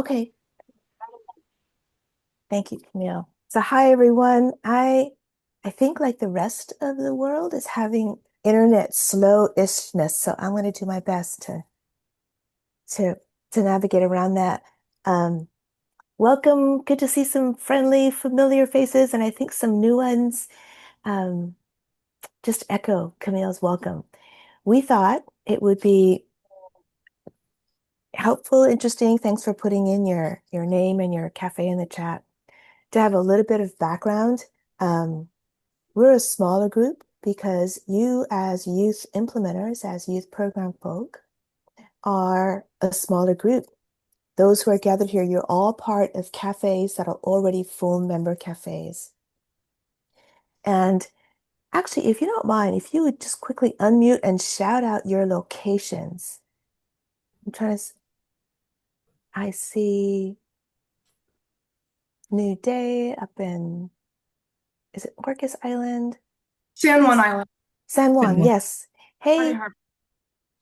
Okay, thank you, Camille. So hi everyone. I think like the rest of the world is having internet slow-ishness, so I'm going to do my best to to navigate around that. Um, Welcome. Good to see some friendly, familiar faces, and I think some new ones. Um, just echo Camille's welcome. We thought it would be helpful, interesting. Thanks for putting in your name and your cafe in the chat. To have a little bit of background, um, we're a smaller group because you, as youth implementers, as youth program folk, are a smaller group. Those who are gathered here, you're all part of cafes that are already full member cafes. And actually, if you don't mind, if you would just quickly unmute and shout out your locations. I'm trying to, I see New Day up in, is it Marcus Island? San Juan Yes. Island. San Juan, yes. Friday Hey, Harbor.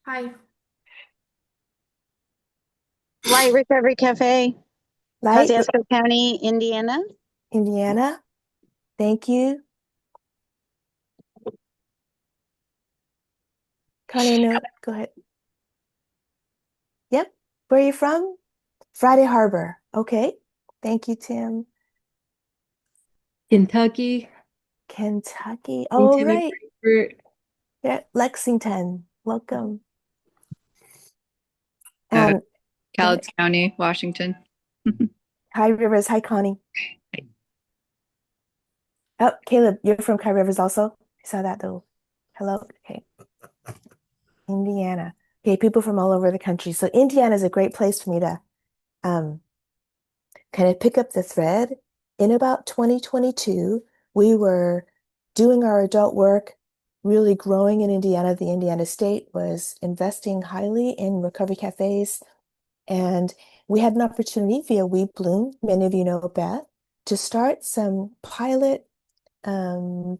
Hi. Light Recovery Cafe, Light, Kosciuszko County, Indiana. Indiana. Thank you. Connie, no, go ahead. Yep. Where are you from? Friday Harbor. Okay. Thank you, Tim. Kentucky, Kentucky. Oh, Lexington, and right. Frankfort, Yeah, Lexington. Welcome. uh, And go ahead. Cowlitz County, Washington. Hi Rivers. Hi, Connie. Oh, Caleb, you're from Kai Rivers also? I saw that though. Hello. Okay. Indiana. Okay, people from all over the country. So Indiana is a great place for me to um, kind of pick up the thread. In about 2022, we were doing our adult work, really growing in Indiana. The Indiana state was investing highly in recovery cafes. And we had an opportunity via We Bloom, many of you know Beth, to start some pilot um,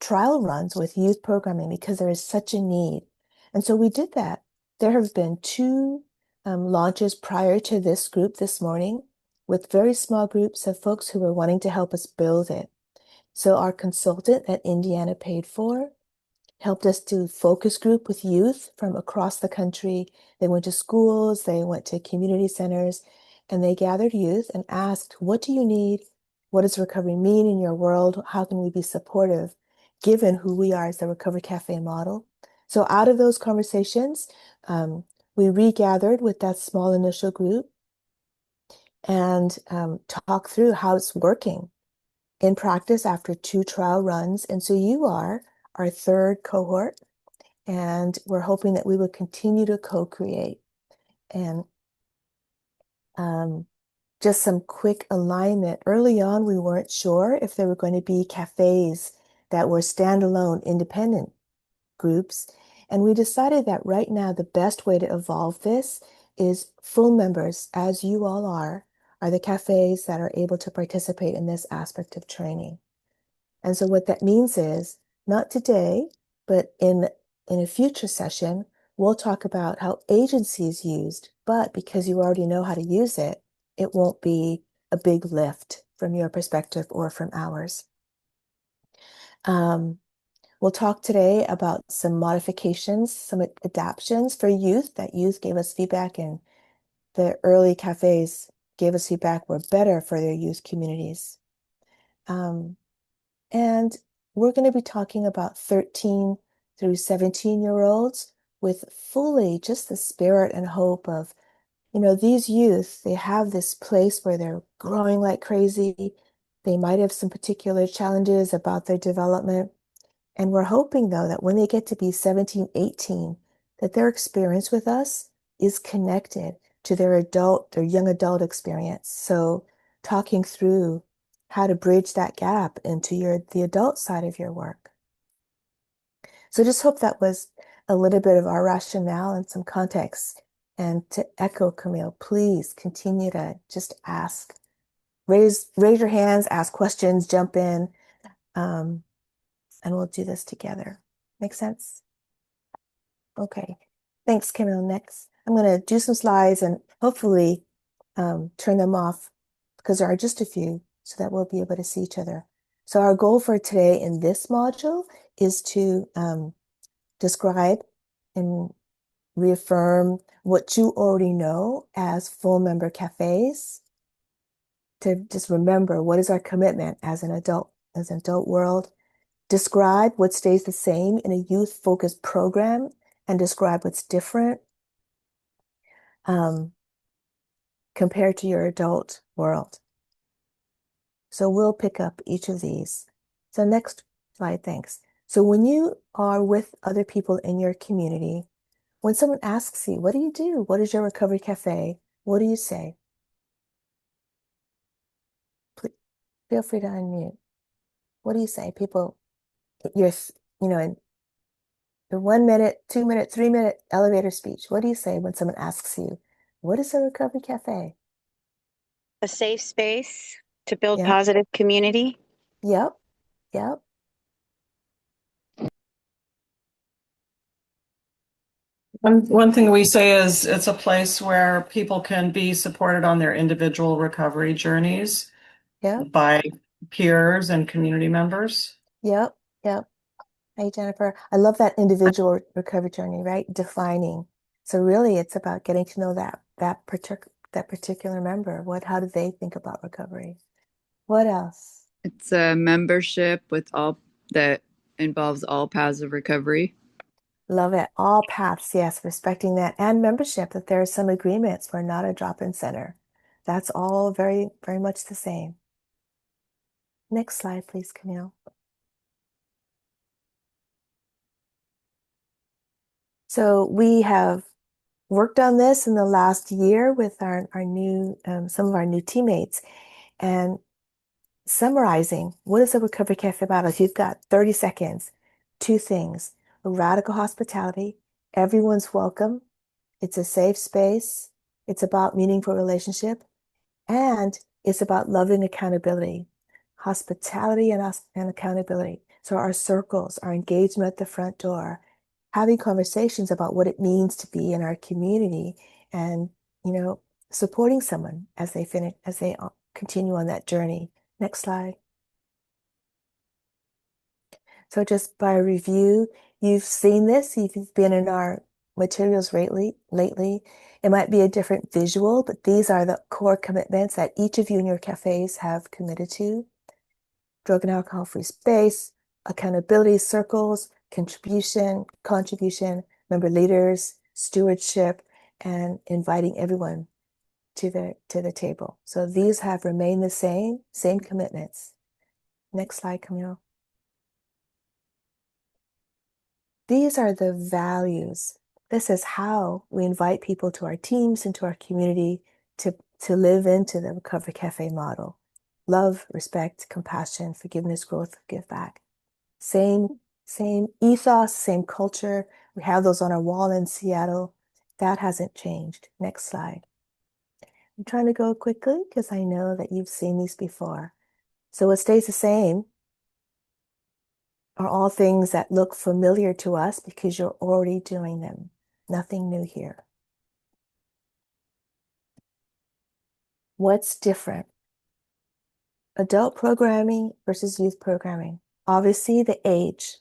trial runs with youth programming because there is such a need. And so we did that. There have been two launches prior to this group this morning with very small groups of folks who were wanting to help us build it. So our consultant that Indiana paid for helped us do focus group with youth from across the country. They went to schools, they went to community centers, and they gathered youth and asked, what do you need? What does recovery mean in your world? How can we be supportive given who we are as the Recovery Cafe model? So out of those conversations, we regathered with that small initial group and talked through how it's working in practice after two trial runs. And so you are our third cohort, and we're hoping that we will continue to co-create. And just some quick alignment. Early on, we weren't sure if there were going to be cafes that were standalone, independent groups. And we decided that right now, the best way to evolve this is full members, as you all are the cafes that are able to participate in this aspect of training. And so what that means is not today, but in a future session, we'll talk about how agency is used, but because you already know how to use it, it won't be a big lift from your perspective or from ours. We'll talk today about some modifications, some adaptions for youth that youth gave us feedback and the early cafes gave us feedback were better for their youth communities. And we're going to be talking about 13 through 17-year-olds with fully just the spirit and hope of, these youth, they have this place where they're growing like crazy. They might have some particular challenges about their development. And we're hoping, though, that when they get to be 17, 18, that their experience with us is connected to their young adult experience. So talking through how to bridge that gap into the adult side of your work. So just hope that was a little bit of our rationale and some context. And to echo Camille, please continue to just ask, raise your hands, ask questions, jump in, and we'll do this together. Make sense? Okay. Thanks, Camille. Next, I'm going to do some slides and hopefully turn them off because there are just a few so that we'll be able to see each other. So our goal for today in this module is to describe and reaffirm what you already know as full member cafes, to just remember what is our commitment as an adult world, describe what stays the same in a youth-focused program, and describe what's different compared to your adult world. So we'll pick up each of these. So next slide, thanks. So when you are with other people in your community, when someone asks you, what do you do? What is your recovery cafe? What do you say? Please, feel free to unmute. What do you say? People, you're, in the 1 minute, 2 minute, 3 minute elevator speech, what do you say when someone asks you, what is a recovery cafe? A safe space to build Yep, positive community. yep, yep. One thing we say is it's a place where people can be supported on their individual recovery journeys Yep, by peers and community members. yep, yep. Hey, Jennifer, I love that individual recovery journey, right? Defining. So really it's about getting to know that particular member. How do they think about recovery? What else? It's a membership with all that involves all paths of recovery. Love it. All paths, yes, respecting that, and membership, that there are some agreements. We're not a drop-in center. That's all very, very much the same. Next slide, please, Camille. So we have worked on this in the last year with our new some of our new teammates, and summarizing what is a recovery cafe about. If you've got 30 seconds, two things: radical hospitality, everyone's welcome, it's a safe space, it's about meaningful relationship, and it's about loving accountability, hospitality and accountability. So our circles, our engagement at the front door, having conversations about what it means to be in our community, and supporting someone as they continue on that journey. Next slide. So just by review, you've seen this, you've been in our materials lately. It might be a different visual, but these are the core commitments that each of you in your cafes have committed to: drug and alcohol-free space, accountability circles, contribution, member leaders, stewardship, and inviting everyone to the table. So these have remained the same commitments. Next slide, Camille. These are the values. This is how we invite people to our teams, into our community, to live into the Recovery Cafe model. Love, respect, compassion, forgiveness, growth, give back. Same ethos, same culture. We have those on our wall in Seattle. That hasn't changed. Next slide. I'm trying to go quickly because I know that you've seen these before. So what stays the same are all things that look familiar to us because you're already doing them. Nothing new here. What's different? Adult programming versus youth programming. Obviously, the age.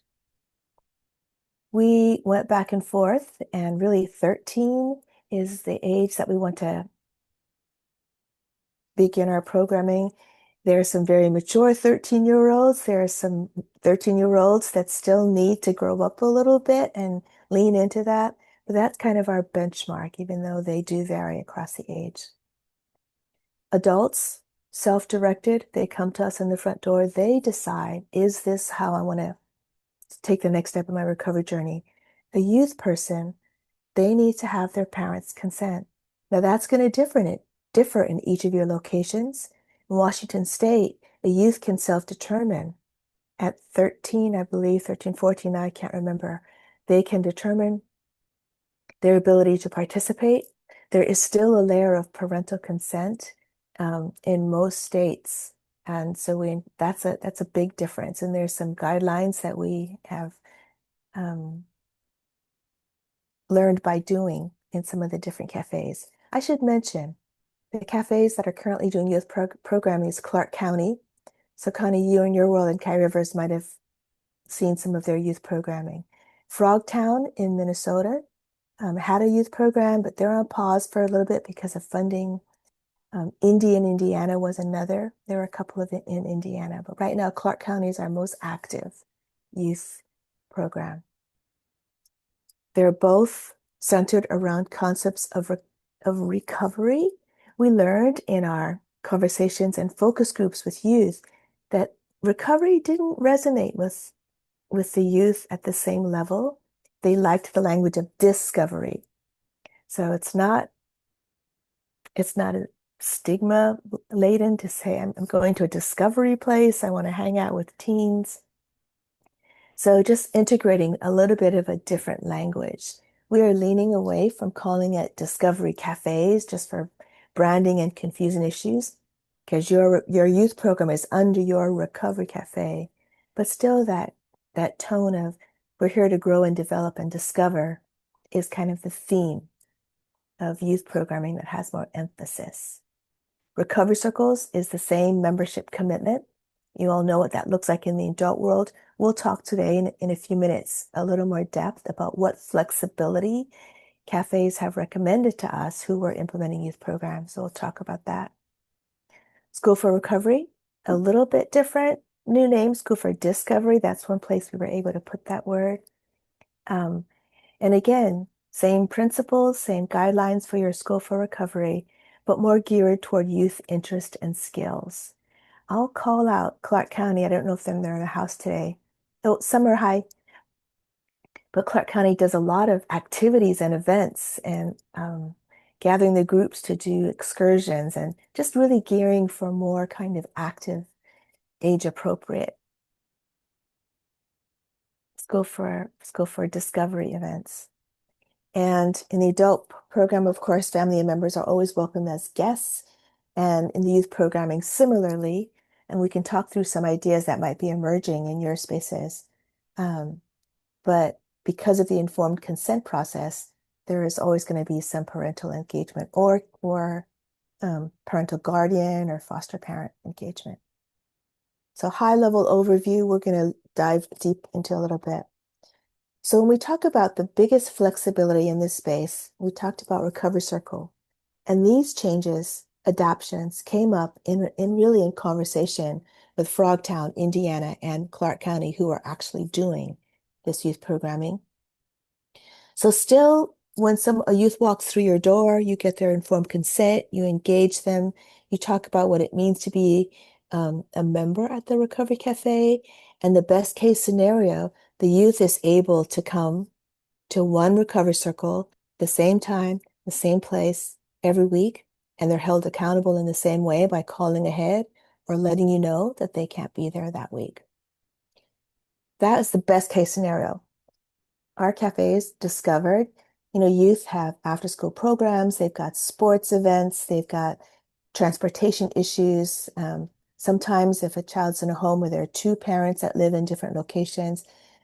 We went back and forth, and really 13 is the age that we want to begin our programming. There are some very mature 13-year-olds. There are some 13-year-olds that still need to grow up a little bit and lean into that. But that's kind of our benchmark, even though they do vary across the age. Adults, self-directed, they come to us in the front door. They decide, is this how I want to take the next step in my recovery journey? A youth person, they need to have their parents' consent. Now that's going to differ in each of your locations. In Washington State, a youth can self-determine at 13, I believe, 13, 14, I can't remember. They can determine their ability to participate. There is still a layer of parental consent in most states. And so that's a big difference. And there's some guidelines that we have learned by doing in some of the different cafes. I should mention, The cafes that are currently doing youth programming is Clark County. So Connie, you and your world in Kei Rivers might have seen some of their youth programming. Frogtown in Minnesota had a youth program, but they're on pause for a little bit because of funding. Indy in Indiana was another. There were a couple of it in Indiana, but right now Clark County is our most active youth program. They're both centered around concepts of recovery. We learned in our conversations and focus groups with youth that recovery didn't resonate with the youth at the same level. They liked the language of discovery. So it's not a stigma laden to say, I'm going to a discovery place. I want to hang out with teens. So just integrating a little bit of a different language. We are leaning away from calling it discovery cafes just for branding and confusing issues, because your youth program is under your recovery cafe, but still that tone of we're here to grow and develop and discover is kind of the theme of youth programming that has more emphasis. Recovery Circles is the same membership commitment. You all know what that looks like in the adult world. We'll talk today in a few minutes a little more depth about what flexibility cafes have recommended to us who were implementing youth programs. So we'll talk about that. School for Recovery, a little bit different. New name, School for Discovery. That's one place we were able to put that word. And again, same principles, same guidelines for your School for Recovery, but more geared toward youth interest and skills. I'll call out Clark County. I don't know if they're in the house today. Oh, Summer High. But Clark County does a lot of activities and events and gathering the groups to do excursions and just really gearing for more kind of active, age-appropriate School for Discovery events. And in the adult program, of course, family members are always welcome as guests. And in the youth programming, similarly, and we can talk through some ideas that might be emerging in your spaces. But because of the informed consent process, there is always going to be some parental engagement or parental guardian or foster parent engagement. So high level overview, we're going to dive deep into a little bit. So when we talk about the biggest flexibility in this space, we talked about Recovery Circle. And these changes, adoptions, came up in conversation with Frogtown, Indiana, and Clark County, who are actually doing this youth programming. So still, when a youth walks through your door, you get their informed consent, you engage them, you talk about what it means to be a member at the Recovery Cafe. And the best case scenario, the youth is able to come to one Recovery Circle, the same time, the same place every week, and they're held accountable in the same way by calling ahead or letting you know that they can't be there that week. That is the best case scenario. Our cafes discovered, youth have after school programs, they've got sports events, they've got transportation issues. Sometimes if a child's in a home where there are two parents that live in different locations,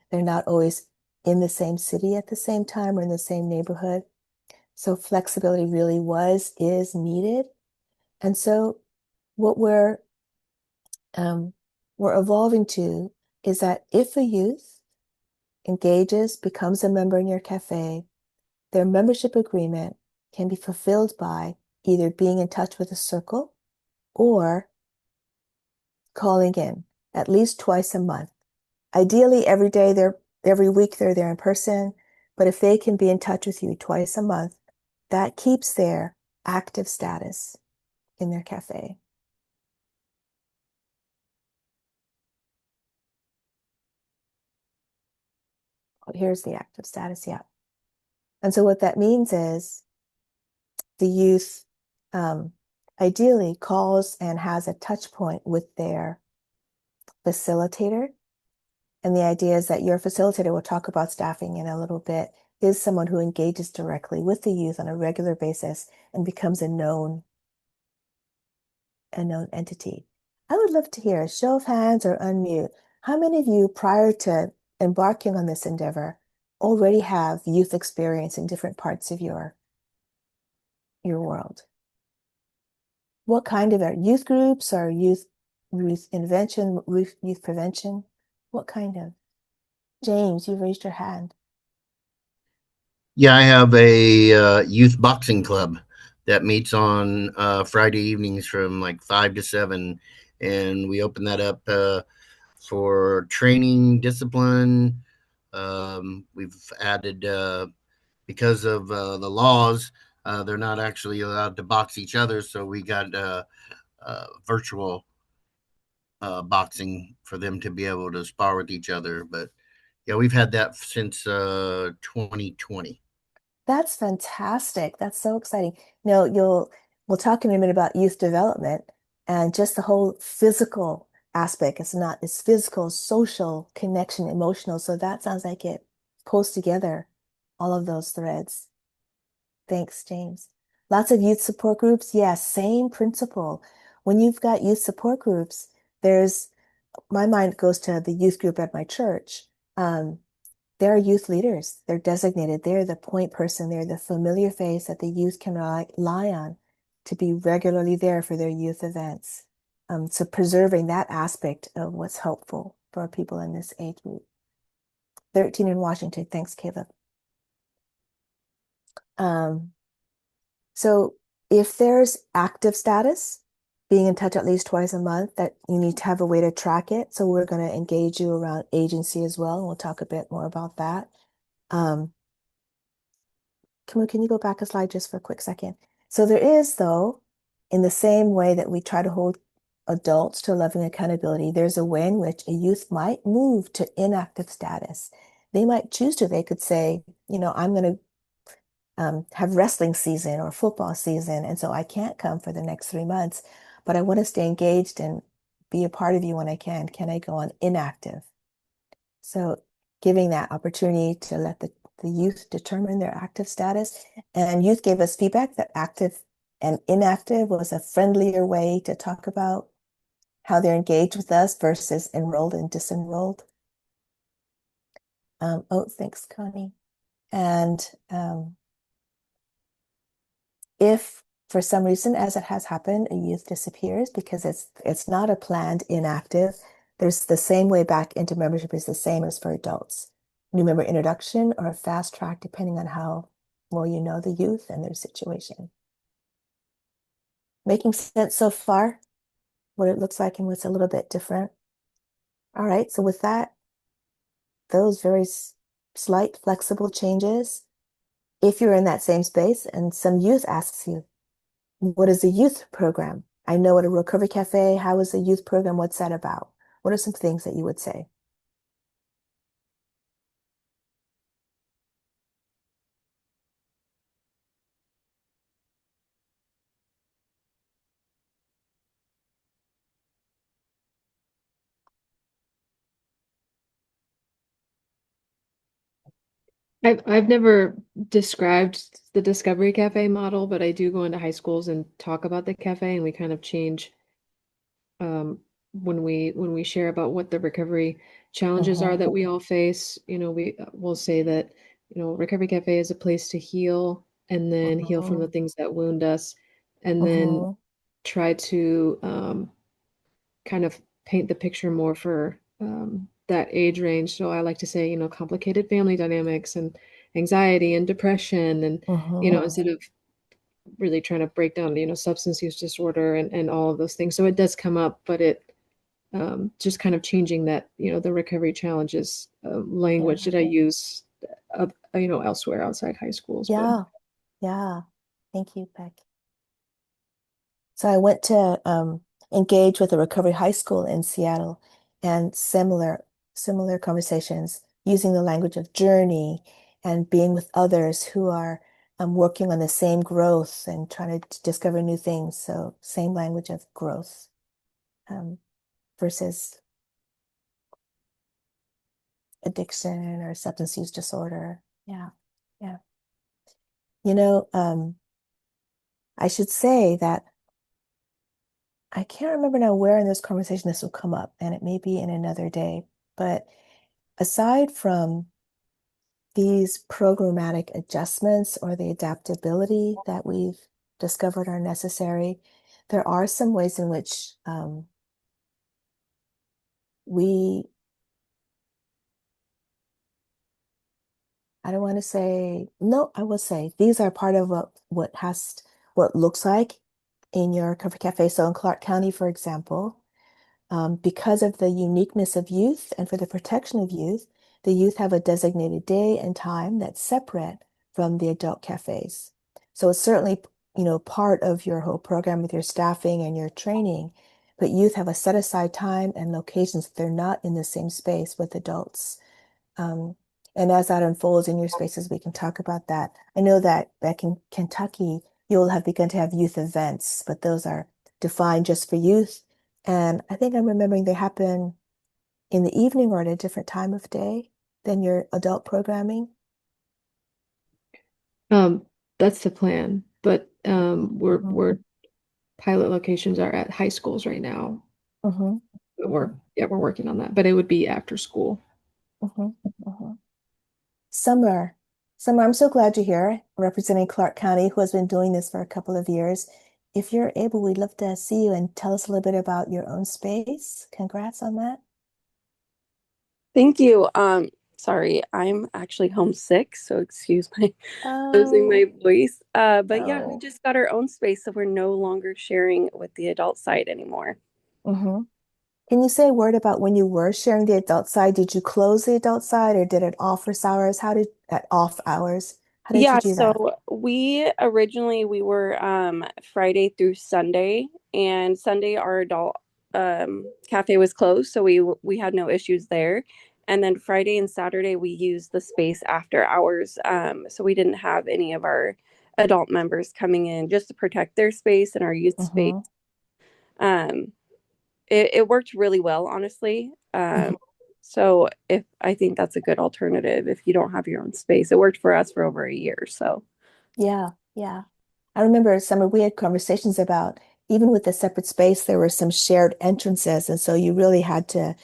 they're not always in the same city at the same time or in the same neighborhood. So flexibility really is needed. And so what we're evolving to is that if a youth engages, becomes a member in your cafe, their membership agreement can be fulfilled by either being in touch with a circle or calling in at least twice a month. Ideally, every week they're there in person, but if they can be in touch with you twice a month, that keeps their active status in their cafe. Oh, here's the active status, yeah. And so what that means is the youth ideally calls and has a touch point with their facilitator. And the idea is that your facilitator, we'll talk about staffing in a little bit, is someone who engages directly with the youth on a regular basis and becomes a known entity. I would love to hear a show of hands or unmute. How many of you, prior to embarking on this endeavor, already have youth experience in different parts of your world? What kind of youth groups or youth intervention, youth prevention? What kind of? James, you raised your hand. Yeah, I have a youth boxing club that meets on Friday evenings from like 5 to 7, and we open that up for training, discipline. We've added because of the laws, they're not actually allowed to box each other, so we got virtual boxing for them to be able to spar with each other. But yeah, we've had that since 2020. That's fantastic. That's so exciting. We'll talk in a minute about youth development and just the whole physical aspect. It's physical, social, connection, emotional. So that sounds like it pulls together all of those threads. Thanks, James. Lots of youth support groups. Yes, same principle. When you've got youth support groups, my mind goes to the youth group at my church. There are youth leaders. They're designated. They're the point person. They're the familiar face that the youth can rely on to be regularly there for their youth events. So preserving that aspect of what's helpful for people in this age group. 13 in Washington. Thanks, Caleb. So if there's active status, being in touch at least twice a month, that you need to have a way to track it. So we're going to engage you around agency as well, and we'll talk a bit more about that. Can you go back a slide just for a quick second? So there is, though, in the same way that we try to hold adults to loving accountability, there's a way in which a youth might move to inactive status. They might choose to. They could say, I'm going to have wrestling season or football season, and so I can't come for the next 3 months, but I want to stay engaged and be a part of you when I can. Can I go on inactive? So giving that opportunity to let the youth determine their active status. And youth gave us feedback that active and inactive was a friendlier way to talk about how they're engaged with us versus enrolled and disenrolled. Thanks, Connie. And if for some reason, as it has happened, a youth disappears because it's not a planned inactive, there's the same way back into membership is the same as for adults. New member introduction or a fast track, depending on how well you know the youth and their situation. Making sense so far? What it looks like and what's a little bit different. All right, so with that, those very slight flexible changes, if you're in that same space and some youth asks you, what is a youth program? I know at a Recovery Cafe, how is a youth program? What's that about? What are some things that you would say? I've never described the Discovery Cafe model, but I do go into high schools and talk about the cafe, and we kind of change when we share about what the recovery challenges are that we all face. We will say that Recovery Cafe is a place to heal and then heal from the things that wound us, and then try to kind of paint the picture more for that age range. So I like to say, complicated family dynamics and anxiety and depression, and instead of really trying to break down, substance use disorder and all of those things. So it does come up, but it just kind of changing that, the recovery challenges language that I use, elsewhere outside high schools. Yeah. Yeah. Thank you, Beck. So I went to engage with a recovery high school in Seattle, and similar conversations using the language of journey and being with others who are working on the same growth and trying to discover new things. So same language of growth versus addiction or substance use disorder. Yeah. Yeah. I should say that I can't remember now where in this conversation this will come up, and it may be in another day. But aside from these programmatic adjustments or the adaptability that we've discovered are necessary, there are some ways in which we, I don't want to say, no, I will say these are part of what looks like in your Recovery Cafe. So in Clark County, for example, because of the uniqueness of youth and for the protection of youth, the youth have a designated day and time that's separate from the adult cafes. So it's certainly, part of your whole program with your staffing and your training, but youth have a set aside time and locations. They're not in the same space with adults. And as that unfolds in your spaces, we can talk about that. I know that back in Kentucky, you'll have begun to have youth events, but those are defined just for youth. And I think I'm remembering they happen in the evening or at a different time of day than your adult programming. That's the plan, but we're pilot locations are at high schools right now. Mm-hmm. We're working on that, but it would be after school. Mm-hmm. Mm-hmm. Summer, I'm so glad you're here representing Clark County, who has been doing this for a couple of years. If you're able, we'd love to see you and tell us a little bit about your own space. Congrats on that. Thank you. Sorry, I'm actually homesick, so excuse my losing my voice. But yeah, we just got our own space, so we're no longer sharing with the adult side anymore. Mm-hmm. Can you say a word about when you were sharing the adult side? Did you close the adult side or did it office hours? At off hours? How did you do that? So we originally were Friday through Sunday, and Sunday our adult cafe was closed, so we had no issues there. And then Friday and Saturday we used the space after hours, so we didn't have any of our adult members coming in just to protect their space and our youth space. It worked really well, honestly. So I think that's a good alternative if you don't have your own space. It worked for us for over a year, so. Yeah. I remember Summer, we had conversations about even with the separate space, there were some shared entrances. And so you really had to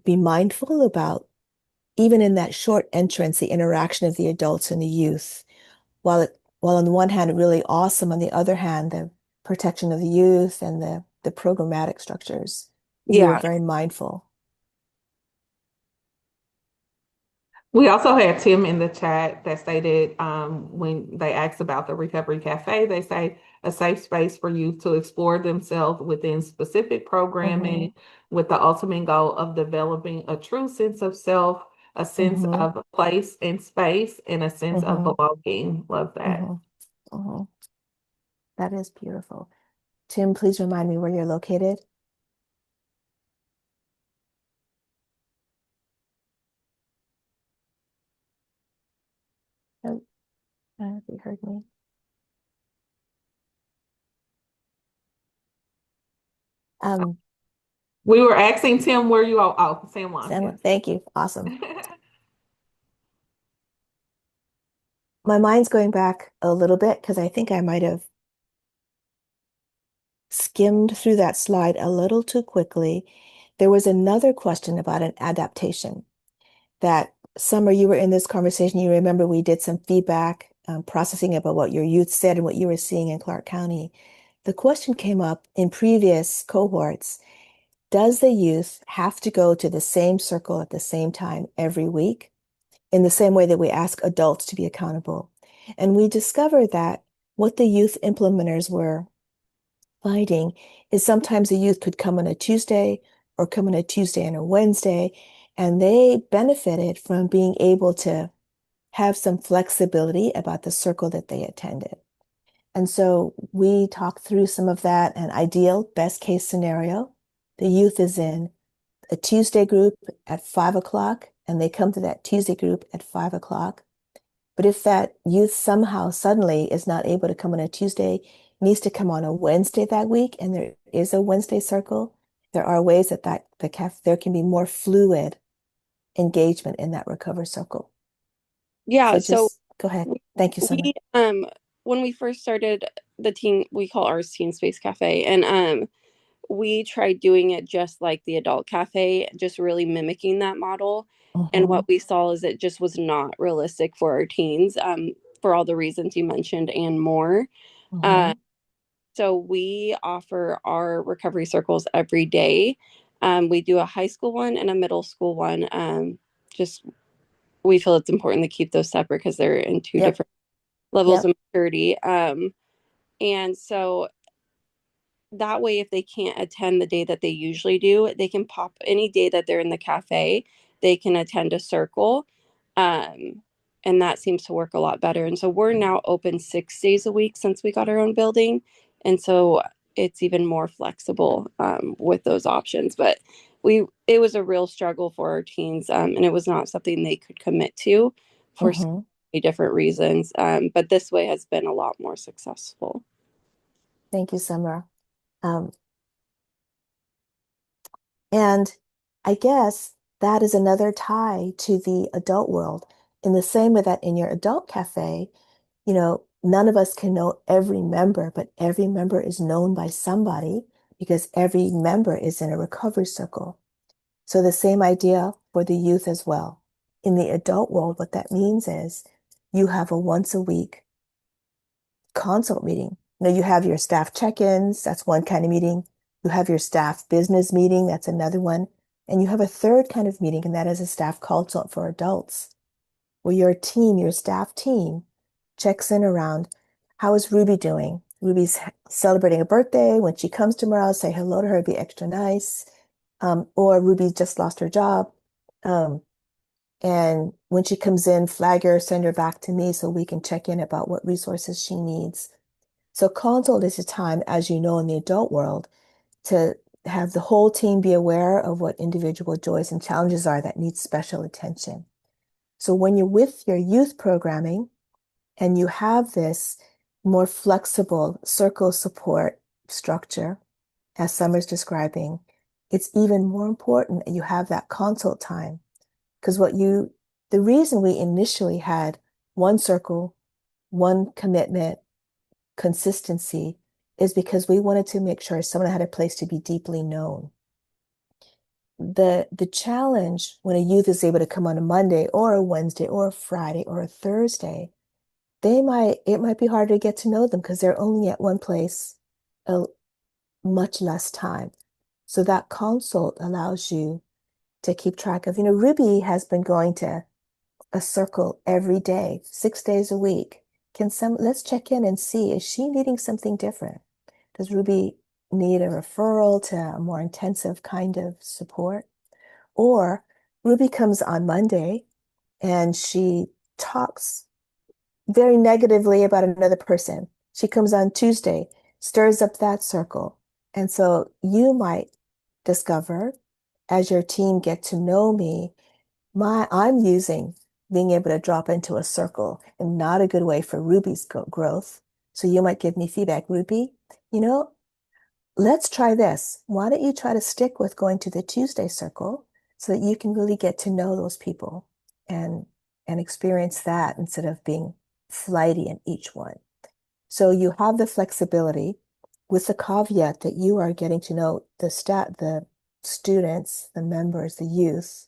be mindful about, even in that short entrance, the interaction of the adults and the youth. While on the one hand, really awesome, on the other hand, the protection of the youth and the programmatic structures. You were very mindful. We also had Tim in the chat that stated when they asked about the Recovery Cafe, they say a safe space for youth to explore themselves within specific programming with the ultimate goal of developing a true sense of self, a sense of place and space, and a sense of belonging. Love that. That is beautiful. Tim, please remind me where you're located. Oh, you heard me. We were asking Tim where you are. Oh, San Juan. Thank you. Awesome. My mind's going back a little bit because I think I might have skimmed through that slide a little too quickly. There was another question about an adaptation that Summer, you were in this conversation. You remember we did some feedback processing about what your youth said and what you were seeing in Clark County. The question came up in previous cohorts. Does the youth have to go to the same circle at the same time every week in the same way that we ask adults to be accountable? And we discovered that what the youth implementers were finding is sometimes the youth could come on a Tuesday or come on a Tuesday and a Wednesday, and they benefited from being able to have some flexibility about the circle that they attended. And so we talked through some of that. An ideal best case scenario, the youth is in a Tuesday group at 5 o'clock, and they come to that Tuesday group at 5 o'clock. But if that youth somehow suddenly is not able to come on a Tuesday, needs to come on a Wednesday that week, and there is a Wednesday circle, there are ways that there can be more fluid engagement in that recover circle. So go ahead. Thank you, Summer. When we first started we call ours Teen Space Cafe, and we tried doing it just like the adult cafe, just really mimicking that model. And what we saw is it just was not realistic for our teens, for all the reasons you mentioned and more. So we offer our recovery circles every day. We do a high school one and a middle school one. Just we feel it's important to keep those separate because they're in two Yep. different levels Yep. of maturity. And so that way, if they can't attend the day that they usually do, they can pop any day that they're in the cafe, they can attend a circle. And that seems to work a lot better. And so we're now open 6 days a week since we got our own building. And so it's even more flexible with those options. But it was a real struggle for our teens, and it was not something they could commit to for so Mhm. many different reasons. But this way has been a lot more successful. Thank you, Summer. Um, and I guess that is another tie to the adult world. In the same way that in your adult cafe, none of us can know every member, but every member is known by somebody because every member is in a recovery circle. So the same idea for the youth as well. In the adult world, what that means is you have a once a week consult meeting. You have your staff check-ins, that's one kind of meeting. You have your staff business meeting, that's another one. And you have a third kind of meeting, and that is a staff consult for adults, where your team, your staff team, checks in around how is Ruby doing? Ruby's celebrating a birthday. When she comes tomorrow, say hello to her, be extra nice. Or Ruby just lost her job. And when she comes in, flag her, send her back to me so we can check in about what resources she needs. So consult is a time, as you know, in the adult world, to have the whole team be aware of what individual joys and challenges are that need special attention. So when you're with your youth programming and you have this more flexible circle support structure, as Summer's describing, it's even more important that you have that consult time. Because the reason we initially had one circle, one commitment, consistency is because we wanted to make sure someone had a place to be deeply known. The challenge when a youth is able to come on a Monday or a Wednesday or a Friday or a Thursday, it might be harder to get to know them because they're only at one place a much less time. So that consult allows you to keep track of, Ruby has been going to a circle every day, 6 days a week. Let's check in and see, is she needing something different? Does Ruby need a referral to a more intensive kind of support? Or Ruby comes on Monday and she talks very negatively about another person. She comes on Tuesday, stirs up that circle. And so you might discover as your team get to know me, I'm using being able to drop into a circle and not a good way for Ruby's growth. So you might give me feedback, Ruby, let's try this. Why don't you try to stick with going to the Tuesday circle so that you can really get to know those people and experience that instead of being flighty in each one. So you have the flexibility with the caveat that you are getting to know the students, the members, the youth,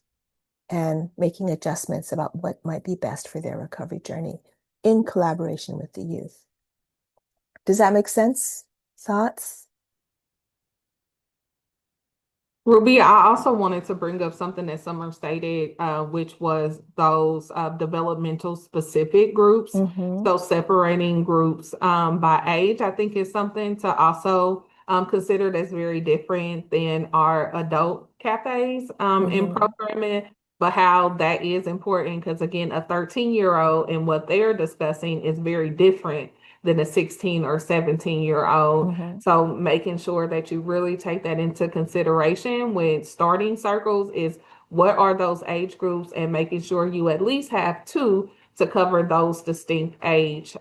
and making adjustments about what might be best for their recovery journey in collaboration with the youth. Does that make sense? Thoughts? Ruby, I also wanted to bring up something that Summer stated, which was those developmental specific groups. Mm-hmm. So separating groups by age, I think is something to also consider that's very different than our adult cafes in programming, but how that is important because again, a 13-year-old and what they're discussing is very different than a 16 or 17-year-old. So making sure that you really take that into consideration when starting circles is what are those age groups and making sure you at least have two to cover those distinct age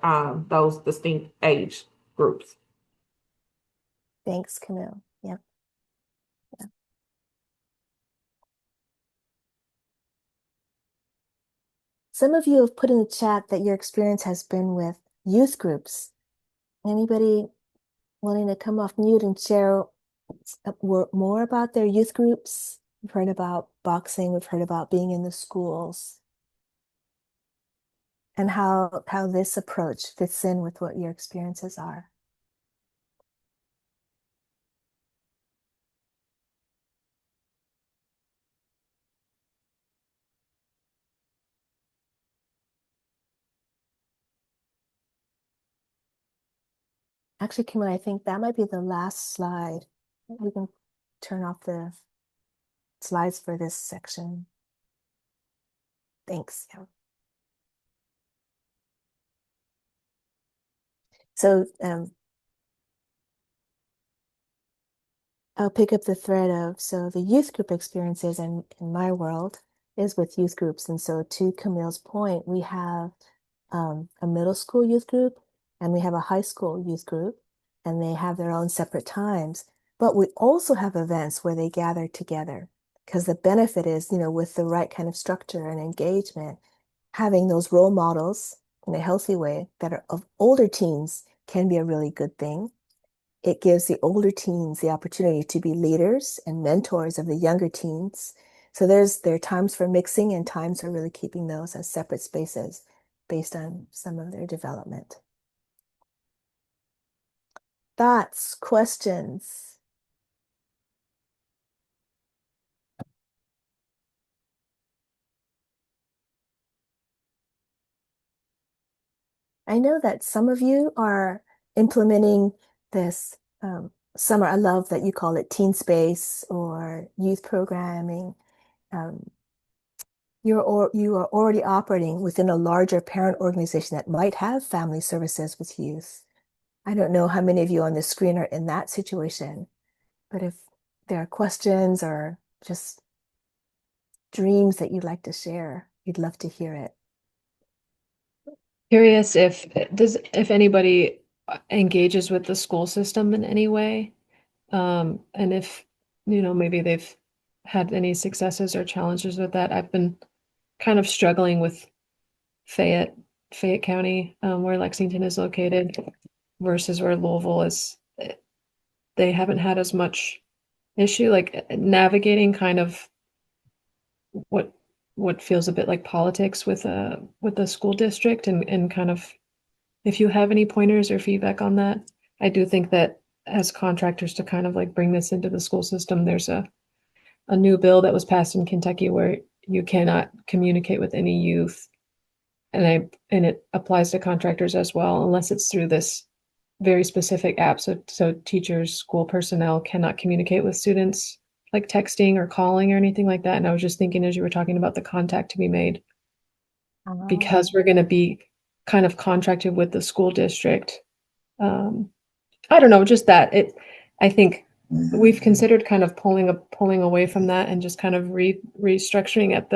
groups. Thanks, Camille. Yeah. Some of you have put in the chat that your experience has been with youth groups. Anybody wanting to come off mute and share more about their youth groups? We've heard about boxing, we've heard about being in the schools, and how this approach fits in with what your experiences are. Actually, Kim, I think that might be the last slide. We can turn off the slides for this section. Thanks. Yeah. So I'll pick up the thread of, so the youth group experiences in my world is with youth groups. And so to Camille's point, we have a middle school youth group and we have a high school youth group, and they have their own separate times. But we also have events where they gather together, because the benefit is, with the right kind of structure and engagement, having those role models in a healthy way that are of older teens can be a really good thing. It gives the older teens the opportunity to be leaders and mentors of the younger teens. So there are times for mixing and times for really keeping those as separate spaces based on some of their development. Thoughts, questions? I know that some of you are implementing this summer. I love that you call it teen space or youth programming. You are already operating within a larger parent organization that might have family services with youth. I don't know how many of you on the screen are in that situation, but if there are questions or just dreams that you'd like to share, we'd love to hear it. Curious if anybody engages with the school system in any way, and if maybe they've had any successes or challenges with that. I've been kind of struggling with Fayette County, where Lexington is located, versus where Louisville is. They haven't had as much issue, like navigating kind of what feels a bit like politics with the school district, and kind of, if you have any pointers or feedback on that. I do think that as contractors to kind of like bring this into the school system, there's a new bill that was passed in Kentucky where you cannot communicate with any youth, and it applies to contractors as well, unless it's through this very specific app. So teachers, school personnel cannot communicate with students like texting or calling or anything like that. And I was just thinking, as you were talking about the contact to be made, because we're going to be kind of contracted with the school district. I don't know, just that I think we've considered kind of pulling away from that and just kind of restructuring at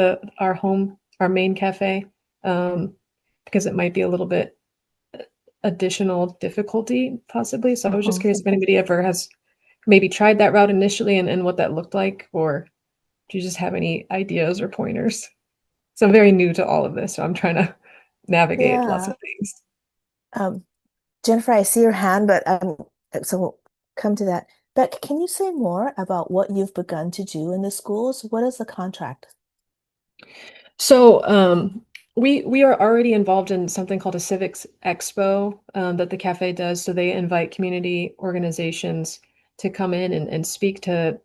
our main cafe, because it might be a little bit additional difficulty possibly. So I was just curious if anybody ever has maybe tried that route initially, and what that looked like, or do you just have any ideas or pointers? So I'm very new to all of this, so I'm trying to navigate lots of things. Jennifer, I see your hand, but so we'll come to that. But can you say more about what you've begun to do in the schools? What is the contract? So we are already involved in something called a Civics Expo that the cafe does. So they invite community organizations to come in and speak to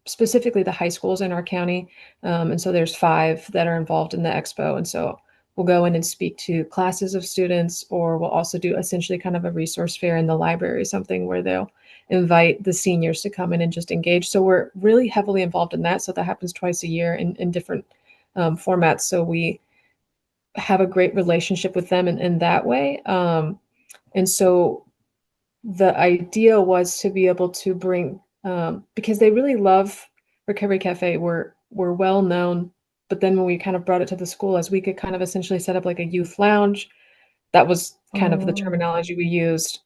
specifically the high schools in our county. And so there's 5 that are involved in the expo. And so we'll go in and speak to classes of students, or we'll also do essentially kind of a resource fair in the library, something where they'll invite the seniors to come in and just engage. So we're really heavily involved in that. So that happens twice a year in different formats. So we have a great relationship with them in that way. And so the idea was to be able to bring, because they really love Recovery Cafe. We're well known, but then when we kind of brought it to the school, as we could kind of essentially set up like a youth lounge, that was kind of the terminology we used,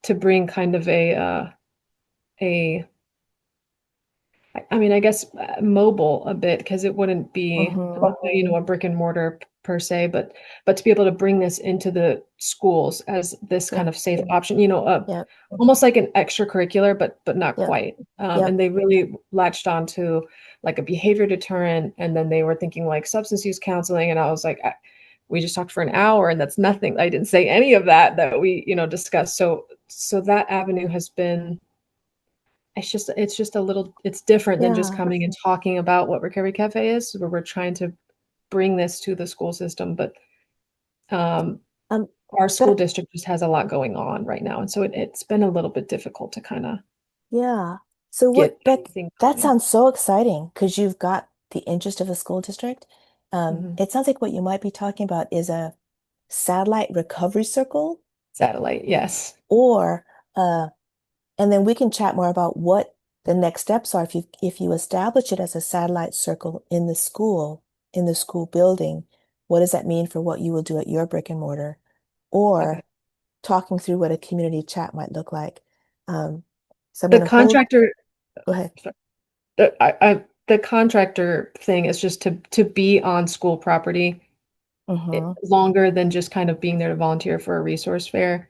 to bring kind of I guess mobile a bit, because it wouldn't be a brick and mortar per se, but to be able to bring this into the schools as this kind of safe option, almost like an extracurricular, but not quite. And they really latched on to like a behavior deterrent, and then they were thinking like substance use counseling, and I was like, we just talked for an hour, and that's nothing. I didn't say any of that we discussed. So that avenue has been. It's just a little, it's different than just coming and talking about what Recovery Cafe is, where we're trying to bring this to the school system. But our school But district just has a lot going on right now. And so it's been a little bit difficult to kind of yeah. So get what, Beck, everything that going. sounds so exciting because you've got the interest of a school district. Mhm. It sounds like what you might be talking about is a satellite recovery circle, Satellite, yes. or and then we can chat more about what the next steps are if you establish it as a satellite circle in the school building. What does that mean for what you will do at your brick and mortar? Okay. Or talking through what a community chat might look like. So I'm The going to hold. contractor, Go ahead. sorry. The contractor thing is just to be on school property longer than just kind of being there to volunteer for a resource fair.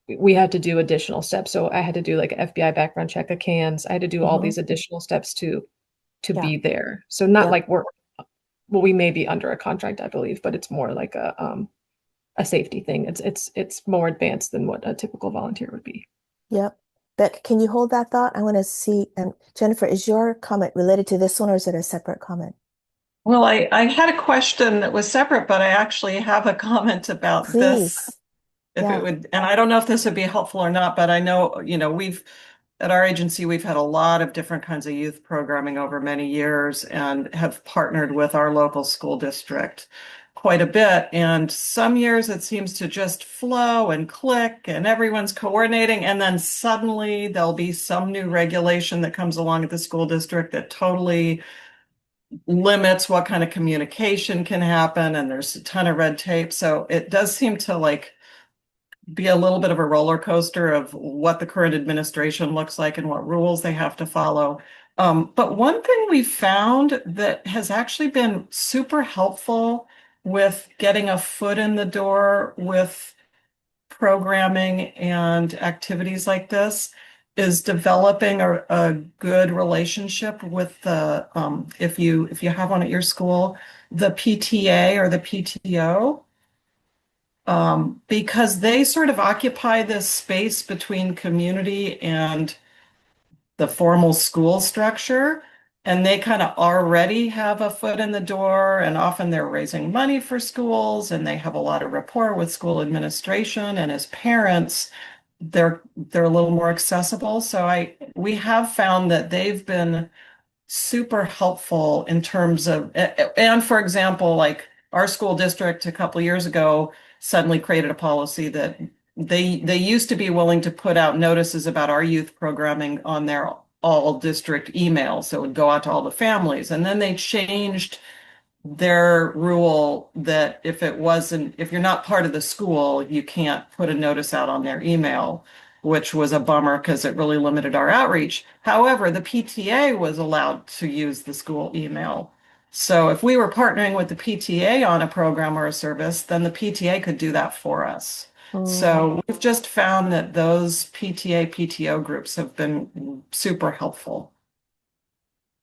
We had to do additional steps. So I had to do like an FBI background check, a CANS. I had to do all these additional steps to Yeah. be there. So not Yep. like we may be under a contract, I believe, but it's more like a safety thing. It's more advanced than what a typical volunteer would be. Yep. Beck, can you hold that thought? I want to see. And Jennifer, is your comment related to this one or is it a separate comment? Well, I had a question that was separate, but I actually have a comment about this. Please. If Yeah. it would, and I don't know if this would be helpful or not, but I know, at our agency, we've had a lot of different kinds of youth programming over many years and have partnered with our local school district quite a bit. And some years it seems to just flow and click and everyone's coordinating. And then suddenly there'll be some new regulation that comes along at the school district that totally limits what kind of communication can happen. And there's a ton of red tape. So it does seem to be a little bit of a roller coaster of what the current administration looks like and what rules they have to follow. But one thing we found that has actually been super helpful with getting a foot in the door with programming and activities like this is developing a good relationship with the if you have one at your school, the PTA or the PTO, because they sort of occupy this space between community and the formal school structure. And they kind of already have a foot in the door, and often they're raising money for schools, and they have a lot of rapport with school administration. And as parents, they're a little more accessible. So we have found that they've been super helpful in terms of, and for example, like our school district a couple of years ago suddenly created a policy that they used to be willing to put out notices about our youth programming on their all district email, so it would go out to all the families, and then they changed their rule that if you're not part of the school, you can't put a notice out on their email, which was a bummer because it really limited our outreach. However, the PTA was allowed to use the school email. So if we were partnering with the PTA on a program or a service, then the PTA could do that for us. So we've just found that those PTA, PTO groups have been super helpful.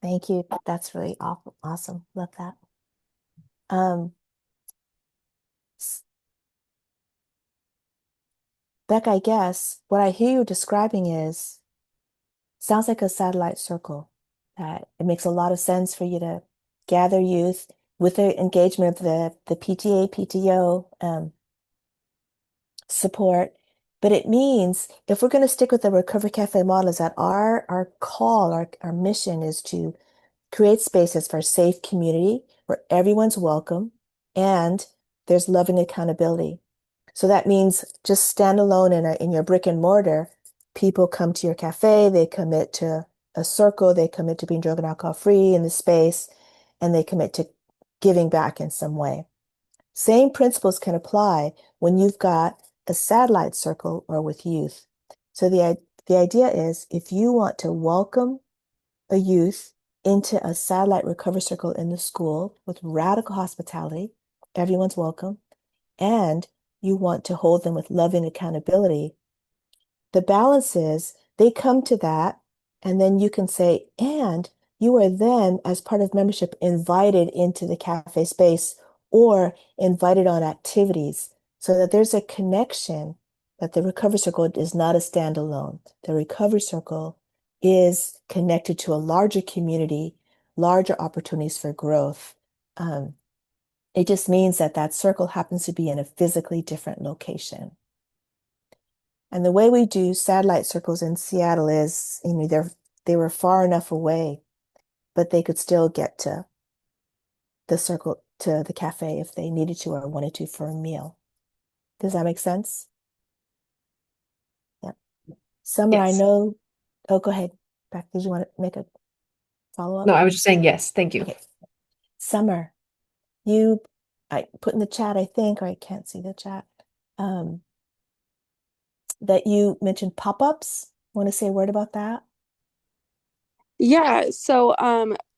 Thank you. That's really awesome. Love that. Um, Beck, I guess what I hear you describing sounds like a satellite circle. That it makes a lot of sense for you to gather youth with the engagement of the PTA, PTO support. But it means if we're going to stick with the Recovery Cafe model, is that our call, our mission is to create spaces for a safe community where everyone's welcome and there's loving accountability. So that means just stand alone in your brick and mortar. People come to your cafe, they commit to a circle, they commit to being drug and alcohol free in the space, and they commit to giving back in some way. Same principles can apply when you've got a satellite circle or with youth. So the idea is if you want to welcome a youth into a satellite recovery circle in the school with radical hospitality, everyone's welcome, and you want to hold them with loving accountability. The balance is they come to that, and then you can say, and you are then, as part of membership, invited into the cafe space or invited on activities so that there's a connection that the recovery circle is not a standalone. The recovery circle is connected to a larger community, larger opportunities for growth. It just means that that circle happens to be in a physically different location. And the way we do satellite circles in Seattle is, they were far enough away, but they could still get to the circle, to the cafe if they needed to or wanted to for a meal. Does that make sense? Yeah. Summer, I Yes. know. Oh, go ahead. Beck, did you want to make a follow-up? No, I was just saying yes. Thank you. Okay. Summer, I put in the chat, I think, or I can't see the chat, that you mentioned pop-ups. Want to say a word about that? Yeah, so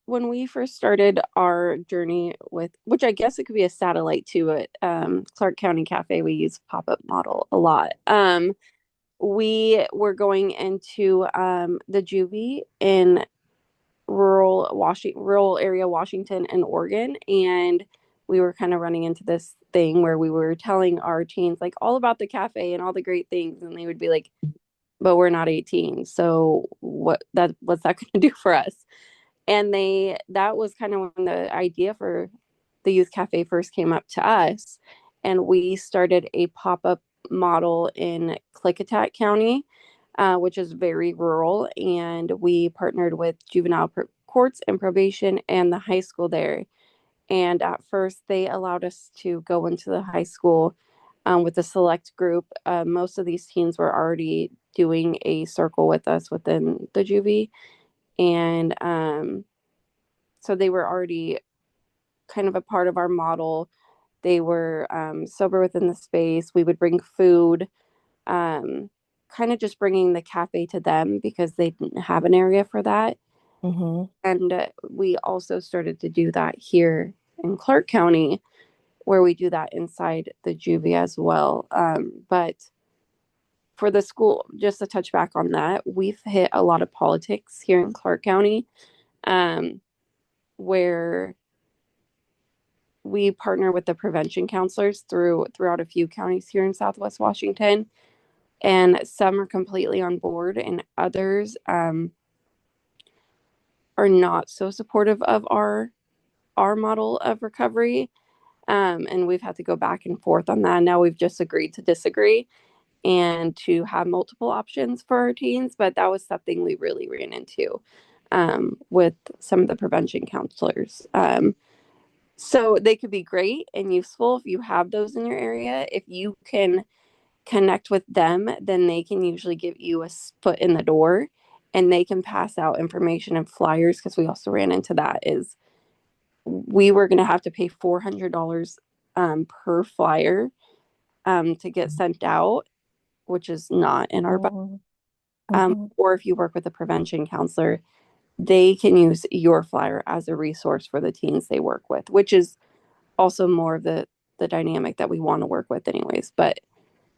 when we first started our journey with, which I guess it could be a satellite to it, Clark County Cafe, we use pop-up model a lot. We were going into the juvie in rural area Washington and Oregon, and we were kind of running into this thing where we were telling our teens like all about the cafe and all the great things, and they would be like, but we're not 18, so what's that going to do for us? And that was kind of when the idea for the youth cafe first came up to us, and we started a pop-up model in Klickitat County, which is very rural, and we partnered with juvenile courts and probation and the high school there. And at first they allowed us to go into the high school with a select group. Most of these teens were already doing a circle with us within the juvie, and so they were already kind of a part of our model. They were sober within the space. We would bring food, kind of just bringing the cafe to them because they didn't have an area for that. Mm-hmm. And we also started to do that here in Clark County, where we do that inside the juvie as well. But for the school, just to touch back on that, we've hit a lot of politics here in Clark County, where we partner with the prevention counselors throughout a few counties here in Southwest Washington, and some are completely on board, and others are not so supportive of our model of recovery. And we've had to go back and forth on that. Now we've just agreed to disagree and to have multiple options for our teens, but that was something we really ran into with some of the prevention counselors. So they could be great and useful if you have those in your area. If you can connect with them, then they can usually give you a foot in the door, and they can pass out information and flyers, because we also ran into that is we were going to have to pay $400 per flyer to get sent out, which is not in our budget. Or if you work with a prevention counselor, they can use your flyer as a resource for the teens they work with, which is also more of the dynamic that we want to work with anyways. But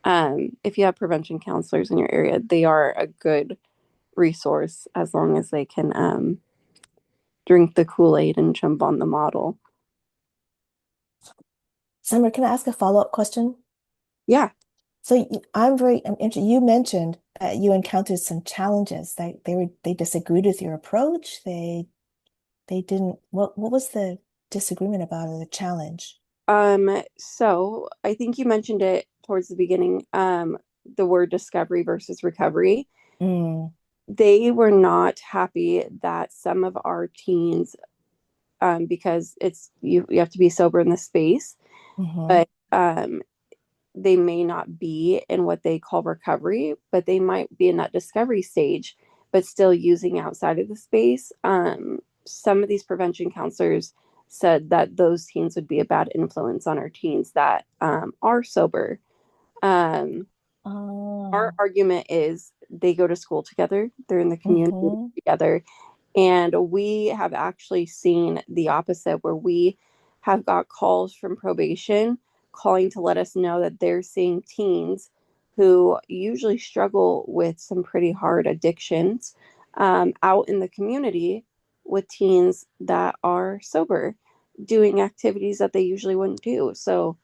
if you have prevention counselors in your area, they are a good resource as long as they can drink the Kool-Aid and jump on the model. Summer, can I ask a follow-up question? Yeah. So I'm interested. You mentioned that you encountered some challenges. That they disagreed with your approach. They didn't. What was the disagreement about, or the challenge? So I think you mentioned it towards the beginning, the word discovery versus recovery. They were not happy that some of our teens, because it's you have to be sober in the space, but they may not be in what they call recovery, but they might be in that discovery stage, but still using outside of the space. Some of these prevention counselors said that those teens would be a bad influence on our teens that are sober. Our argument is they go to school together, they're in the community together, and we have actually seen the opposite, where we have got calls from probation calling to let us know that they're seeing teens who usually struggle with some pretty hard addictions out in the community with teens that are sober, doing activities that they usually wouldn't do. So,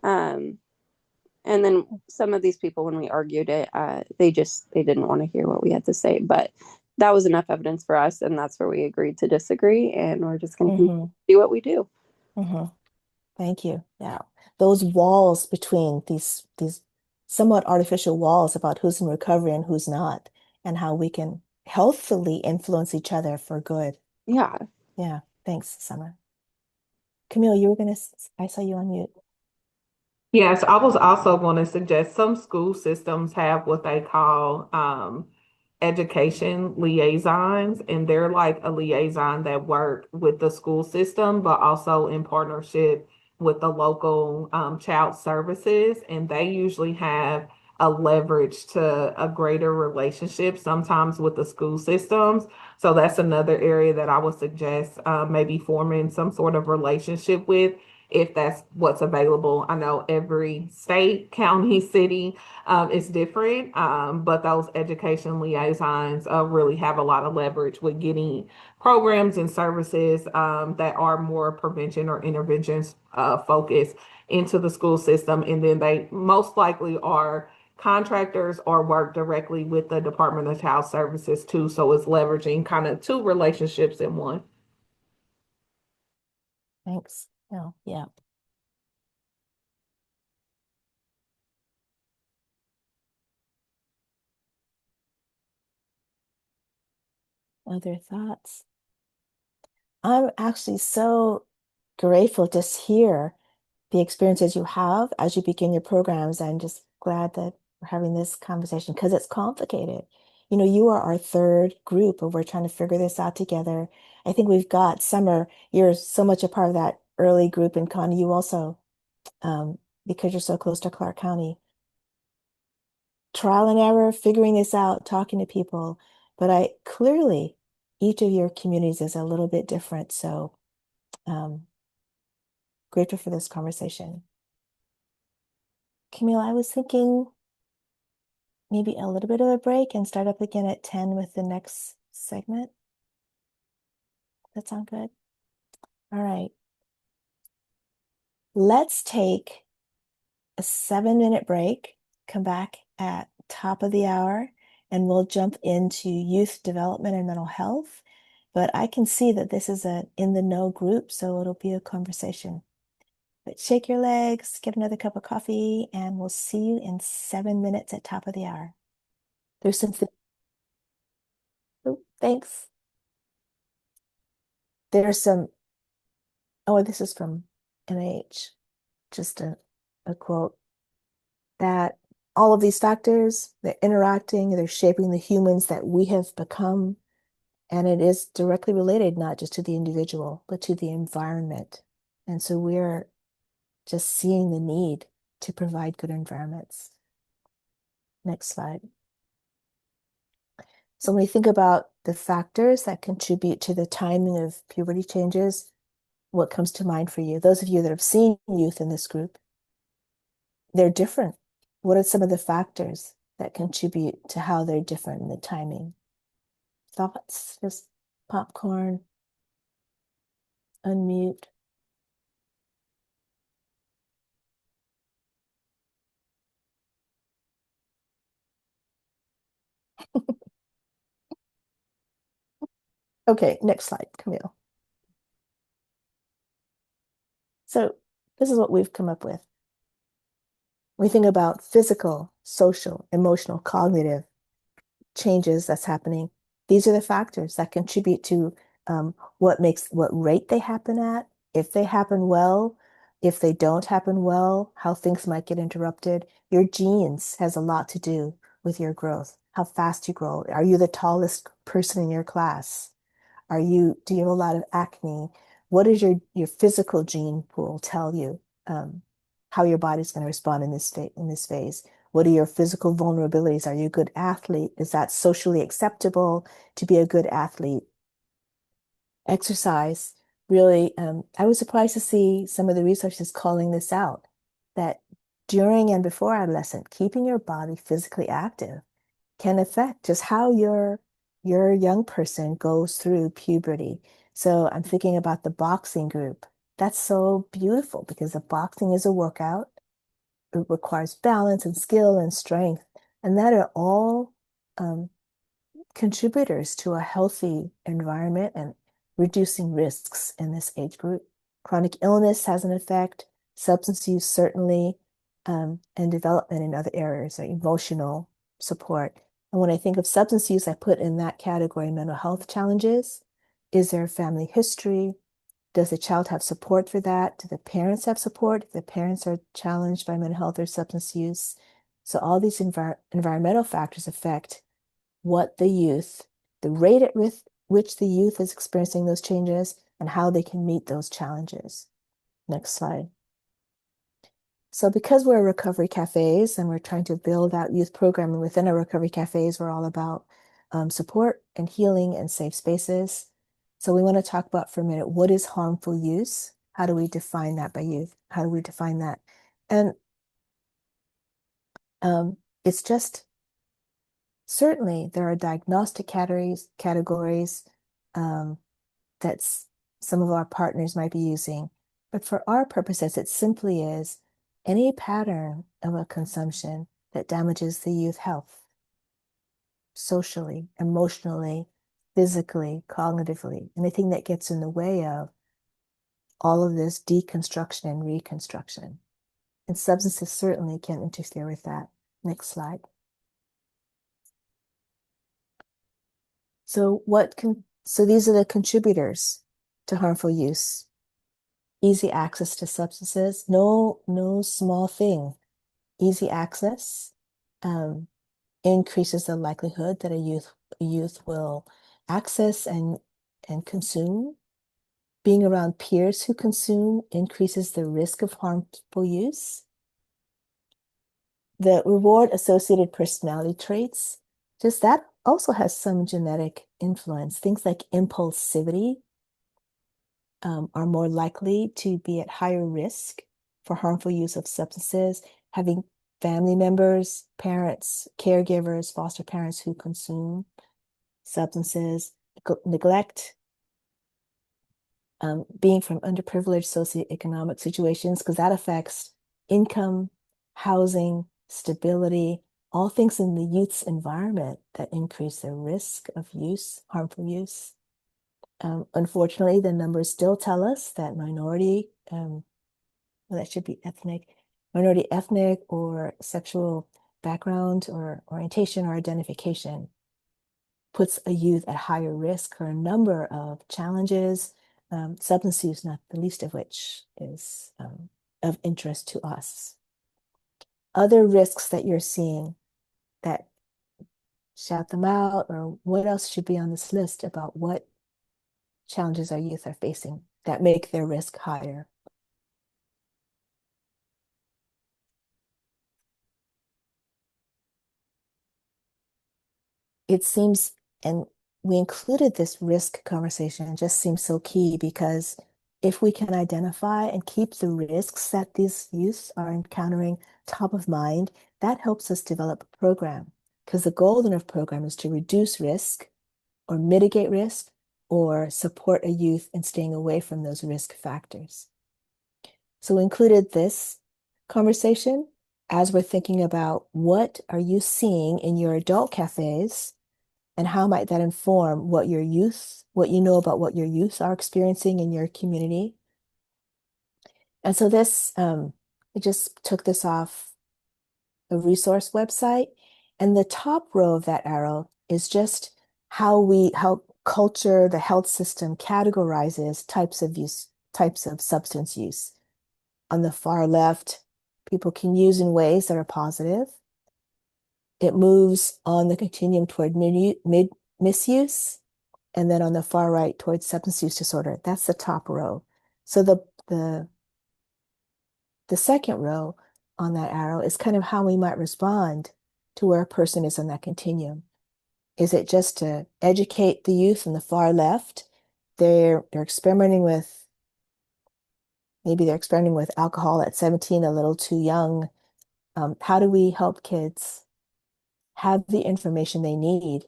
and then some of these people, when we argued it, they didn't want to hear what we had to say. But that was enough evidence for us, and that's where we agreed to disagree, and we're just going to do what we do. Thank you. Yeah. Those walls between these somewhat artificial walls about who's in recovery and who's not, and how we can healthfully influence each other for good. Yeah. Yeah. Thanks, Summer. Camille, you were gonna, I saw you on mute. Yes, I was also going to suggest some school systems have what they call education liaisons, and they're like a liaison that work with the school system, but also in partnership with the local child services, and they usually have a leverage to a greater relationship sometimes with the school systems. So that's another area that I would suggest maybe forming some sort of relationship with if that's what's available. I know every state, county, city is different, but those education liaisons really have a lot of leverage with getting programs and services that are more prevention or interventions focused into the school system. And then they most likely are contractors or work directly with the Department of Child Services too. So it's leveraging kind of two relationships in one. Thanks. Oh, yeah. Other thoughts? I'm actually so grateful to hear the experiences you have as you begin your programs. I'm just glad that we're having this conversation because it's complicated. You know, you are our third group and we're trying to figure this out together. I think we've got Summer, you're so much a part of that early group, and Connie, you also, because you're so close to Clark County. Trial and error, figuring this out, talking to people. But I clearly, each of your communities is a little bit different. So grateful for this conversation. Camille, I was thinking maybe a little bit of a break and start up again at 10 with the next segment. That sound good? All right. Let's take a 7-minute break, come back at top of the hour, and we'll jump into youth development and mental health. But I can see that this is a in the know group, so it'll be a conversation. But shake your legs, get another cup of coffee, and we'll see you in 7 minutes at top of the hour. There's something. Oh, thanks. There's some. Oh, this is from NIH. Just a quote that all of these factors, they're interacting, they're shaping the humans that we have become. And it is directly related, not just to the individual, but to the environment. And so we're just seeing the need to provide good environments. Next slide. So when we think about the factors that contribute to the timing of puberty changes, what comes to mind for you? Those of you that have seen youth in this group, they're different. What are some of the factors that contribute to how they're different in the timing? Thoughts? Just popcorn, unmute. Okay, next slide, Camille. So this is what we've come up with. We think about physical, social, emotional, cognitive changes that's happening. These are the factors that contribute to what rate they happen at, if they happen well, if they don't happen well, how things might get interrupted. Your genes has a lot to do with your growth, how fast you grow. Are you the tallest person in your class? Do you have a lot of acne? What does your physical gene pool tell you how your body's going to respond in this phase? What are your physical vulnerabilities? Are you a good athlete? Is that socially acceptable to be a good athlete? Exercise, really, I was surprised to see some of the researchers calling this out, that during and before adolescence, keeping your body physically active can affect just how your young person goes through puberty. So I'm thinking about the boxing group. That's so beautiful because the boxing is a workout. It requires balance and skill and strength, and that are all contributors to a healthy environment and reducing risks in this age group. Chronic illness has an effect, substance use certainly, and development in other areas, like emotional support. And when I think of substance use, I put in that category mental health challenges. Is there a family history? Does the child have support for that? Do the parents have support if the parents are challenged by mental health or substance use? So all these environmental factors affect what the youth, the rate at which the youth is experiencing those changes, and how they can meet those challenges. Next slide. So because we're recovery cafes and we're trying to build out youth programming within our recovery cafes, we're all about support and healing and safe spaces. So we want to talk about for a minute, what is harmful use? How do we define that by youth? How do we define that? And it's just, certainly there are diagnostic categories that some of our partners might be using. But for our purposes, it simply is any pattern of a consumption that damages the youth health, socially, emotionally, physically, cognitively, anything that gets in the way of all of this deconstruction and reconstruction. And substances certainly can interfere with that. Next slide. So these are the contributors to harmful use. Easy access to substances, no small thing. Easy access increases the likelihood that a youth will access and consume. Being around peers who consume increases the risk of harmful use. The reward-associated personality traits, just that also has some genetic influence. Things like impulsivity are more likely to be at higher risk for harmful use of substances. Having family members, parents, caregivers, foster parents who consume substances, neglect, being from underprivileged socioeconomic situations, because that affects income, housing, stability, all things in the youth's environment that increase their risk of use, harmful use. Unfortunately, the numbers still tell us that minority, well, that should be minority ethnic or sexual background or orientation or identification puts a youth at higher risk for a number of challenges, substance use, not the least of which is of interest to us. Other risks that you're seeing that shout them out, or what else should be on this list about what challenges our youth are facing that make their risk higher. It seems, and we included this risk conversation, it just seems so key because if we can identify and keep the risks that these youths are encountering top of mind, that helps us develop a program. Because the goal in a program is to reduce risk or mitigate risk or support a youth in staying away from those risk factors. So we included this conversation as we're thinking about what are you seeing in your adult cafes and how might that inform what you know about what your youth are experiencing in your community. And so this, I just took this off a resource website, and the top row of that arrow is just how culture, the health system categorizes types of substance use. On the far left, people can use in ways that are positive. It moves on the continuum toward misuse, and then on the far right towards substance use disorder. That's the top row. So the second row on that arrow is kind of how we might respond to where a person is on that continuum. Is it just to educate the youth in the far left? They're experimenting with, maybe they're experimenting with alcohol at 17, a little too young. How do we help kids have the information they need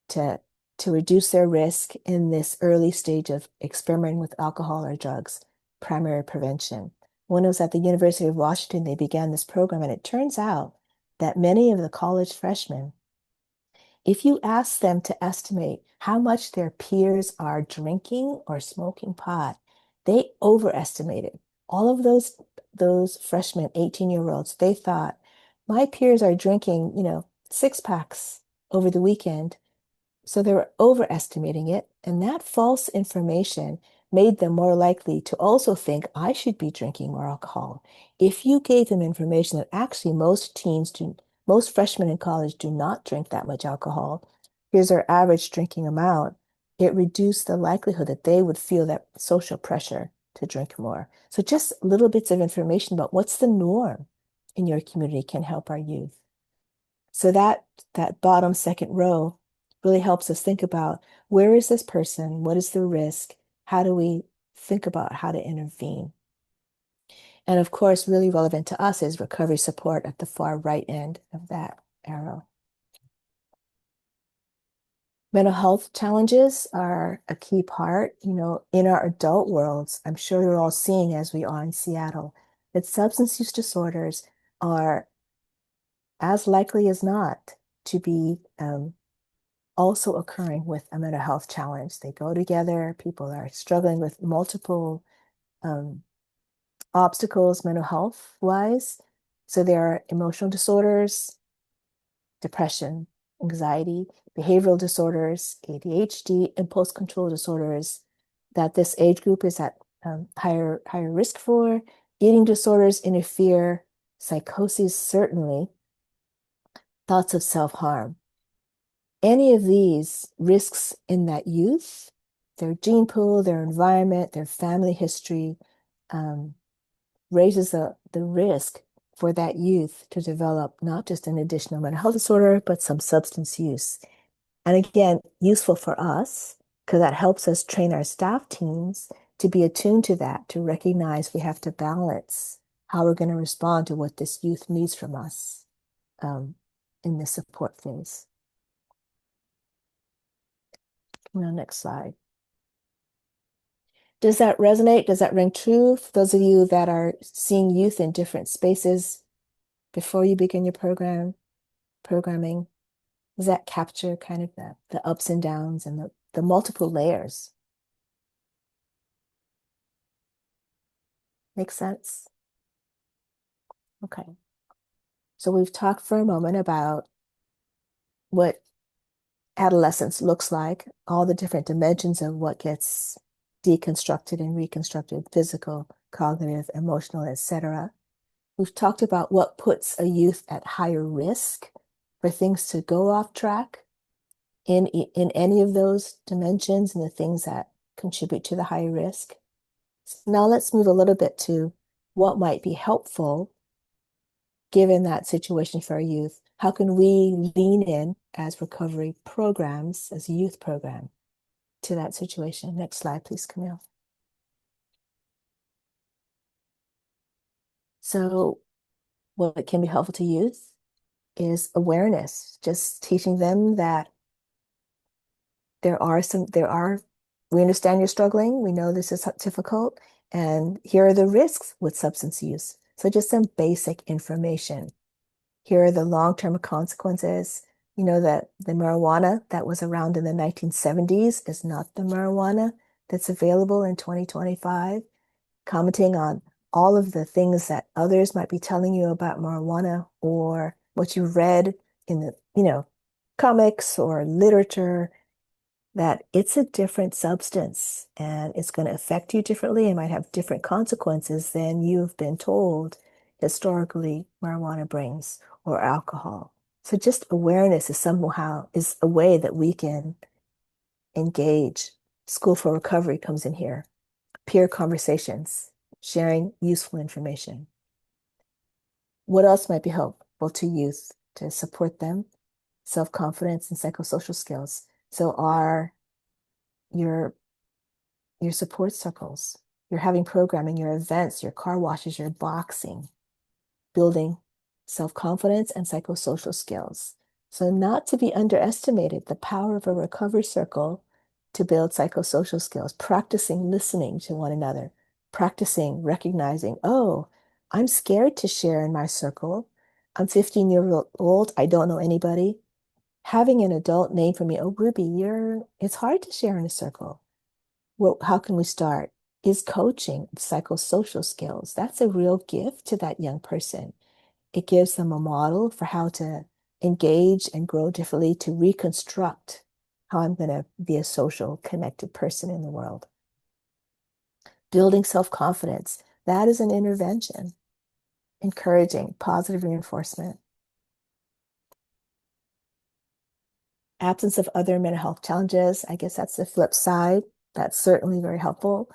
to reduce their risk in this early stage of experimenting with alcohol or drugs, primary prevention? When I was at the University of Washington, they began this program, and it turns out that many of the college freshmen, if you ask them to estimate how much their peers are drinking or smoking pot, They overestimated all of those freshmen, 18-year-olds. They thought my peers are drinking, 6 packs over the weekend. So they were overestimating it, and that false information made them more likely to also think I should be drinking more alcohol. If you gave them information that actually most freshmen in college do not drink that much alcohol, here's their average drinking amount, it reduced the likelihood that they would feel that social pressure to drink more. So just little bits of information about what's the norm in your community can help our youth. So that bottom second row really helps us think about where is this person? What is the risk? How do we think about how to intervene? And of course, really relevant to us is recovery support at the far right end of that arrow. Mental health challenges are a key part, in our adult worlds. I'm sure you're all seeing, as we are in Seattle, that substance use disorders are as likely as not to be also occurring with a mental health challenge. They go together. People are struggling with multiple obstacles mental health wise. So there are emotional disorders, depression, anxiety, behavioral disorders, ADHD, impulse control disorders that this age group is at higher risk for. Eating disorders interfere, psychoses certainly, thoughts of self-harm. Any of these risks in that youth, their gene pool, their environment, their family history, raises the risk for that youth to develop not just an additional mental health disorder, but some substance use. And again, useful for us because that helps us train our staff teams to be attuned to that, to recognize we have to balance how we're going to respond to what this youth needs from us in this support phase. Next slide. Does that resonate? Does that ring true for those of you that are seeing youth in different spaces before you begin your programming? Does that capture kind of the ups and downs and the multiple layers? Make sense? Okay. So we've talked for a moment about what adolescence looks like, all the different dimensions of what gets deconstructed and reconstructed, physical, cognitive, emotional, etc. We've talked about what puts a youth at higher risk for things to go off track in any of those dimensions and the things that contribute to the higher risk. So now let's move a little bit to what might be helpful given that situation for our youth. How can we lean in as recovery programs, as a youth program, to that situation? Next slide, please, Camille. So what can be helpful to youth is awareness, just teaching them that we understand you're struggling, we know this is difficult, and here are the risks with substance use. So just some basic information. Here are the long-term consequences. You know that the marijuana that was around in the 1970s is not the marijuana that's available in 2025. Commenting on all of the things that others might be telling you about marijuana or what you've read in the, comics or literature, that it's a different substance and it's going to affect you differently and might have different consequences than you've been told historically marijuana brings or alcohol. So just awareness is a way that we can engage. School for Recovery comes in here. Peer conversations, sharing useful information. What else might be helpful to youth to support them? Self-confidence and psychosocial skills. So your support circles, you're having programming, your events, your car washes, your boxing, building self-confidence and psychosocial skills. So not to be underestimated, the power of a recovery circle to build psychosocial skills, practicing listening to one another, practicing recognizing, oh, I'm scared to share in my circle. I'm 15 years old. I don't know anybody. Having an adult name for me, oh, Ruby, it's hard to share in a circle. Well, how can we start? is coaching psychosocial skills. That's a real gift to that young person. It gives them a model for how to engage and grow differently, to reconstruct how I'm going to be a social, connected person in the world. Building self-confidence, that is an intervention. Encouraging positive reinforcement. Absence of other mental health challenges, I guess that's the flip side. That's certainly very helpful.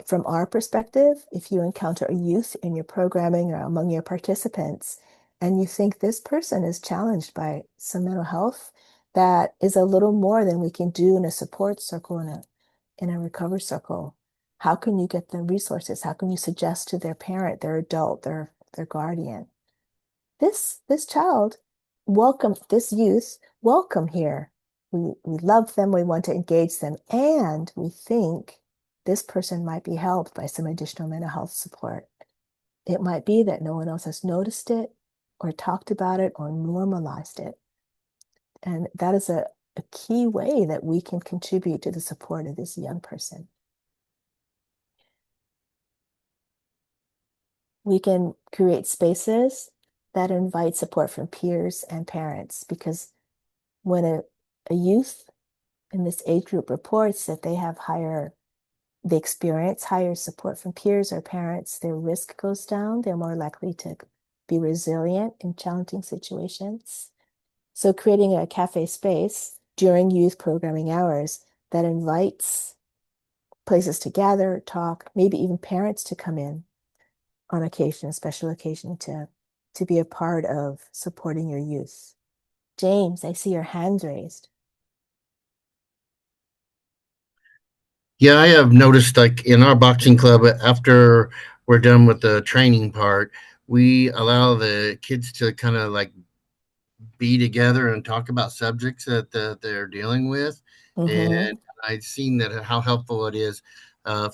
From our perspective, if you encounter a youth in your programming or among your participants, and you think this person is challenged by some mental health, that is a little more than we can do in a support circle, in a recovery circle. How can you get them resources? How can you suggest to their parent, their adult, their guardian, this child, welcome, this youth, welcome here. We love them, we want to engage them, and we think this person might be helped by some additional mental health support. It might be that no one else has noticed it or talked about it or normalized it. And that is a key way that we can contribute to the support of this young person. We can create spaces that invite support from peers and parents, because when a youth in this age group reports that they experience higher support from peers or parents, their risk goes down. They're more likely to be resilient in challenging situations. So creating a cafe space during youth programming hours that invites places to gather, talk, maybe even parents to come in on occasion, a special occasion, to be a part of supporting your youth. James, I see your hands raised. Yeah, I have noticed, like in our boxing club, after we're done with the training part, we allow the kids to kind of like be together and talk about subjects that they're dealing with. Mm-hmm. And I've seen that how helpful it is.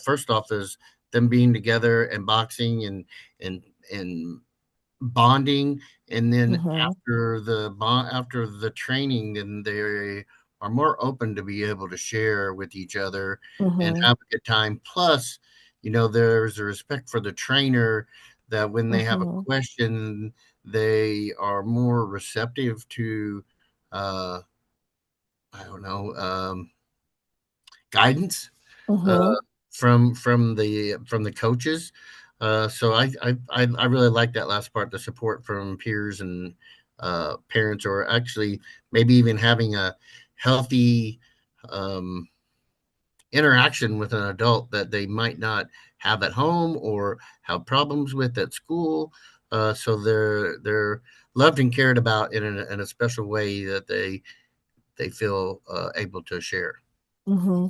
First off, is them being together and boxing and bonding, and then Mm-hmm. after the training, then they are more open to be able to share with each other and Mm-hmm. have a good time. Plus, there's a respect for the trainer, that when they have a Mm-hmm. question, they are more receptive to uh I don't know, guidance uh Mm-hmm. from the coaches. So I really like that last part, the support from peers and parents, or actually maybe even having a healthy um, interaction with an adult that they might not have at home or have problems with at school. So they're loved and cared about in a special way, that they feel able to share. Mm-hmm.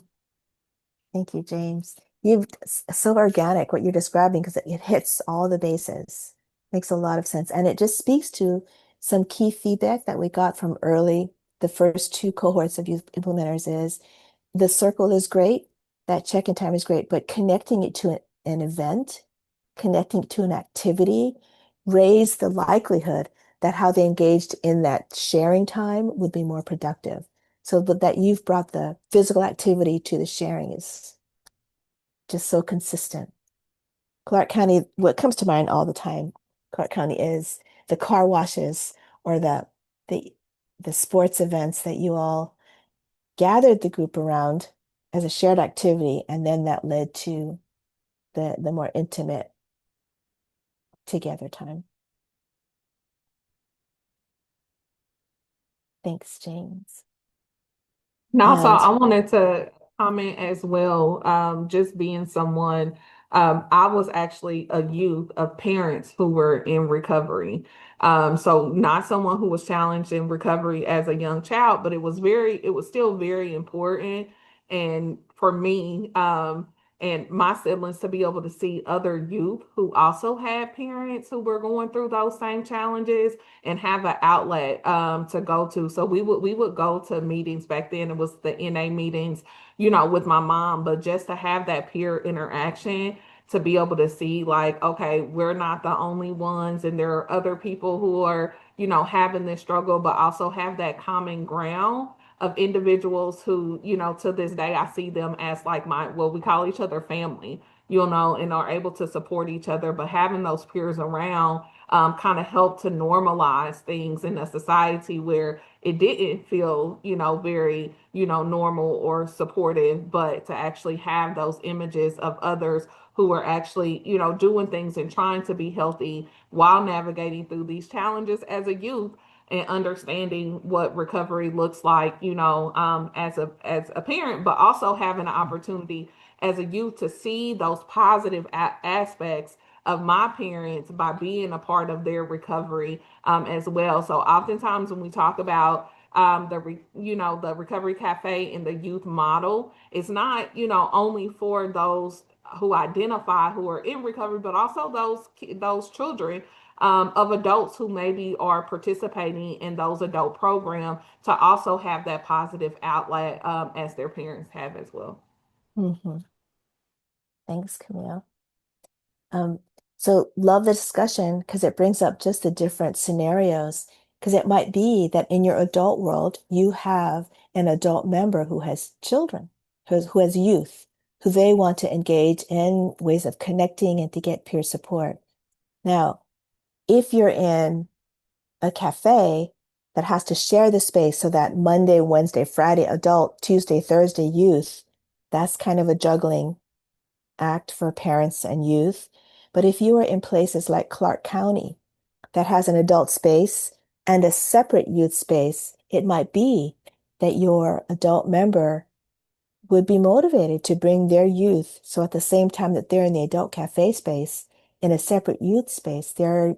Thank you, James. It's so organic what you're describing, because it hits all the bases. Makes a lot of sense. And it just speaks to some key feedback that we got from the first two cohorts of youth implementers is the circle is great, that check-in time is great, but connecting it to an event, connecting it to an activity, raised the likelihood that how they engaged in that sharing time would be more productive. So that you've brought the physical activity to the sharing is just so consistent. Clark County, what comes to mind all the time, Clark County, is the car washes or the the sports events that you all gathered the group around as a shared activity, and then that led to the more intimate together time. Thanks, James. And also, And I wanted to comment as well, just being someone, I was actually a youth of parents who were in recovery. So not someone who was challenged in recovery as a young child, but it was still very important. And for me, and my siblings to be able to see other youth who also had parents who were going through those same challenges and have an outlet to go to. So we would go to meetings. Back then it was the NA meetings, with my mom, but just to have that peer interaction, to be able to see like, okay, we're not the only ones, and there are other people who are, having this struggle, but also have that common ground of individuals who, to this day I see them as like we call each other family. and are able to support each other, but having those peers around kind of help to normalize things in a society where it didn't feel, very, normal or supportive, but to actually have those images of others who are actually, doing things and trying to be healthy while navigating through these challenges as a youth and understanding what recovery looks like, as a parent, but also having an opportunity as a youth to see those positive aspects of my parents by being a part of their recovery as well. So oftentimes when we talk about the recovery cafe in the youth model, it's not only for those who identify who are in recovery, but also those children of adults who maybe are participating in those adult programs to also have that positive outlet as their parents have as well. Mm-hmm. Thanks, Camille. So love the discussion because it brings up just the different scenarios. Because it might be that in your adult world, you have an adult member who has children, who has youth, who they want to engage in ways of connecting and to get peer support. Now, if you're in a cafe that has to share the space so that Monday, Wednesday, Friday, adult, Tuesday, Thursday, youth, that's kind of a juggling act for parents and youth. But if you are in places like Clark County that has an adult space and a separate youth space, it might be that your adult member would be motivated to bring their youth. So at the same time that they're in the adult cafe space, in a separate youth space, their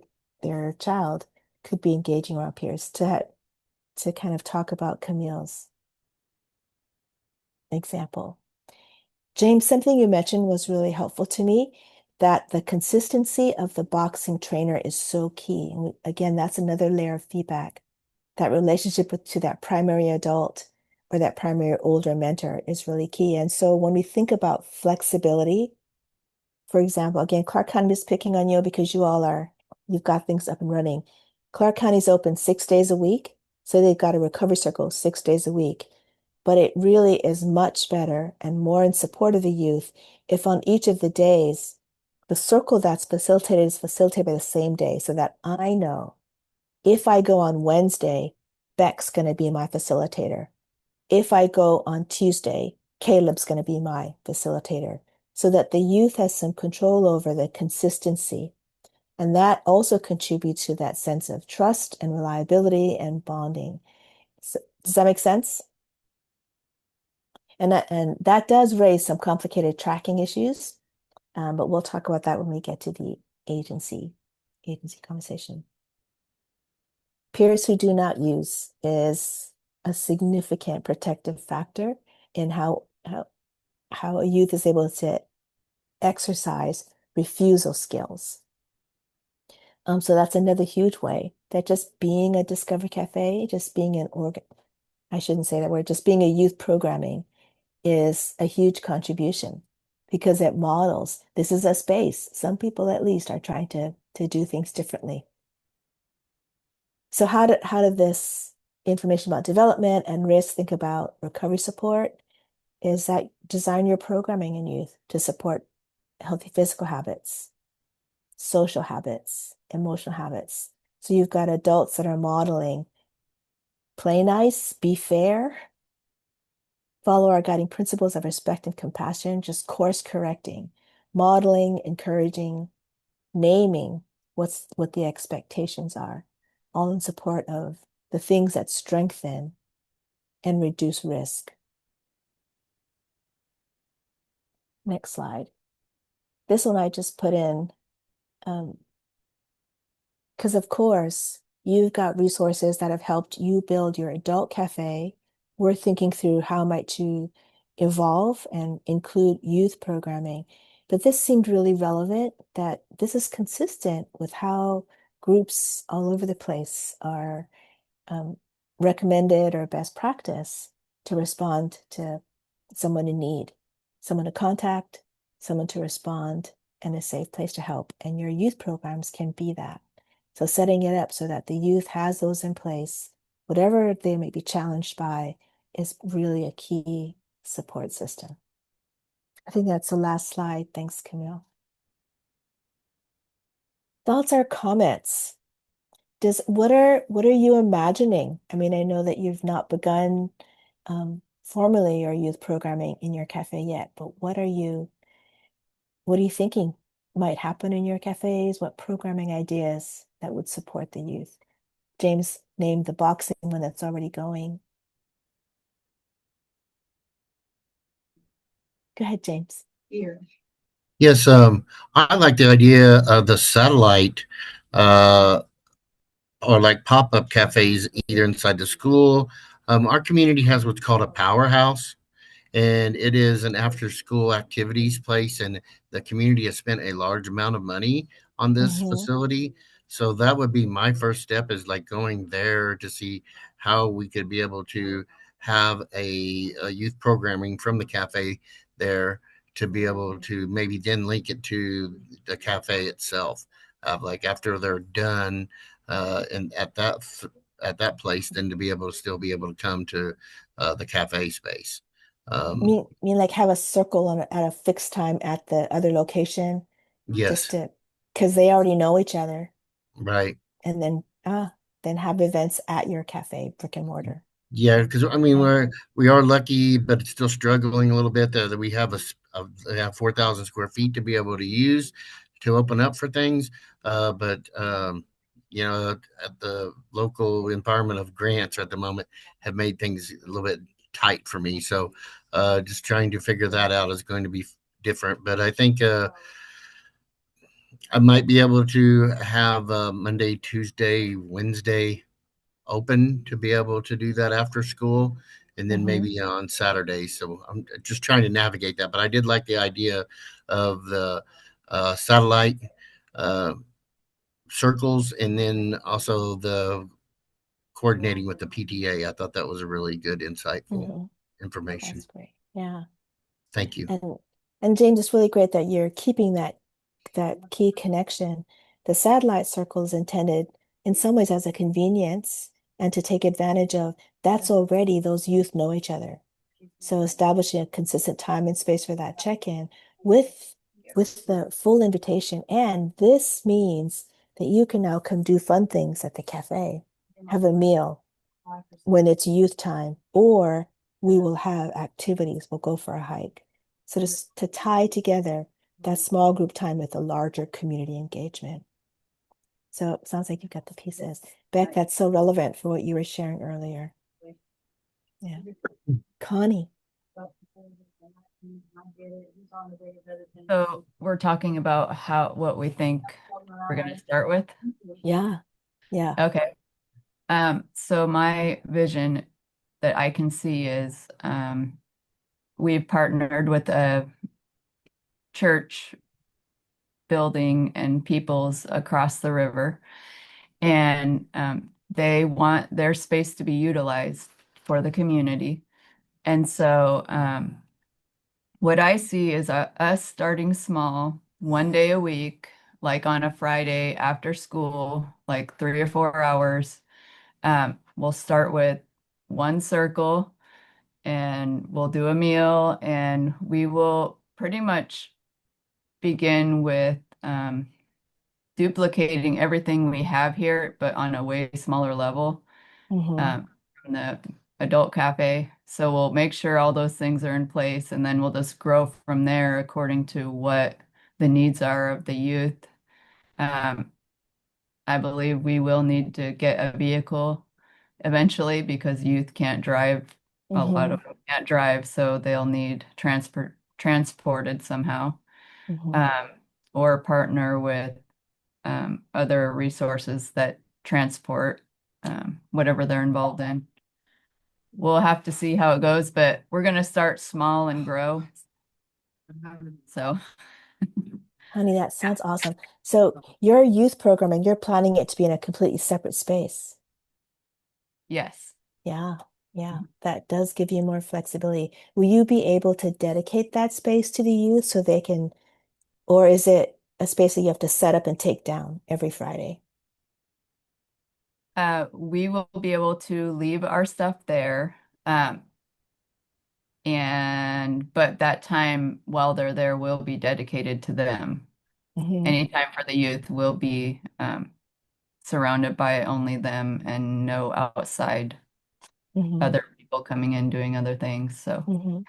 child could be engaging around peers to kind of talk about Camille's example. James, something you mentioned was really helpful to me, that the consistency of the boxing trainer is so key. And again, that's another layer of feedback. That relationship to that primary adult or that primary older mentor is really key. And so when we think about flexibility, for example, again, Clark County is picking on you because you've got things up and running. Clark County's open 6 days a week, so they've got a recovery circle 6 days a week. But it really is much better and more in support of the youth if on each of the days, the circle that's facilitated is facilitated by the same day, so that I know if I go on Wednesday, Beck's going to be my facilitator. If I go on Tuesday, Caleb's going to be my facilitator, so that the youth has some control over the consistency. And that also contributes to that sense of trust and reliability and bonding. So, does that make sense? And that does raise some complicated tracking issues, but we'll talk about that when we get to the agency conversation. Peers who do not use is a significant protective factor in how a youth is able to exercise refusal skills. So that's another huge way that just being a Discovery Cafe, just being I shouldn't say that word, just being a youth programming is a huge contribution because it models this is a space. Some people at least are trying to do things differently. So how did this information about development and risk think about recovery support is that design your programming in youth to support healthy physical habits, social habits, emotional habits. So you've got adults that are modeling play nice, be fair, follow our guiding principles of respect and compassion, just course correcting, modeling, encouraging, naming what the expectations are, all in support of the things that strengthen and reduce risk. Next slide. This one I just put in because of course you've got resources that have helped you build your adult cafe. We're thinking through how might you evolve and include youth programming. But this seemed really relevant that this is consistent with how groups all over the place are recommended or best practice to respond to someone in need, someone to contact, someone to respond, and a safe place to help. And your youth programs can be that. So setting it up so that the youth has those in place, whatever they may be challenged by, is really a key support system. I think that's the last slide. Thanks, Camille. Thoughts or comments? What are you imagining? I mean, I know that you've not begun formally your youth programming in your cafe yet, but what are you thinking might happen in your cafes? What programming ideas that would support the youth? James named the boxing one that's already going. Go ahead, James. Yes, I like the idea of the satellite or like pop-up cafes either inside the school. Our community has what's called a powerhouse, and it is an after-school activities place, and the community has spent a large amount of money on this Mm-hmm. facility. So that would be my first step, is like going there to see how we could be able to have a youth programming from the cafe there, to be able to maybe then link it to the cafe itself. Like after they're done and at that place, then to be able to still be able to come to the cafe space. Mean like have a circle at a fixed time at the other location, just Yes, to because they already know each other, right. and then have events at your cafe, brick and mortar. Yeah, because I mean Yeah. we are lucky, but it's still struggling a little bit that we have we have 4,000 square feet to be able to use to open up for things. But you know, at the local environment of grants at the moment have made things a little bit tight for me. So just trying to figure that out is going to be different. But I think I might be able to have Monday, Tuesday, Wednesday open to be able to do that after school, and then Mm-hmm. maybe on Saturday. So I'm just trying to navigate that. But I did like the idea of the satellite uh, circles, and then also the coordinating with the PTA. I thought that was a really good, insightful Mm-hmm. information. That's great. Yeah. Thank you. And James, it's really great that you're keeping that key connection. The satellite circle is intended in some ways as a convenience and to take advantage of that's already those youth know each other. So establishing a consistent time and space for that check-in with the full invitation. And this means that you can now come do fun things at the cafe, have a meal when it's youth time, or we will have activities. We'll go for a hike. So to tie together that small group time with a larger community engagement. So it sounds like you've got the pieces. Beck, that's so relevant for what you were sharing earlier. Yeah. Connie. So we're talking about what we think we're going to start with. Yeah. Yeah. Okay. So my vision that I can see is we've partnered with a church building and peoples across the river, and they want their space to be utilized for the community. And so what I see is us starting small, 1 day a week, like on a Friday after school, like 3 or 4 hours. We'll start with one circle and we'll do a meal, and we will pretty much begin with duplicating everything we have here, but on a way smaller level Mm-hmm. from the adult cafe. So we'll make sure all those things are in place, and then we'll just grow from there according to what the needs are of the youth. I believe we will need to get a vehicle eventually because youth can't drive. A lot Mm-hmm. of them can't drive, so they'll need transported somehow, Mm-hmm. um, or partner with other resources that transport whatever they're involved in. We'll have to see how it goes, but we're going to start small and grow. So, Honey, that sounds awesome. So your youth programming, you're planning it to be in a completely separate space. yes. Yeah. Yeah. That does give you more flexibility. Will you be able to dedicate that space to the youth so they can, or is it a space that you have to set up and take down every Friday? We will be able to leave our stuff there. but that time while they're there will be dedicated to them. Any time for the youth will be surrounded by only them and no outside other people coming in doing other things. So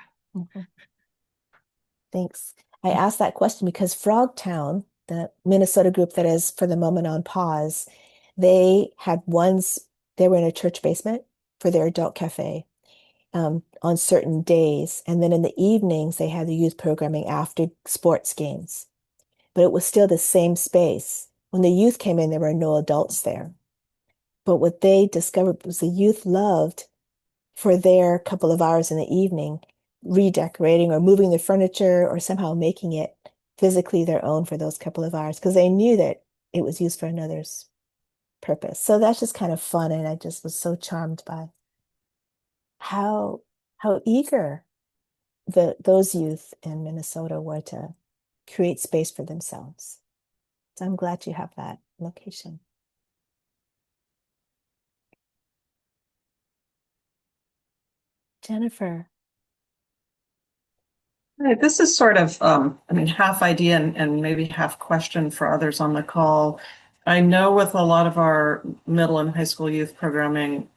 Thanks. I asked that question because Frogtown, the Minnesota group that is for the moment on pause, they were in a church basement for their adult cafe on certain days. And then in the evenings, they had the youth programming after sports games. But it was still the same space. When the youth came in, there were no adults there. But what they discovered was the youth loved for their couple of hours in the evening, redecorating or moving the furniture or somehow making it physically their own for those couple of hours because they knew that it was used for another's purpose. So that's just kind of fun. And I just was so charmed by how eager those youth in Minnesota were to create space for themselves. So I'm glad you have that location. Jennifer. Right, this is sort of, half idea and maybe half question for others on the call. I know with a lot of our middle and high school youth programming,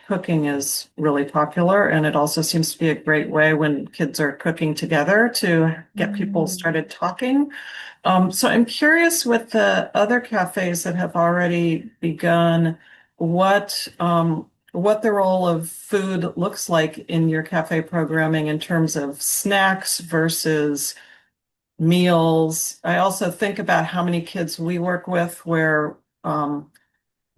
cooking is really popular, and it also seems to be a great way when kids are cooking together to get people started talking. So I'm curious with the other cafes that have already begun, what the role of food looks like in your cafe programming in terms of snacks versus meals. I also think about how many kids we work with where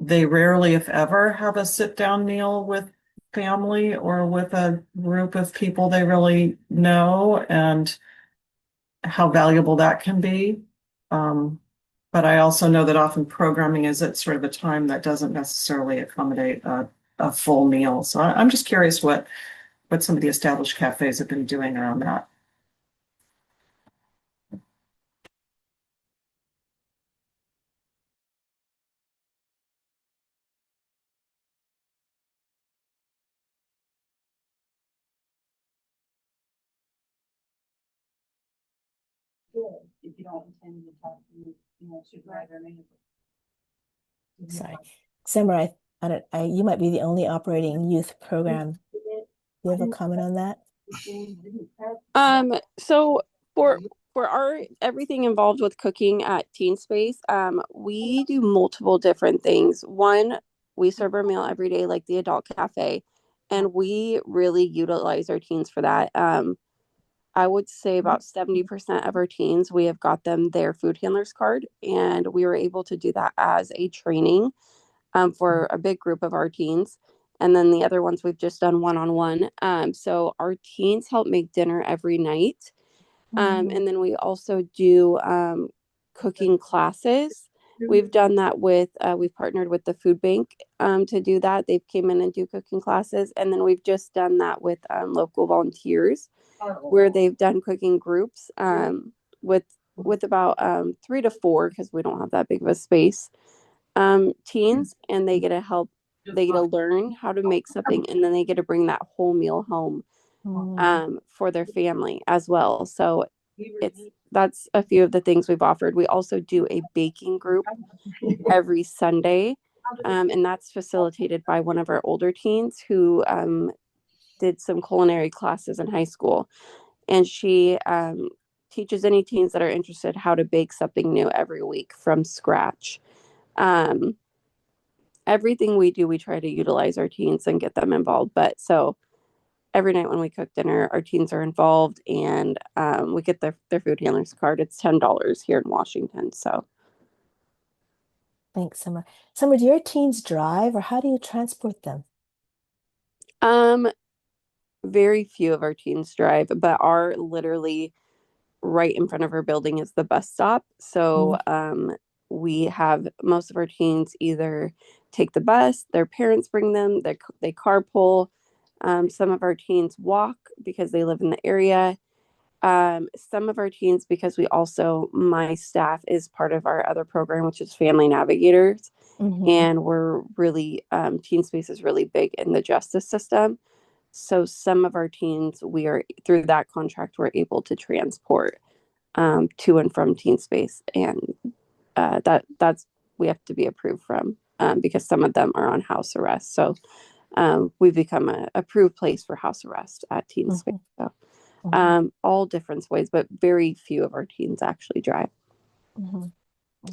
they rarely, if ever, have a sit-down meal with family or with a group of people they really know, and how valuable that can be. But I also know that often programming is at sort of a time that doesn't necessarily accommodate a full meal. So I'm just curious what some of the established cafes have been doing around that. If you don't intend to talk to, supervisor, Sorry. Summer, you might be the only operating youth program. Do you have a comment on that? So for our everything involved with cooking at Teen Space, we do multiple different things. One, we serve our meal every day like the adult cafe, and we really utilize our teens for that. I would say about 70% of our teens, we have got them their food handlers card, and we were able to do that as a training for a big group of our teens. And then the other ones we've just done one-on-one. So our teens help make dinner every night. And then we also do cooking classes. We've done that we've partnered with the food bank to do that. They've came in and do cooking classes. And then we've just done that with local volunteers where they've done cooking groups with about 3 to 4, because we don't have that big of a space, teens, and they get to learn how to make something, and then they get to bring that whole meal home for their family as well. So that's a few of the things we've offered. We also do a baking group every Sunday, and that's facilitated by one of our older teens who did some culinary classes in high school, and she teaches any teens that are interested how to bake something new every week from scratch. Everything we do, we try to utilize our teens and get them involved. But so every night when we cook dinner, our teens are involved, and we get their food handlers card. It's $10 here in Washington. So thanks, Summer. Summer, do your teens drive, or how do you transport them? very few of our teens drive, but are literally right in front of our building is the bus stop. So we have most of our teens either take the bus, their parents bring them, they carpool. Some of our teens walk because they live in the area. Some of our teens, because my staff is part of our other program, which is Family Navigators. And we're really, Teen Space is really big in the justice system. So some of our teens, we are through that contract, we're able to transport to and from Teen Space, and that's we have to be approved from because some of them are on house arrest. So we've become a approved place for house arrest at Teen Space. So all different ways, but very few of our teens actually drive.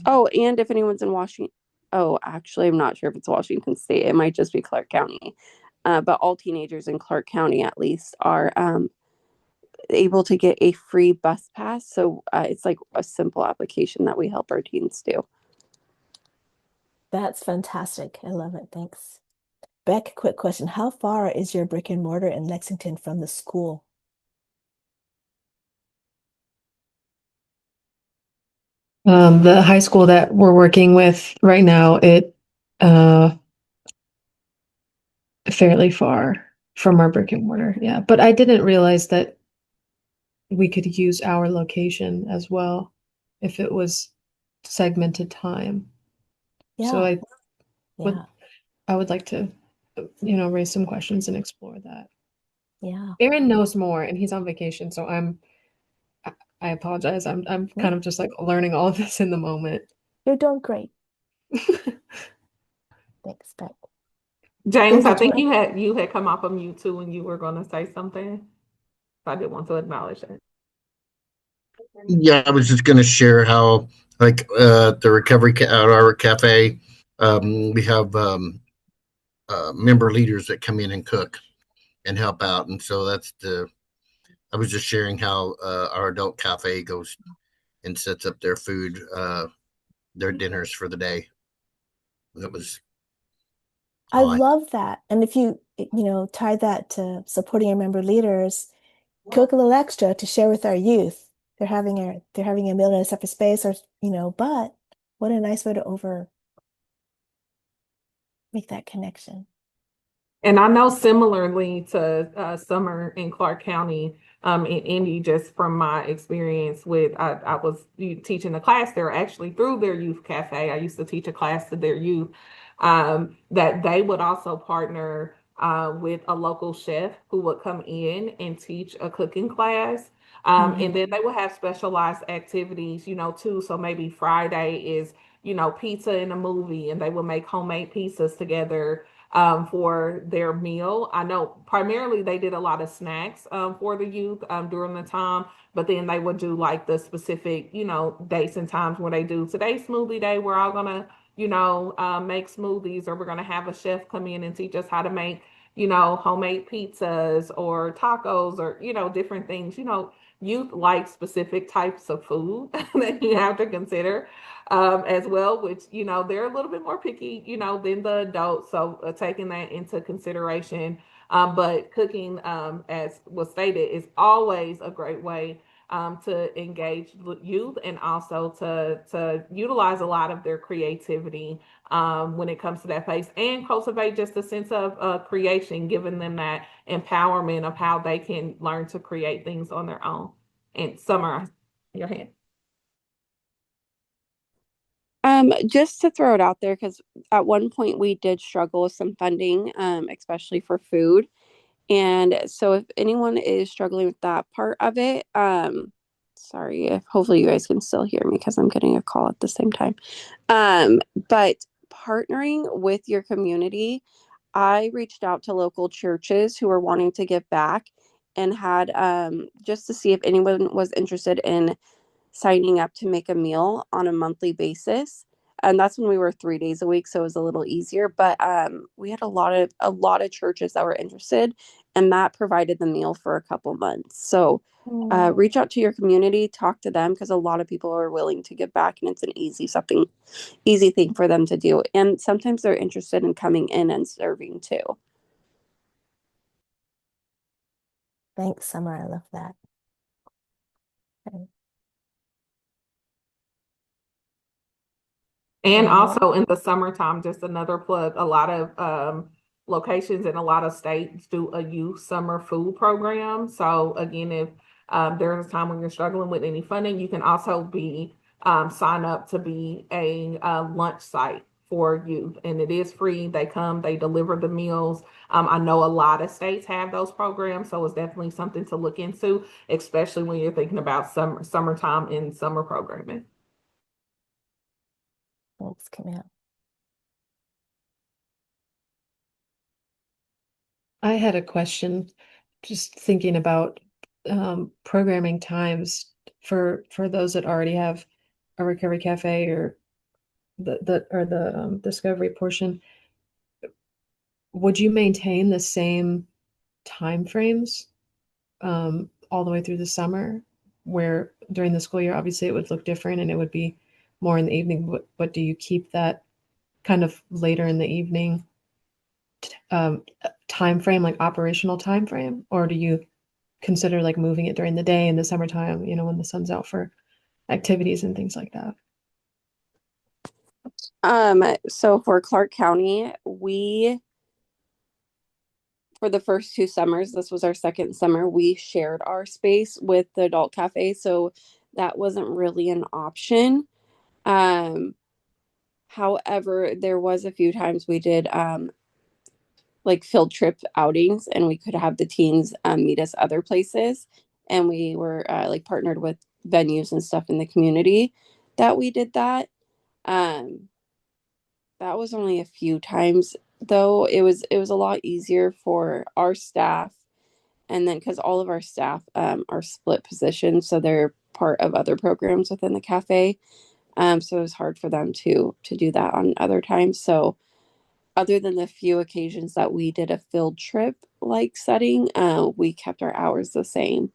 Oh, and if anyone's in Washington, oh, actually, I'm not sure if it's Washington State. It might just be Clark County. But all teenagers in Clark County, at least, are able to get a free bus pass. So it's like a simple application that we help our teens do. That's fantastic. I love it. Thanks. Beck, quick question. How far is your brick and mortar in Lexington from the school? The high school that we're working with right now, it fairly far from our brick and mortar. Yeah, but I didn't realize that we could use our location as well if it was segmented time. So I would like to, raise some questions and explore that. Yeah. Aaron knows more, and he's on vacation, so I apologize. I'm kind of just like learning all of this in the moment. You're doing great. Thanks, Beck. James, I think you had come off of mute too when you were going to say something. I did want to acknowledge that. Yeah, I was just going to share how, like, the recovery at our cafe, we have member leaders that come in and cook and help out, and so I was just sharing how our adult cafe goes and sets up their food, their dinners for the day. It was. I love that. And if you tie that to supporting your member leaders, cook a little extra to share with our youth. They're having a meal in a separate space, or but what a nice way to make that connection. And I know similarly to Summer in Clark County, in Indy, just from my experience with, I was teaching a class there actually through their youth cafe. I used to teach a class to their youth, that they would also partner with a local chef who would come in and teach a cooking class. And then they would have specialized activities, too. So maybe Friday is, pizza in a movie, and they would make homemade pizzas together for their meal. I know primarily they did a lot of snacks for the youth during the time, but then they would do like the specific, dates and times where they do today's smoothie day. We're all gonna, make smoothies, or we're gonna have a chef come in and teach us how to make, homemade pizzas or tacos, or different things. Youth like specific types of food that you have to consider as well, which, they're a little bit more picky, than the adults. So taking that into consideration. But cooking, as was stated, is always a great way to engage youth, and also to utilize a lot of their creativity when it comes to that place, and cultivate just a sense of creation, giving them that empowerment of how they can learn to create things on their own. And Summer, your hand. Just to throw it out there, because at one point we did struggle with some funding, especially for food. And so if anyone is struggling with that part of it, sorry, hopefully you guys can still hear me because I'm getting a call at the same time. But partnering with your community, I reached out to local churches who were wanting to give back, and had just to see if anyone was interested in signing up to make a meal on a monthly basis. And that's when we were 3 days a week, so it was a little easier. But we had a lot of churches that were interested, and that provided the meal for a couple months. So reach out to your community, talk to them, because a lot of people are willing to give back, and it's an easy thing for them to do. And sometimes they're interested in coming in and serving too. Thanks, Summer. I love that. Okay. And also in the summertime, just another plug, a lot of locations in a lot of states do a youth summer food program. So again, if there's a time when you're struggling with any funding, you can also be sign up to be a lunch site for youth, and it is free. They come, they deliver the meals. I know a lot of states have those programs, so it's definitely something to look into, especially when you're thinking about summertime and summer programming. Thanks, Camille. I had a question, just thinking about programming times for those that already have a Recovery Cafe or the Discovery portion. Would you maintain the same time frames all the way through the summer, where during the school year, obviously it would look different and it would be more in the evening, but do you keep that kind of later in the evening time frame, like operational time frame, or do you consider like moving it during the day in the summertime, when the sun's out for activities and things like that? So for Clark County, for the first 2 summers, this was our second summer, we shared our space with the adult cafe, so that wasn't really an option. However, there was a few times we did like field trip outings, and we could have the teens meet us other places, and we were like partnered with venues and stuff in the community that we did that. That was only a few times, though. It was a lot easier for our staff, and then because all of our staff are split positions, so they're part of other programs within the cafe. So it was hard for them to do that on other times. So other than the few occasions that we did a field trip like setting, we kept our hours the same.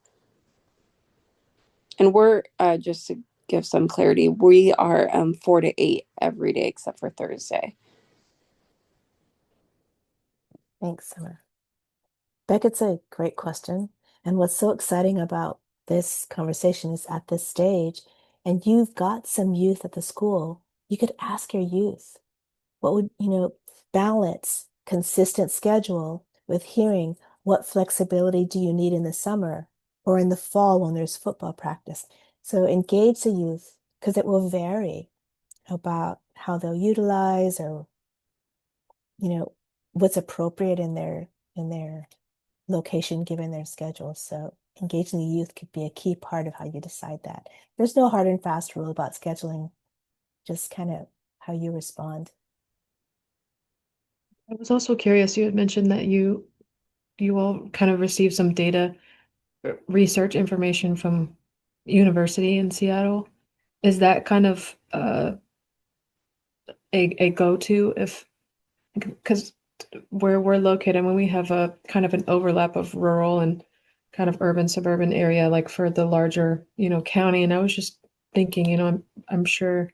And we're just to give some clarity, we are 4 to 8 every day except for Thursday. Thanks, Summer. Beck, it's a great question. And what's so exciting about this conversation is at this stage, and you've got some youth at the school, you could ask your youth, what would, balance consistent schedule with hearing what flexibility do you need in the summer or in the fall when there's football practice. So engage the youth, because it will vary about how they'll utilize or, what's appropriate in their location given their schedule. So engaging the youth could be a key part of how you decide that. There's no hard and fast rule about scheduling, just kind of how you respond. I was also curious, you had mentioned that you all kind of received some data research information from university in Seattle. Is that kind of a go-to because where we're located, when we have a kind of an overlap of rural and kind of urban suburban area, like for the larger, county. And I was just thinking, I'm sure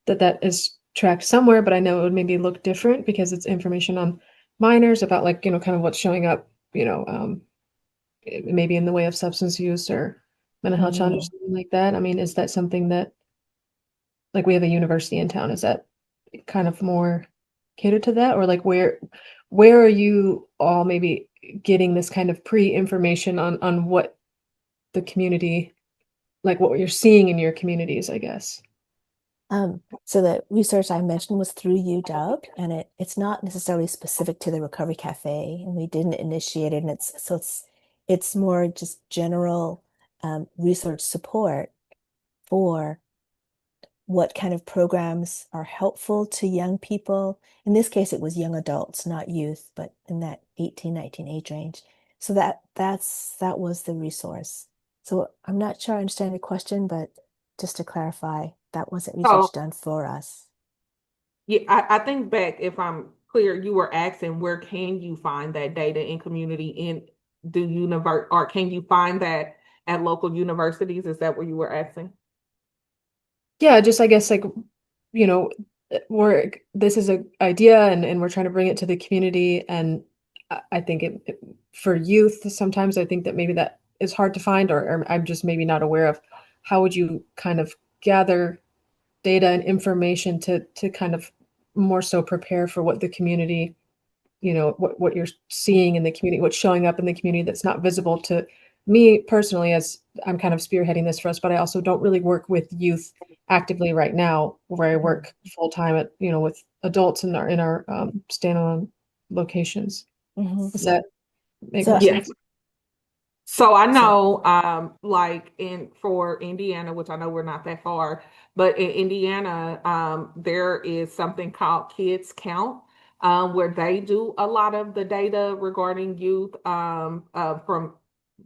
that is tracked somewhere, but I know it would maybe look different because it's information on minors about like, kind of what's showing up, maybe in the way of substance use or mental health challenges, something like that. I mean, is that something that, like, we have a university in town, is that kind of more catered to that? Or like where are you all maybe getting this kind of pre-information on what the community, like what you're seeing in your communities, I guess? So the research I mentioned was through UW, and it's not necessarily specific to the Recovery Cafe, and we didn't initiate it, and it's more just general research support for what kind of programs are helpful to young people. In this case, it was young adults, not youth, but in that 18, 19 age range. So that was the resource. So I'm not sure I understand your question, but just to clarify, that wasn't research done for us. Yeah, I think, Beck, if I'm clear, you were asking where can you find that data in community or can you find that at local universities? Is that what you were asking? Yeah, just I guess like, this is an idea and we're trying to bring it to the community. And I think for youth, sometimes I think that maybe that is hard to find, or I'm just maybe not aware of how would you kind of gather data and information to kind of more so prepare for what the community, what you're seeing in the community, what's showing up in the community that's not visible to me personally, as I'm kind of spearheading this for us, but I also don't really work with youth actively right now, where I work full time at, with adults in our standalone locations. Does that make So more Yes. sense? So I know, like for Indiana, which I know we're not that far, but in Indiana, there is something called Kids Count, where they do a lot of the data regarding youth, from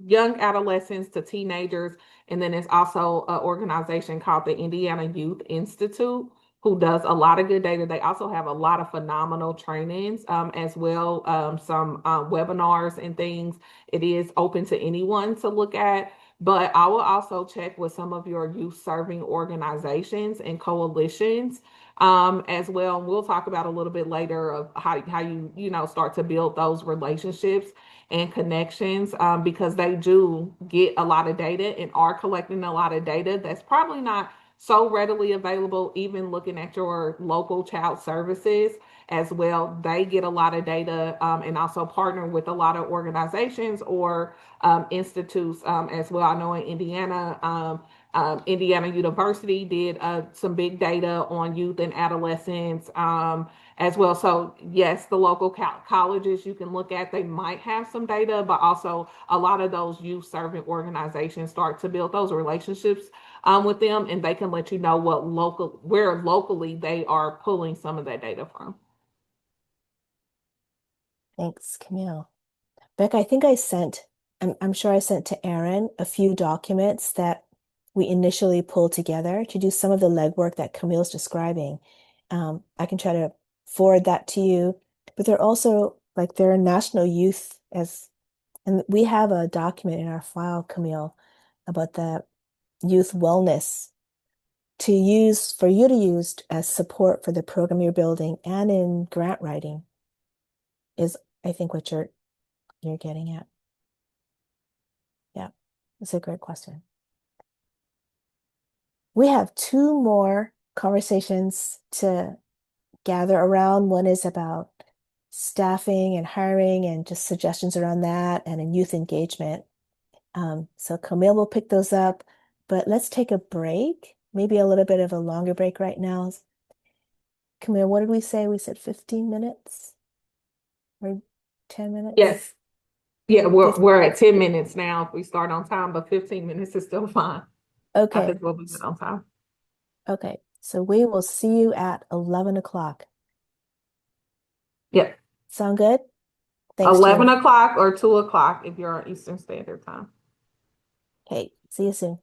young adolescents to teenagers. And then it's also an organization called the Indiana Youth Institute, who does a lot of good data. They also have a lot of phenomenal trainings, as well, some webinars and things. It is open to anyone to look at, but I will also check with some of your youth serving organizations and coalitions, as well. And we'll talk about a little bit later of how you start to build those relationships and connections, because they do get a lot of data and are collecting a lot of data that's probably not so readily available, even looking at your local child services as well. They get a lot of data, and also partner with a lot of organizations or institutes, as well. I know in Indiana, Indiana University did some big data on youth and adolescents, as well. So yes, the local colleges you can look at, they might have some data, but also a lot of those youth serving organizations start to build those relationships with them, and they can let you know where locally they are pulling some of that data from. thanks, Camille. Beck, I think I'm sure I sent to Aaron a few documents that we initially pulled together to do some of the legwork that Camille's describing. I can try to forward that to you, but they're also like they're national youth and we have a document in our file, Camille, about the youth wellness for you to use as support for the program you're building and in grant writing is, I think, what you're getting at. Yeah, it's a great question. We have two more conversations to gather around. One is about staffing and hiring and just suggestions around that and in youth engagement. So Camille will pick those up, but let's take a break, maybe a little bit of a longer break right now. Camille, what did we say? We said 15 minutes or 10 minutes? Yes. Yeah, we're 15. we're at 10 minutes now if we start on time, but 15 minutes is still fine. I Okay. think we'll be good on time. Okay. So we will see you at 11 o'clock. Yeah. Sound good? Thanks, 11 Jen. o'clock or 2 o'clock if you're on Eastern Standard Time. Okay. See you soon.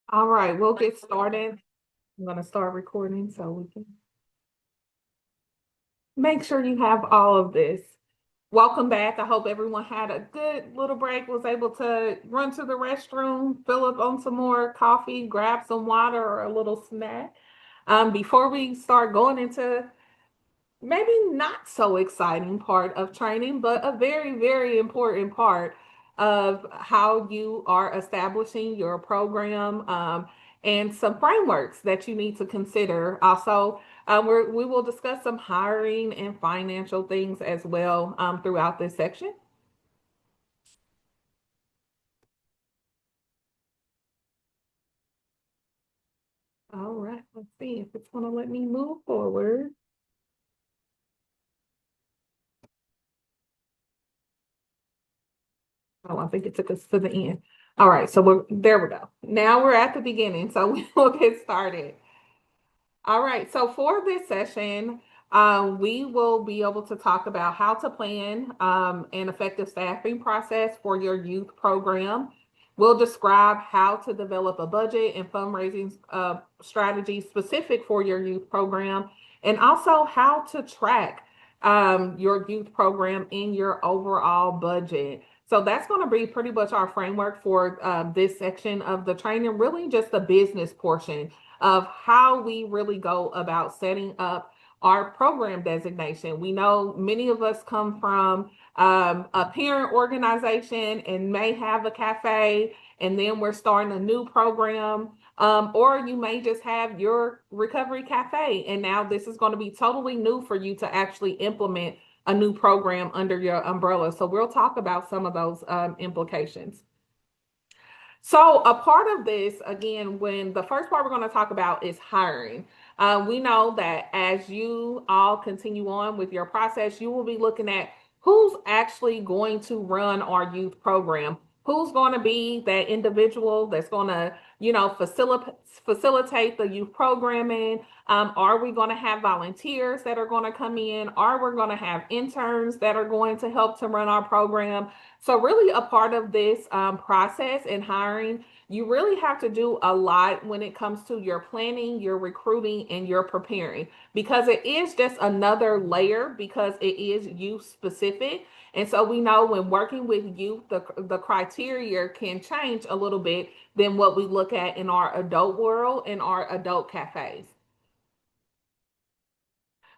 All right, we'll get started. I'm going to start recording so we can make sure you have all of this. Welcome back. I hope everyone had a good little break, was able to run to the restroom, fill up on some more coffee, grab some water or a little snack. Before we start going into maybe not so exciting part of training, but a very, very important part of how you are establishing your program, and some frameworks that you need to consider. Also, we will discuss some hiring and financial things as well, throughout this section. All right, let's see if it's going to let me move forward. Oh, I think it took us to the end. All right, so there we go. Now we're at the beginning, so we will get started. All right, so for this session, we will be able to talk about how to plan an effective staffing process for your youth program. We'll describe how to develop a budget and fundraising strategy specific for your youth program, and also how to track your youth program in your overall budget. So that's going to be pretty much our framework for this section of the training, really just the business portion of how we really go about setting up our program designation. We know many of us come from a parent organization and may have a cafe, and then we're starting a new program. Or you may just have your recovery cafe, and now this is going to be totally new for you to actually implement a new program under your umbrella. So we'll talk about some of those implications. So a part of this, again, when the first part we're going to talk about is hiring. We know that as you all continue on with your process, you will be looking at who's actually going to run our youth program. Who's going to be that individual that's going to, facilitate the youth programming? Are we going to have volunteers that are going to come in? Are we going to have interns that are going to help to run our program? So really a part of this process in hiring, you really have to do a lot when it comes to your planning, your recruiting, and your preparing, because it is just another layer, because it is youth specific. And so we know when working with youth, the criteria can change a little bit than what we look at in our adult world, in our adult cafes.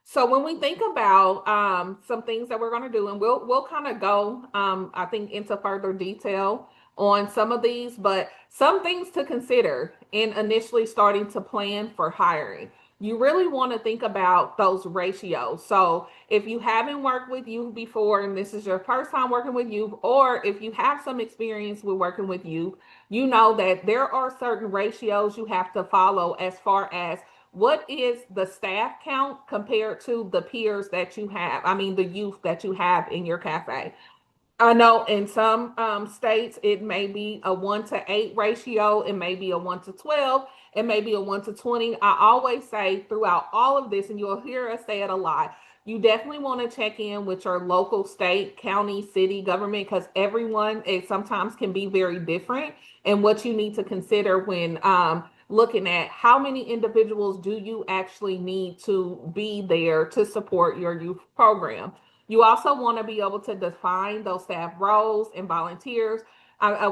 So when we think about some things that we're going to do, and we'll kind of go, I think, into further detail on some of these, but some things to consider in initially starting to plan for hiring. You really want to think about those ratios. So if you haven't worked with youth before, and this is your first time working with youth, or if you have some experience with working with youth, you know that there are certain ratios you have to follow as far as what is the staff count compared to the peers that you have? I mean, the youth that you have in your cafe. I know in some states it may be a 1-to-8 ratio, it may be a 1-to-12, it may be a 1-to-20. I always say throughout all of this, and you'll hear us say it a lot, you definitely want to check in with your local, state, county, city government, because everyone, it sometimes can be very different, and what you need to consider when looking at how many individuals do you actually need to be there to support your youth program. You also want to be able to define those staff roles and volunteers.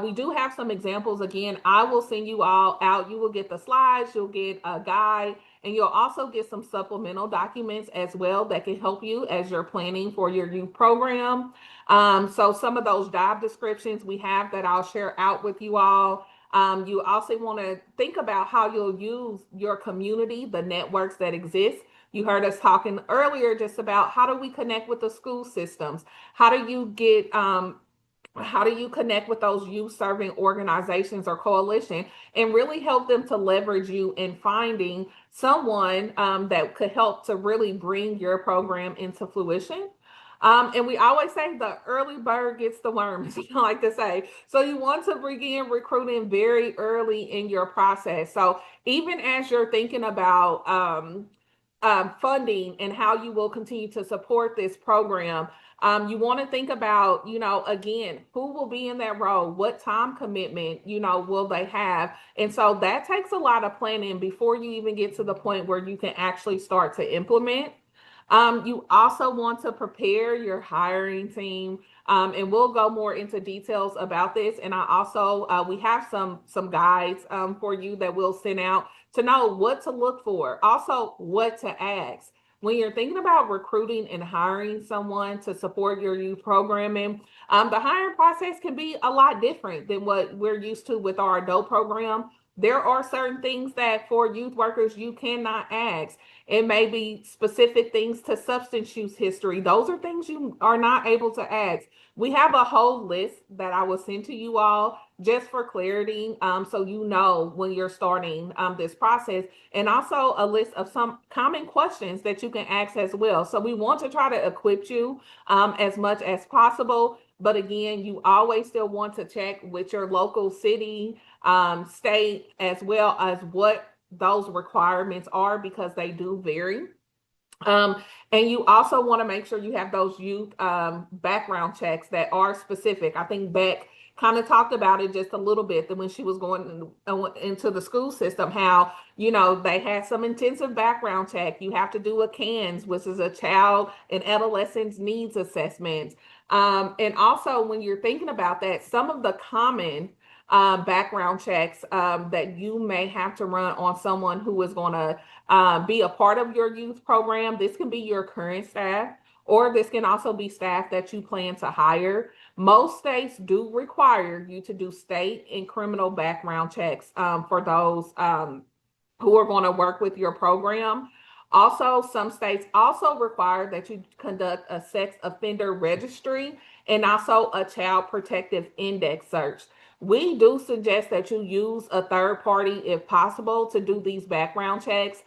We do have some examples. Again, I will send you all out. You will get the slides, you'll get a guide, and you'll also get some supplemental documents as well that can help you as you're planning for your youth program. So some of those job descriptions we have that I'll share out with you all. You also want to think about how you'll use your community, the networks that exist. You heard us talking earlier just about how do we connect with the school systems? How do you connect with those youth serving organizations or coalition and really help them to leverage you in finding someone that could help to really bring your program into fruition? And we always say the early bird gets the worm, as I like to say. So you want to begin recruiting very early in your process. So even as you're thinking about funding and how you will continue to support this program, You want to think about, again, who will be in that role? What time commitment, will they have? And so that takes a lot of planning before you even get to the point where you can actually start to implement. You also want to prepare your hiring team, and we'll go more into details about this. And I also we have some guides for you that we'll send out to know what to look for, also what to ask. When you're thinking about recruiting and hiring someone to support your youth programming, the hiring process can be a lot different than what we're used to with our adult program. There are certain things that for youth workers you cannot ask. It may be specific things to substance use history. Those are things you are not able to ask. We have a whole list that I will send to you all just for clarity, so you know when you're starting this process, and also a list of some common questions that you can ask as well. So we want to try to equip you as much as possible. But again, you always still want to check with your local city, state, as well as what those requirements are, because they do vary. And you also want to make sure you have those youth background checks that are specific. I think Beck kind of talked about it just a little bit, that when she was going into the school system, how, they had some intensive background check. You have to do a CANS, which is a child and adolescent needs assessment. And also when you're thinking about that, some of the common background checks that you may have to run on someone who is going to be a part of your youth program. This can be your current staff, or this can also be staff that you plan to hire. Most states do require you to do state and criminal background checks for those who are going to work with your program. Also, some states also require that you conduct a sex offender registry and also a child protective index search. We do suggest that you use a third party if possible to do these background checks,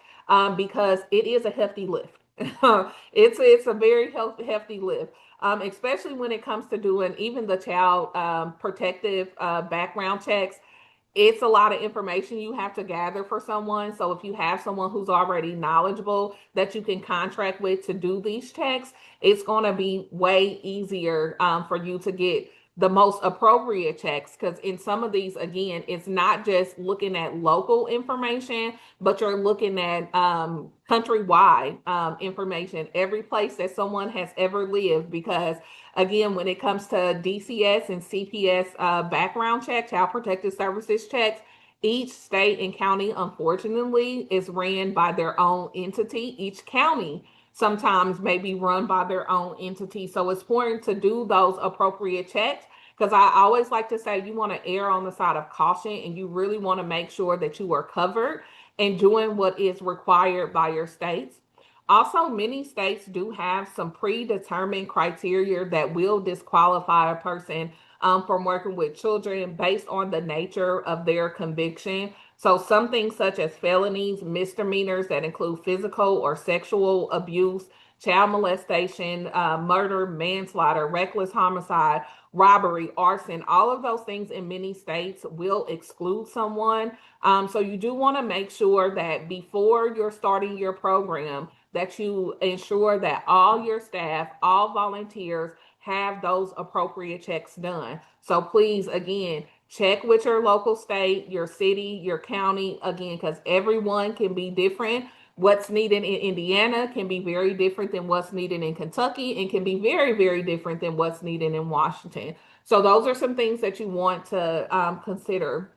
because it is a hefty lift. It's a very hefty lift, especially when it comes to doing even the child protective background checks. It's a lot of information you have to gather for someone. So if you have someone who's already knowledgeable that you can contract with to do these checks, it's going to be way easier for you to get the most appropriate checks. Because in some of these, again, it's not just looking at local information, but you're looking at countrywide information, every place that someone has ever lived. Because again, when it comes to DCS and CPS background check, Child Protective Services checks, each state and county, unfortunately, is ran by their own entity. Each county sometimes may be run by their own entity. So it's important to do those appropriate checks, because I always like to say you want to err on the side of caution, and you really want to make sure that you are covered and doing what is required by your states. Also, many states do have some predetermined criteria that will disqualify a person from working with children based on the nature of their conviction. So some things such as felonies, misdemeanors that include physical or sexual abuse, child molestation, murder, manslaughter, reckless homicide, robbery, arson, all of those things in many states will exclude someone. So you do want to make sure that before you're starting your program, that you ensure that all your staff, all volunteers have those appropriate checks done. So please, again, check with your local state, your city, your county, again, because everyone can be different. What's needed in Indiana can be very different than what's needed in Kentucky, and can be very, very different than what's needed in Washington. So those are some things that you want to consider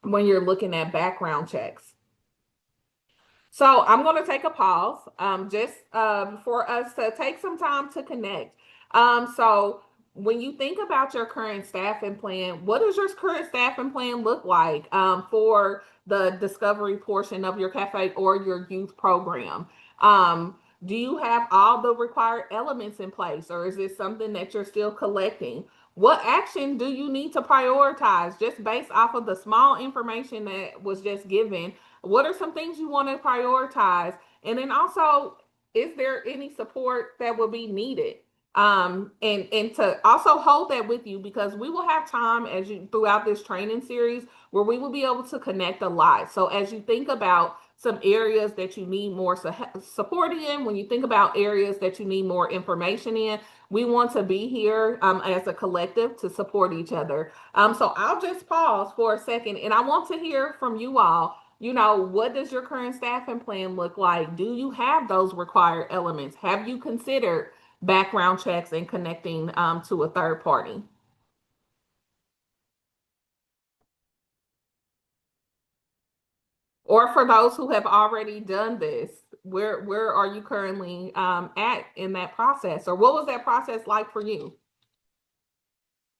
when you're looking at background checks. So I'm going to take a pause just for us to take some time to connect. So when you think about your current staffing plan, what does your current staffing plan look like for the discovery portion of your cafe or your youth program? Do you have all the required elements in place, or is it something that you're still collecting? What action do you need to prioritize just based off of the small information that was just given? What are some things you want to prioritize? And then also, is there any support that will be needed? And to also hold that with you, because we will have time as you throughout this training series where we will be able to connect a lot. So as you think about some areas that you need more support in, when you think about areas that you need more information in, we want to be here as a collective to support each other. So I'll just pause for a second, and I want to hear from you all. You know, what does your current staffing plan look like? Do you have those required elements? Have you considered background checks and connecting to a third party? Or for those who have already done this, where are you currently at in that process? Or what was that process like for you?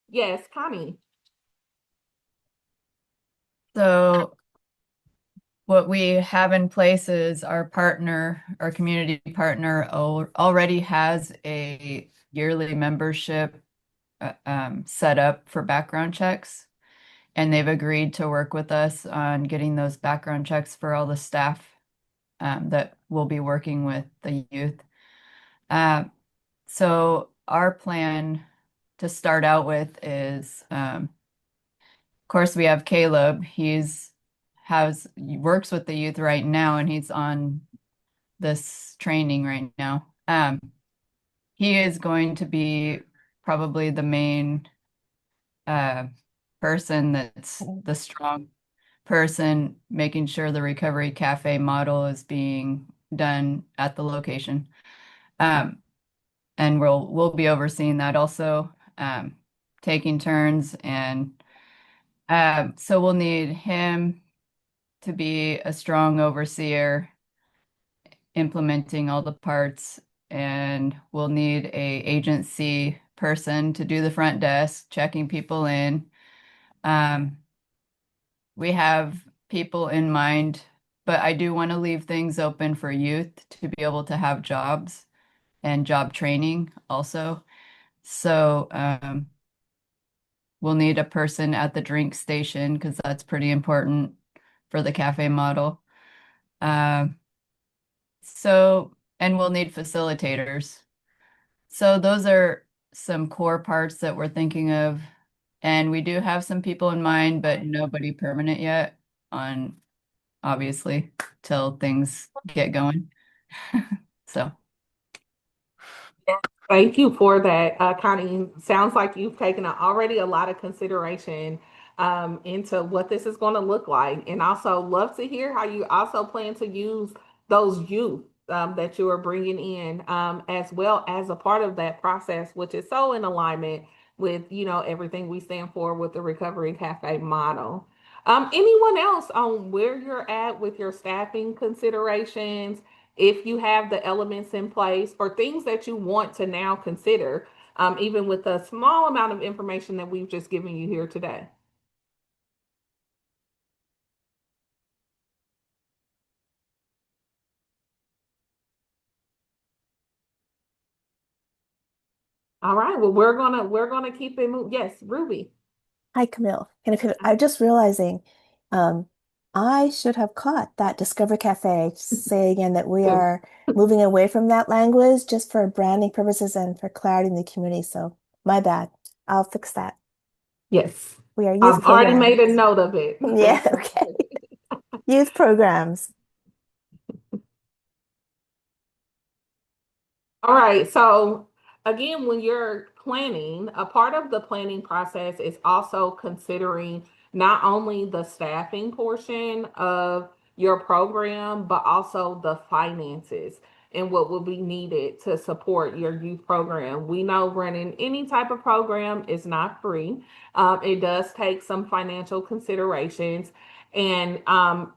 Yes, Connie. So what we have in place is our community partner already has a yearly membership set up for background checks. And they've agreed to work with us on getting those background checks for all the staff that will be working with the youth. So our plan to start out with is, of course, we have Caleb. He works with the youth right now, and he's on this training right now. He is going to be probably the main person that's the strong person, making sure the Recovery Cafe model is being done at the location. And we'll be overseeing that also, taking turns. And so we'll need him to be a strong overseer, implementing all the parts, and we'll need a agency person to do the front desk, checking people in. We have people in mind, but I do want to leave things open for youth to be able to have jobs and job training also. So we'll need a person at the drink station because that's pretty important for the cafe model. And we'll need facilitators. So those are some core parts that we're thinking of. And we do have some people in mind, but nobody permanent yet obviously, till things get going. So. Thank you for that, Connie. Sounds like you've taken already a lot of consideration into what this is going to look like. And also love to hear how you also plan to use those youth that you are bringing in as well as a part of that process, which is so in alignment with, everything we stand for with the Recovery Cafe model. Anyone else on where you're at with your staffing considerations? If you have the elements in place or things that you want to now consider, even with the small amount of information that we've just given you here today. All right. Well, we're gonna keep it moving. Yes, Ruby. Hi, Camille. I'm just realizing I should have caught that Discover Cafe. Say again that we are moving away from that language just for branding purposes and for clarity in the community. So my bad. I'll fix that. Yes. We are youth I've already programs. made a note of it. Yeah, okay. Youth programs. All right. So again, when you're planning, a part of the planning process is also considering not only the staffing portion of your program, but also the finances and what will be needed to support your youth program. We know running any type of program is not free. It does take some financial considerations. And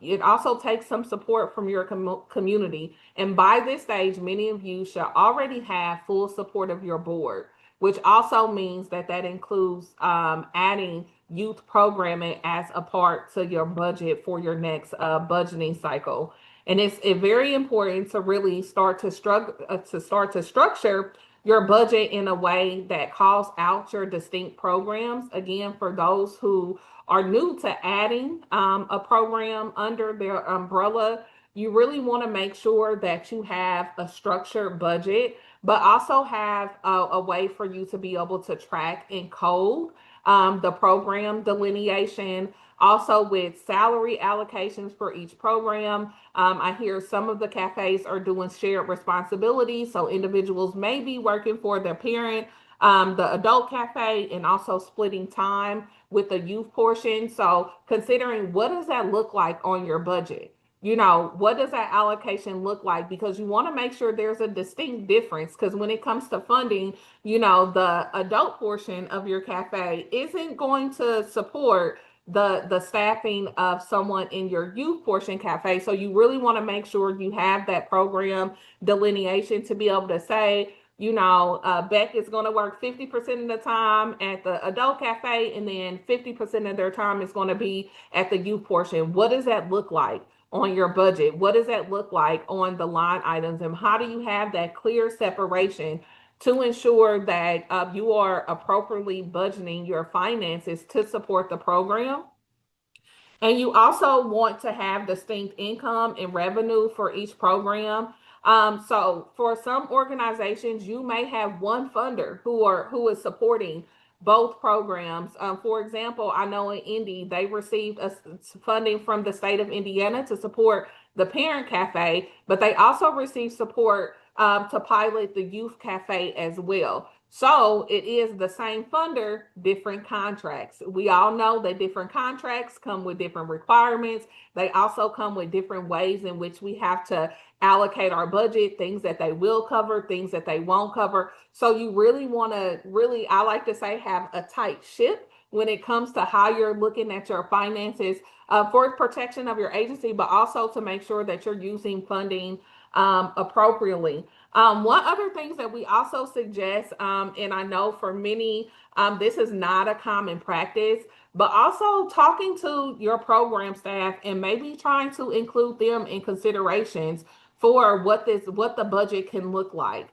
it also takes some support from your community. And by this stage, many of you should already have full support of your board, which also means that includes adding youth programming as a part to your budget for your next budgeting cycle. And it's very important to really start to structure your budget in a way that calls out your distinct programs. Again, for those who are new to adding a program under their umbrella, you really want to make sure that you have a structured budget but also have a way for you to be able to track and code the program delineation, also with salary allocations for each program. I hear some of the cafes are doing shared responsibility, so individuals may be working for their parent, the adult cafe, and also splitting time with the youth portion. So considering what does that look like on your budget? You know, what does that allocation look like? Because you want to make sure there's a distinct difference. Because when it comes to funding, you know, the adult portion of your cafe isn't going to support the staffing of someone in your youth portion cafe. So you really want to make sure you have that program delineation to be able to say, you know, Beck is going to work 50% of the time at the adult cafe, and then 50% of their time is going to be at the youth portion. What does that look like on your budget? What does that look like on the line items? And how do you have that clear separation to ensure that you are appropriately budgeting your finances to support the program? And you also want to have distinct income and revenue for each program. So for some organizations, you may have one funder who is supporting both programs. For example, I know in Indy, they received funding from the state of Indiana to support the parent cafe, but they also received support to pilot the youth cafe as well. So it is the same funder, different contracts. We all know that different contracts come with different requirements. They also come with different ways in which we have to allocate our budget, things that they will cover, things that they won't cover. So you really want to I like to say, have a tight ship when it comes to how you're looking at your finances for protection of your agency, but also to make sure that you're using funding appropriately. One other things that we also suggest, and I know for many, this is not a common practice, but also talking to your program staff and maybe trying to include them in considerations for what the budget can look like.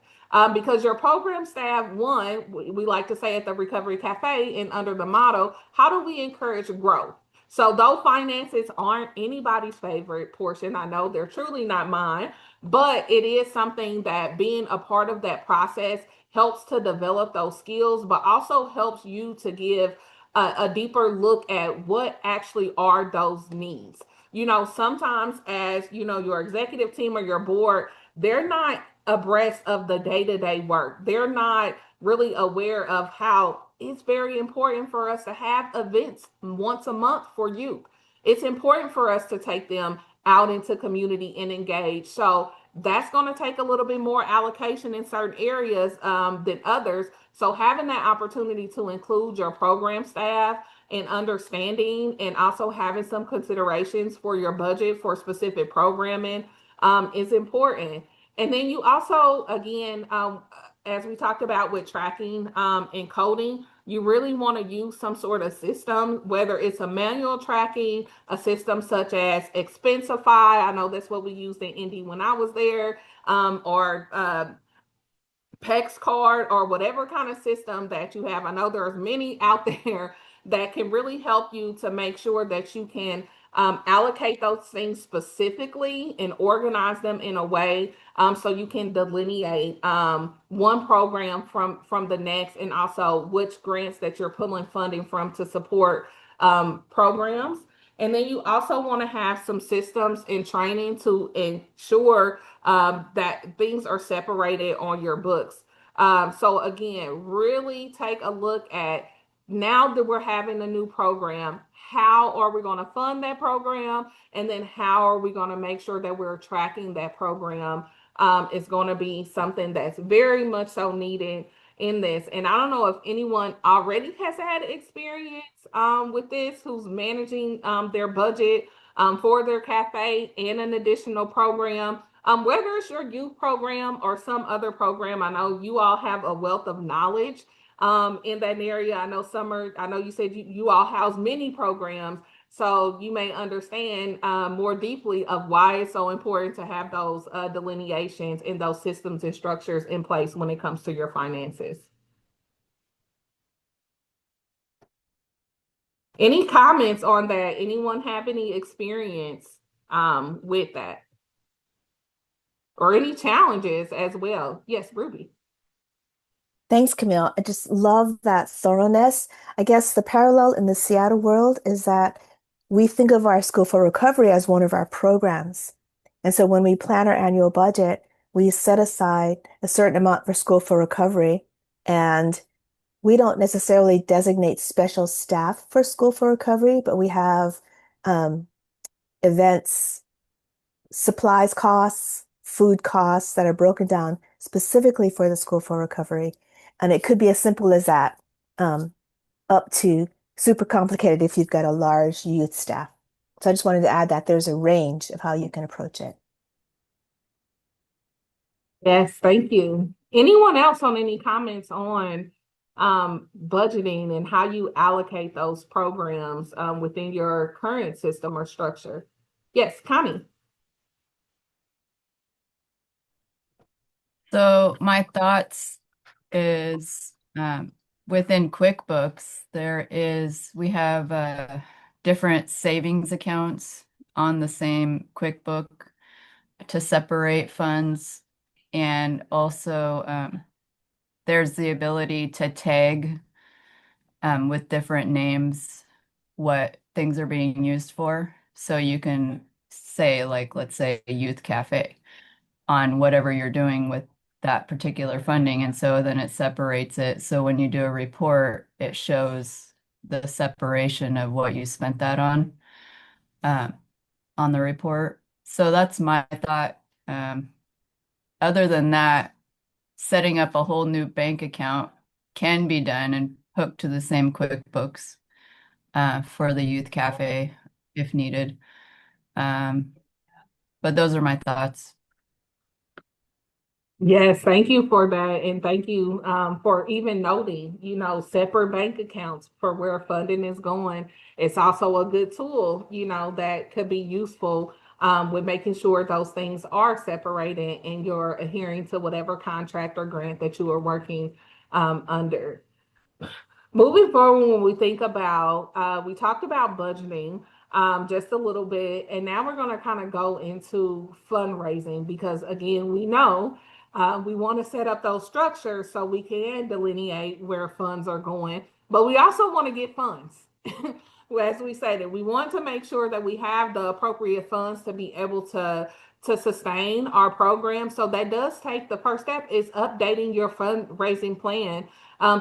Because your program staff, one, we like to say at the Recovery Cafe and under the motto, how do we encourage growth? So though finances aren't anybody's favorite portion, I know they're truly not mine, but it is something that being a part of that process helps to develop those skills, but also helps you to give a deeper look at what actually are those needs. You know, sometimes as you know, your executive team or your board, they're not abreast of the day-to-day work. They're not really aware of how it's very important for us to have events once a month for youth. It's important for us to take them out into community and engage. So that's going to take a little bit more allocation in certain areas than others. So having that opportunity to include your program staff and understanding, and also having some considerations for your budget for specific programming is important. And then you also, again, as we talked about with tracking and coding, you really want to use some sort of system, whether it's a manual tracking, a system such as Expensify. I know that's what we used in Indy when I was there, or PEX card, or whatever kind of system that you have. I know there's many out there that can really help you to make sure that you can allocate those things specifically and organize them in a way so you can delineate one program from the next, and also which grants that you're pulling funding from to support programs. And then you also want to have some systems and training to ensure that things are separated on your books. So again, really take a look at, now that we're having a new program, how are we going to fund that program? And then how are we going to make sure that we're tracking that program is going to be something that's very much so needed in this. And I don't know if anyone already has had experience with this, who's managing their budget for their cafe and an additional program. Whether it's your youth program or some other program, I know you all have a wealth of knowledge in that area. I know Summer, I know you said you all house many programs, so you may understand more deeply of why it's so important to have those delineations and those systems and structures in place when it comes to your finances. Any comments on that? Anyone have any experience with that? Or any challenges as well? Yes, Ruby. Thanks, Camille. I just love that thoroughness. I guess the parallel in the Seattle world is that we think of our School for Recovery as one of our programs. And so when we plan our annual budget, we set aside a certain amount for School for Recovery. And we don't necessarily designate special staff for School for Recovery, but we have events, supplies costs, food costs that are broken down specifically for the School for Recovery. And it could be as simple as that, up to super complicated if you've got a large youth staff. So I just wanted to add that there's a range of how you can approach it. Yes, thank you. Anyone else on any comments on budgeting and how you allocate those programs within your current system or structure? Yes, Connie. So my thoughts is within QuickBooks, we have different savings accounts on the same QuickBook to separate funds. And also there's the ability to tag with different names what things are being used for. So you can say, like, let's say a youth cafe on whatever you're doing with that particular funding. And so then it separates it. So when you do a report, it shows the separation of what you spent that on the report. So that's my thought. Other than that, setting up a whole new bank account can be done and hooked to the same QuickBooks for the youth cafe if needed. But those are my thoughts. Yes, thank you for that. And thank you for even noting, separate bank accounts for where funding is going. It's also a good tool, that could be useful with making sure those things are separated and you're adhering to whatever contract or grant that you are working under. Moving forward, when we think about, we talked about budgeting just a little bit, and now we're going to kind of go into fundraising because, again, we know we want to set up those structures so we can delineate where funds are going, but we also want to get funds. As we say, that we want to make sure that we have the appropriate funds to be able to sustain our program. So that does take, the first step is updating your fundraising plan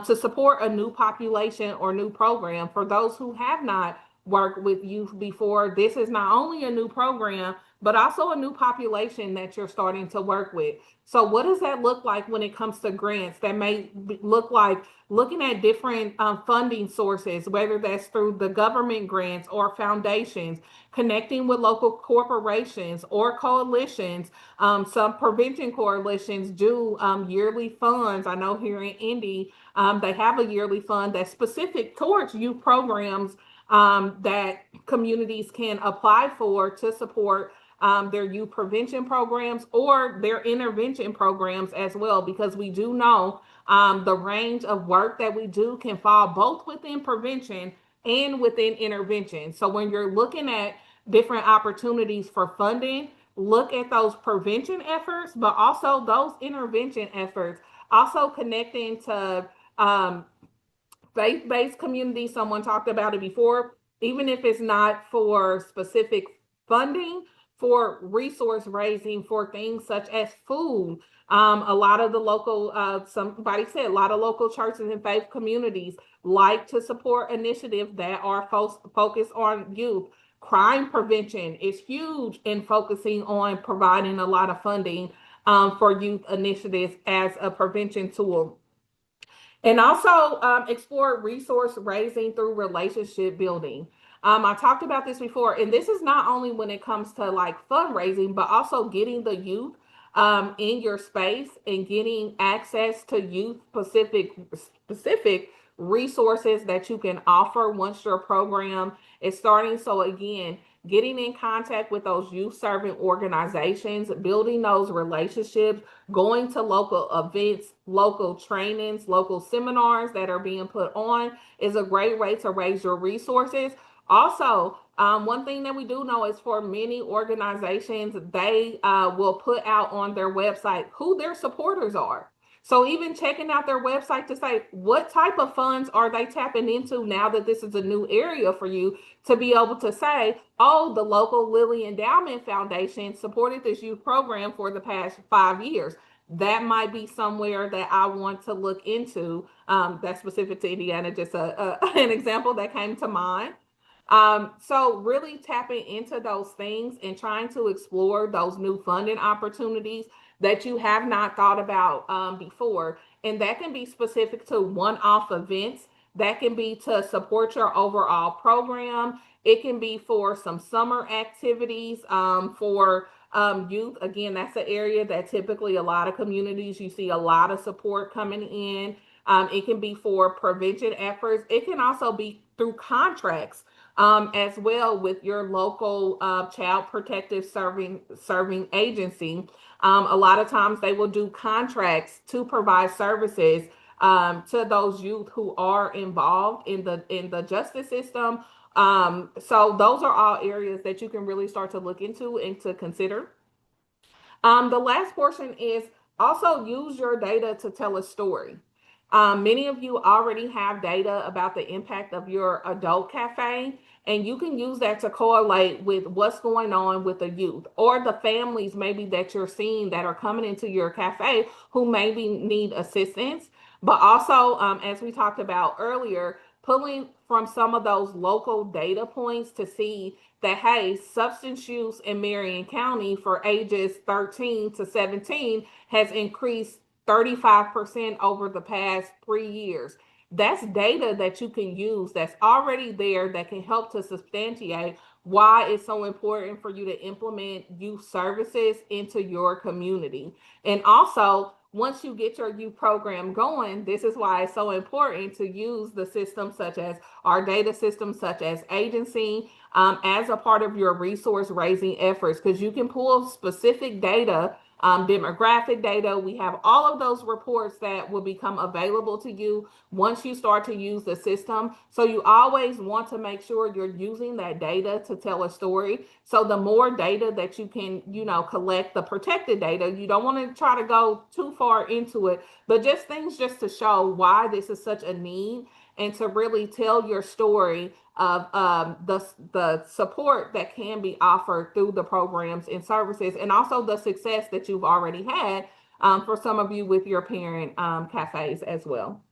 to support a new population or new program. For those who have not worked with youth before, this is not only a new program, but also a new population that you're starting to work with. So what does that look like when it comes to grants? That may look like looking at different funding sources, whether that's through the government grants or foundations, connecting with local corporations or coalitions. Some prevention coalitions do yearly funds. I know here in Indy, they have a yearly fund that's specific towards youth programs that communities can apply for to support their youth prevention programs or their intervention programs as well, because we do know the range of work that we do can fall both within prevention and within intervention. So when you're looking at different opportunities for funding, look at those prevention efforts, but also those intervention efforts, also connecting to faith-based communities. Someone talked about it before, even if it's not for specific funding, for resource raising for things such as food. A lot of the local, somebody said, a lot of local churches and faith communities like to support initiatives that are focused on youth. Crime prevention is huge in focusing on providing a lot of funding for youth initiatives as a prevention tool. And also explore resource raising through relationship building. I talked about this before, and this is not only when it comes to like fundraising, but also getting the youth in your space and getting access to youth specific resources that you can offer once your program is starting. So again, getting in contact with those youth serving organizations, building those relationships, going to local events, local trainings, local seminars that are being put on is a great way to raise your resources. Also, one thing that we do know is for many organizations, they will put out on their website who their supporters are. So even checking out their website to say what type of funds are they tapping into now that this is a new area for you, to be able to say, oh, the local Lilly Endowment Foundation supported this youth program for the past 5 years. That might be somewhere that I want to look into. That's specific to Indiana, just an example that came to mind. So really tapping into those things and trying to explore those new funding opportunities that you have not thought about before. And that can be specific to one-off events. That can be to support your overall program. It can be for some summer activities for youth. Again, that's an area that typically a lot of communities, you see a lot of support coming in. It can be for prevention efforts. It can also be through contracts as well with your local child protective serving agency. A lot of times they will do contracts to provide services to those youth who are involved in the justice system. So those are all areas that you can really start to look into and to consider. The last portion is also use your data to tell a story. Many of you already have data about the impact of your adult cafe, and you can use that to correlate with what's going on with the youth or the families maybe that you're seeing that are coming into your cafe who maybe need assistance. But also, as we talked about earlier, pulling from some of those local data points to see that, hey, substance use in Marion County for ages 13 to 17 has increased 35% over the past 3 years. That's data that you can use that's already there that can help to substantiate why it's so important for you to implement youth services into your community. And also, once you get your youth program going, this is why it's so important to use the systems such as our data systems, such as agency, as a part of your resource raising efforts, because you can pull specific data, demographic data. We have all of those reports that will become available to you once you start to use the system. So you always want to make sure you're using that data to tell a story. So the more data that you can, collect, the protected data, you don't want to try to go too far into it, but just things just to show why this is such a need and to really tell your story of the support that can be offered through the programs and services, and also the success that you've already had for some of you with your parent cafes as well.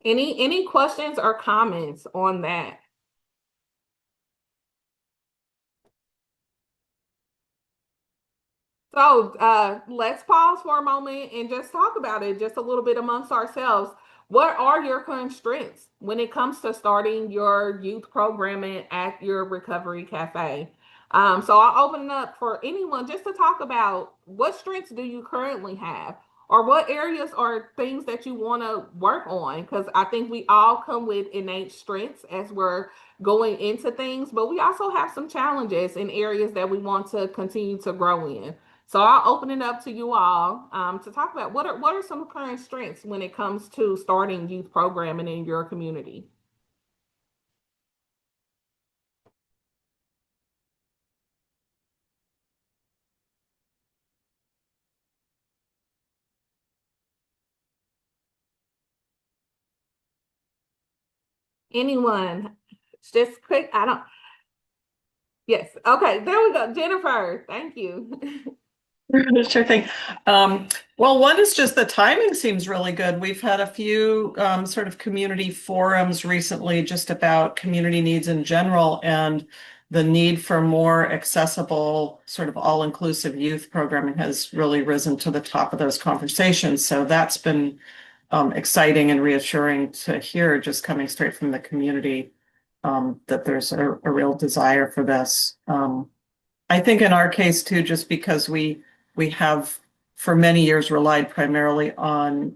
Any questions or comments on that? So let's pause for a moment and just talk about it just a little bit amongst ourselves. What are your constraints when it comes to starting your youth programming at your Recovery Cafe? So I'll open it up for anyone just to talk about what strengths do you currently have, or what areas are things that you want to work on? Because I think we all come with innate strengths as we're going into things, but we also have some challenges in areas that we want to continue to grow in. So I'll open it up to you all to talk about what are some current strengths when it comes to starting youth programming in your community. Anyone? Just quick, yes. Okay, there we go. Jennifer, thank you. Sure thing. Well, one is just the timing seems really good. We've had a few sort of community forums recently just about community needs in general, and the need for more accessible, sort of all-inclusive youth programming has really risen to the top of those conversations. So that's been exciting and reassuring to hear, just coming straight from the community, that there's a real desire for this. I think in our case too, just because we have for many years relied primarily on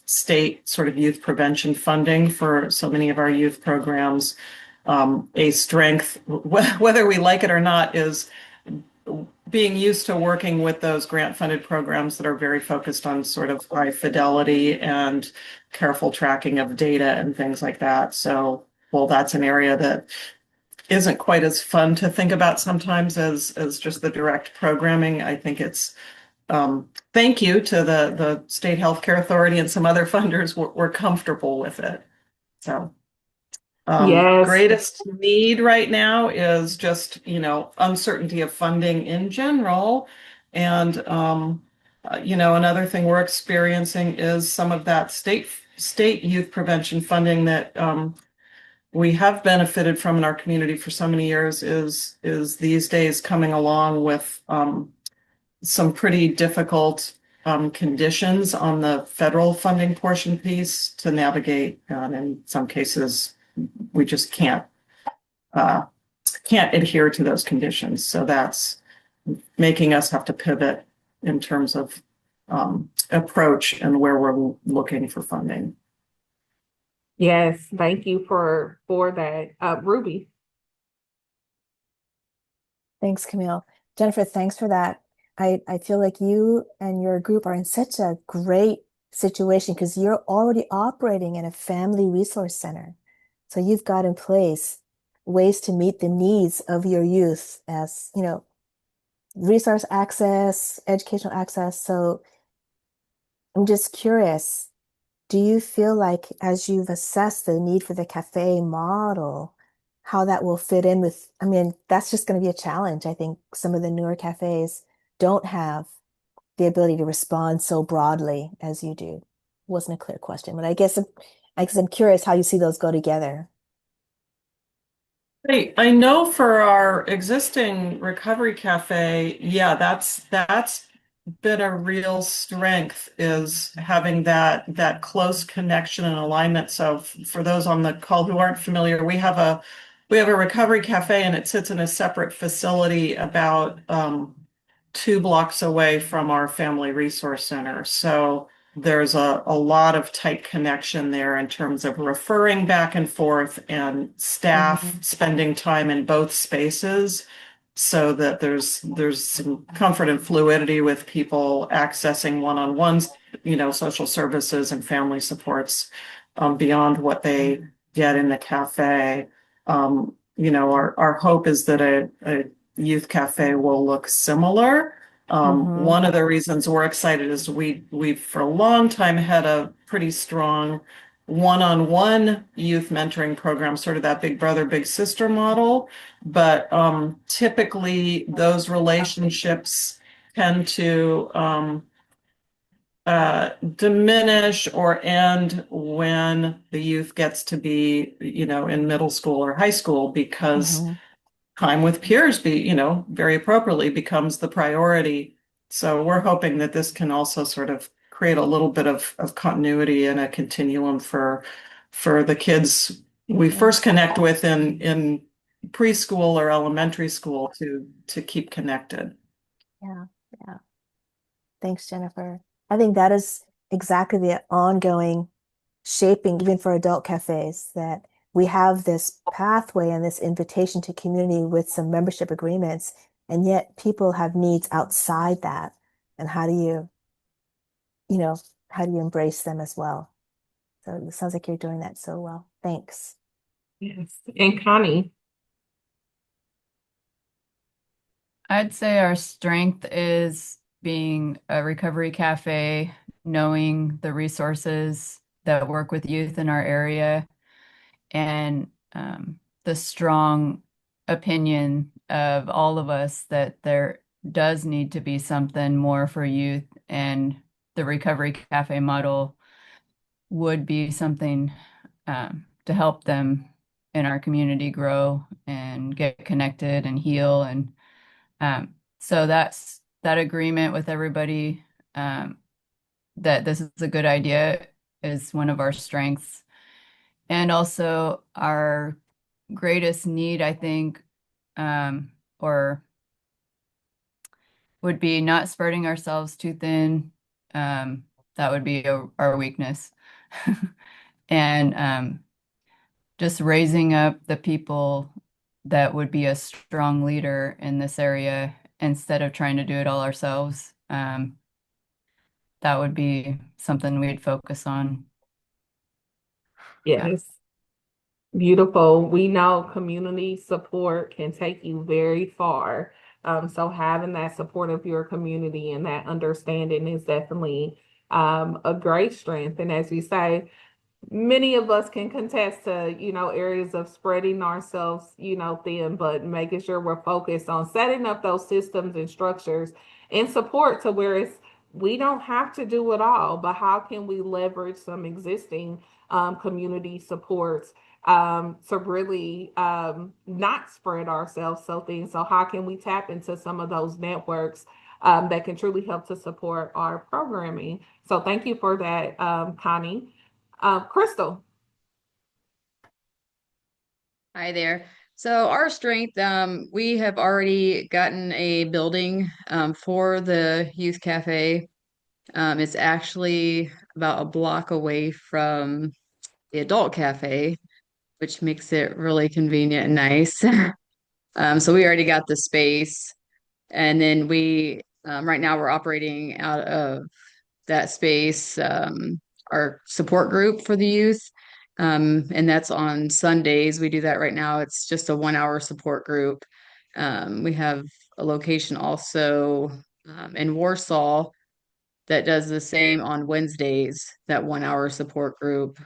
state sort of youth prevention funding for so many of our youth programs. A strength, whether we like it or not, is being used to working with those grant funded programs that are very focused on sort of high fidelity and careful tracking of data and things like that. So, well, that's an area that isn't quite as fun to think about sometimes as just the direct programming. I think it's thank you to the State Healthcare Authority and some other funders. We're comfortable with it. So Yes. greatest need right now is just, uncertainty of funding in general. And, another thing we're experiencing is some of that state youth prevention funding that we have benefited from in our community for so many years is these days coming along with some pretty difficult conditions on the federal funding portion piece to navigate. And in some cases, we just can't adhere to those conditions. So that's making us have to pivot in terms of approach and where we're looking for funding. Yes, thank you for that. Ruby. Thanks, Camille. Jennifer, thanks for that. I feel like you and your group are in such a great situation because you're already operating in a family resource center. So you've got in place ways to meet the needs of your youth as, resource access, educational access. So I'm just curious, do you feel like as you've assessed the need for the cafe model, how that will fit in with, I mean, that's just going to be a challenge. I think some of the newer cafes don't have the ability to respond so broadly as you do. Wasn't a clear question, but I guess I'm curious how you see those go together. I know for our existing recovery cafe, yeah, that's been a real strength is having that close connection and alignment. So for those on the call who aren't familiar, we have a recovery cafe and it sits in a separate facility about 2 blocks away from our family resource center. So there's a lot of tight connection there in terms of referring back and forth and staff spending time in both spaces so that there's some comfort and fluidity with people accessing one-on-ones, social services and family supports beyond what they get in the cafe. Our hope is that a youth cafe will look similar. One of the reasons we're excited is we've for a long time had a pretty strong one-on-one youth mentoring program, sort of that big brother, big sister model. But typically those relationships tend to diminish or end when the youth gets to be, in middle school or high school because time with peers very appropriately becomes the priority. So we're hoping that this can also sort of create a little bit of continuity and a continuum for the kids we first connect with in preschool or elementary school to keep connected. Yeah. Thanks, Jennifer. I think that is exactly the ongoing shaping, even for adult cafes, that we have this pathway and this invitation to community with some membership agreements, and yet people have needs outside that. And how do you embrace them as well? So it sounds like you're doing that so well. Thanks. Yes. And Connie. I'd say our strength is being a recovery cafe, knowing the resources that work with youth in our area, and the strong opinion of all of us that there does need to be something more for youth, and the recovery cafe model would be something to help them in our community grow and get connected and heal. And so that's that agreement with everybody that this is a good idea is one of our strengths. And also our greatest need, I think, or would be not spreading ourselves too thin. That would be our weakness. And just raising up the people that would be a strong leader in this area instead of trying to do it all ourselves. That would be something we'd focus on. Yes. Beautiful. We know community support can take you very far. So having that support of your community and that understanding is definitely a great strength. And as you say, many of us can contest to, areas of spreading ourselves, thin, but making sure we're focused on setting up those systems and structures and support to where we don't have to do it all, but how can we leverage some existing community supports to really not spread ourselves so thin? So how can we tap into some of those networks that can truly help to support our programming? So thank you for that, Connie. Crystal. Hi there. So our strength, we have already gotten a building for the youth cafe. It's actually about a block away from the adult cafe, which makes it really convenient and nice. So we already got the space, and then right now we're operating out of that space, our support group for the youth. And that's on Sundays. We do that right now. It's just a 1 hour support group. We have a location also in Warsaw that does the same on Wednesdays, that 1 hour support group.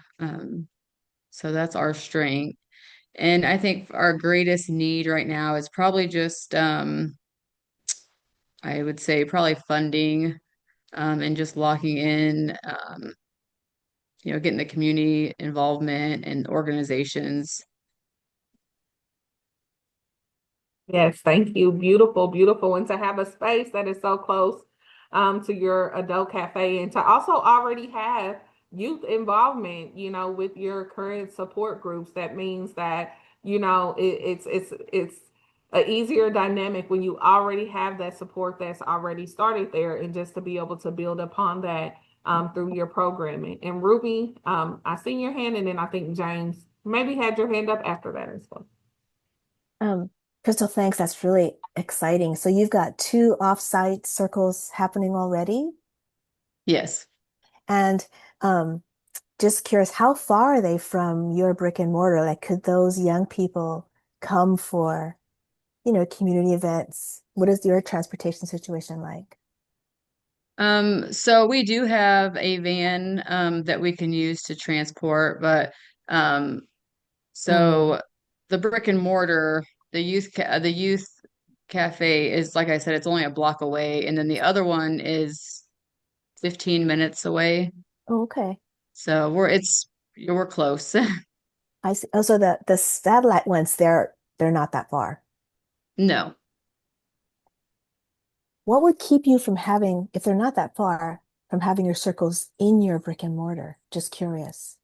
So that's our strength. And I think our greatest need right now is probably just, I would say, probably funding and just locking in, getting the community involvement and organizations. Yes, thank you. Beautiful, beautiful. And to have a space that is so close to your adult cafe and to also already have youth involvement, with your current support groups, that means that, it's an easier dynamic when you already have that support that's already started there, and just to be able to build upon that through your programming. And Ruby, I seen your hand, and then I think James maybe had your hand up after that as well. Crystal, thanks. That's really exciting. So you've got 2 offsite circles happening already? Yes. And just curious, how far are they from your brick and mortar? Like, could those young people come for, community events? What is your transportation situation like? So we do have a van that we can use to transport, but so the brick and mortar, the youth cafe is, like I said, it's only a block away, and then the other one is 15 minutes away. Oh, okay. So we're close. I see. Oh, so the satellite ones, they're not that far. No. What would keep you from having, if they're not that far, from having your circles in your brick and mortar? Just curious.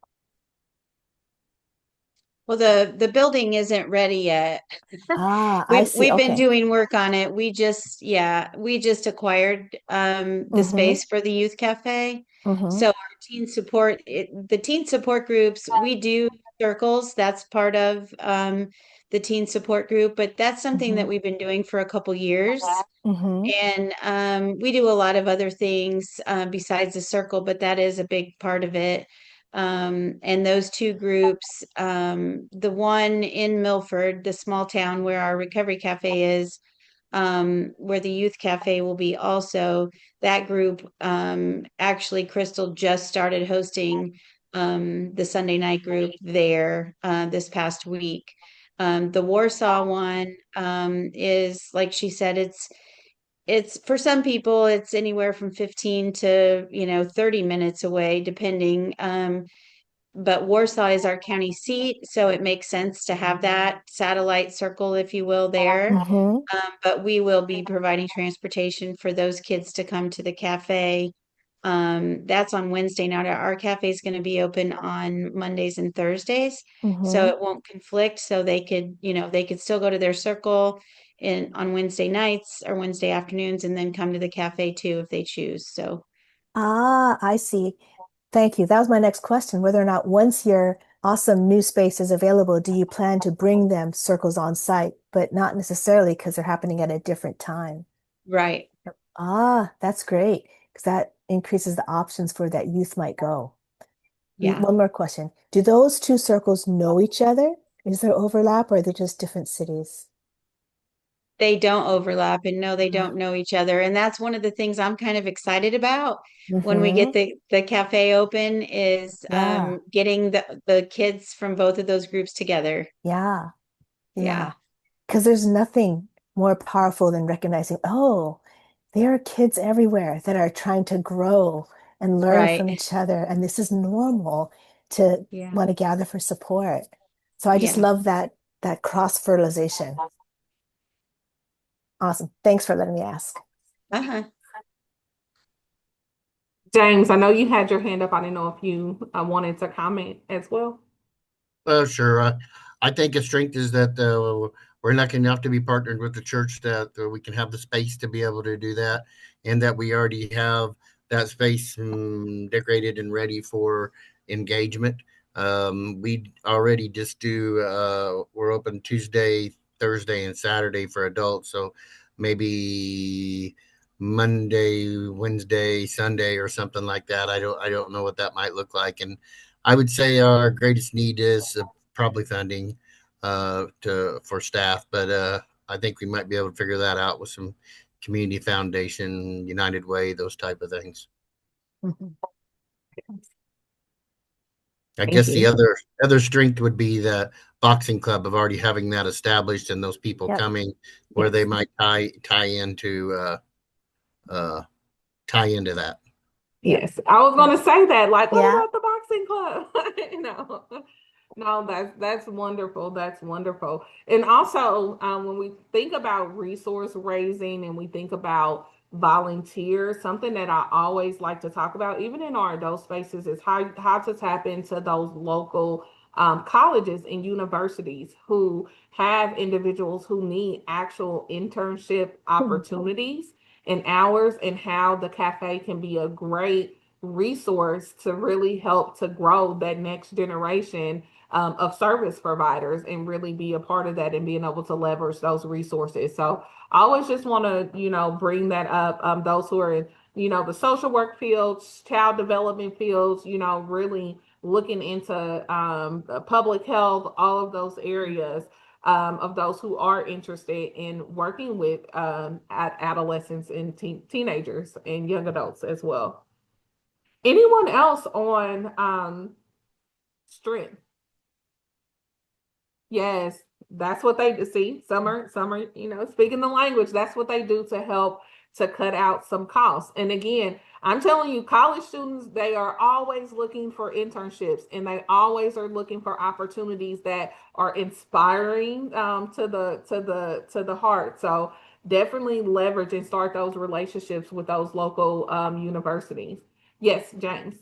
Well, the building isn't ready yet. Ah, I see. We've been Okay. doing work on it. We just acquired the space for the youth cafe. So our the teen support groups, we do circles. That's part of the teen support group, but that's something that we've been doing for a couple years. And we do a lot of other things besides the circle, but that is a big part of it. And those 2 groups, the one in Milford, the small town where our recovery cafe is, where the youth cafe will be also, that group, actually, Crystal just started hosting the Sunday night group there this past week. The Warsaw one is, like she said, it's for some people, it's anywhere from 15 to 30 minutes away, depending. But Warsaw is our county seat, so it makes sense to have that satellite circle, if you will, there. But we will be providing transportation for those kids to come to the cafe. That's on Wednesday. Now, our cafe is going to be open on Mondays and Thursdays, so it won't conflict. So they could still go to their circle on Wednesday nights or Wednesday afternoons, and then come to the cafe too if they choose. So, I see. Thank you. That was my next question, whether or not once your awesome new space is available, do you plan to bring them circles on site, but not necessarily because they're happening at a different time? right. That's great, because that increases the options for that youth might go. Yeah. One more question. Do those two circles know each other? Is there overlap or are they just different cities? They don't overlap, and no, they Yeah. don't know each other. And that's one of the things I'm kind of excited about when we Mm-hmm. get the cafe open is Yeah. getting the kids from both of those groups together. Yeah. Yeah. Yeah. Because there's nothing more powerful than recognizing, oh, there are kids everywhere that are trying to grow and learn from Right. each other. And this is normal to Yeah. want to gather for support. So I just Yeah. love that cross-fertilization. Awesome. Thanks for letting me ask. Uh-huh. James, I know you had your hand up. I didn't know if you wanted to comment as well. Sure. I think a strength is that we're lucky enough to be partnered with the church that we can have the space to be able to do that, and that we already have that space decorated and ready for engagement. We already just do, we're open Tuesday, Thursday, and Saturday for adults. So maybe Monday, Wednesday, Sunday, or something like that. I don't know what that might look like. And I would say our greatest need is probably funding for staff, but I think we might be able to figure that out with some community foundation, United Way, those type of things. Mm-hmm. I guess the other strength would be the boxing club of already having that established and those people coming where they might tie into that. Yes, I was going to say that. Like, what about the boxing club? No, that's wonderful. That's wonderful. And also, when we think about resource raising and we think about volunteers, something that I always like to talk about, even in our adult spaces, is how to tap into those local colleges and universities who have individuals who need actual internship opportunities and hours, and how the cafe can be a great resource to really help to grow that next generation of service providers and really be a part of that and being able to leverage those resources. So I always just want to, bring that up. Those who are in, the social work fields, child development fields, really looking into public health, all of those areas. Of those who are interested in working with adolescents and teenagers and young adults as well. Anyone else on strength? Yes, that's what they do. See, summer, speaking the language, that's what they do to help to cut out some costs. And again, I'm telling you, college students, they are always looking for internships, and they always are looking for opportunities that are inspiring to the heart. So definitely leverage and start those relationships with those local universities. Yes, James.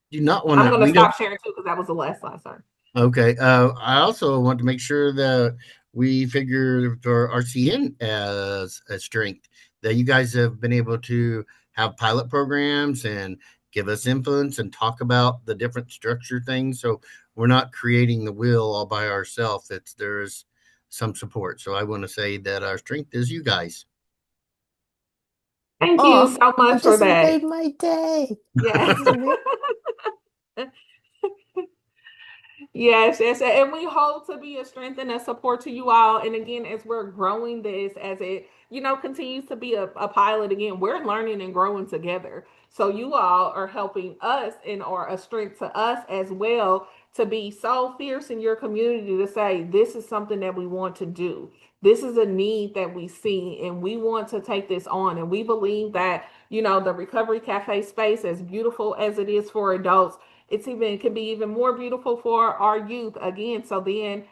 Do not want I'm to. going to stop sharing too because that was the last slide. Sorry. Okay. I also want to make sure that we figure for RCN as a strength that you guys have been able to have pilot programs and give us influence and talk about the different structure things. So we're not creating the wheel all by ourselves. There's some support. So I want to say that our strength is you guys. Thank you so much for that. Made my day. Yes. Yes, and we hope to be a strength and a support to you all. And again, as we're growing this, as it continues to be a pilot, again, we're learning and growing together. So you all are helping us and are a strength to us as well to be so fierce in your community to say this is something that we want to do. This is a need that we see, and we want to take this on. And we believe that the Recovery Cafe space, as beautiful as it is for adults, it can be even more beautiful for our youth again. So then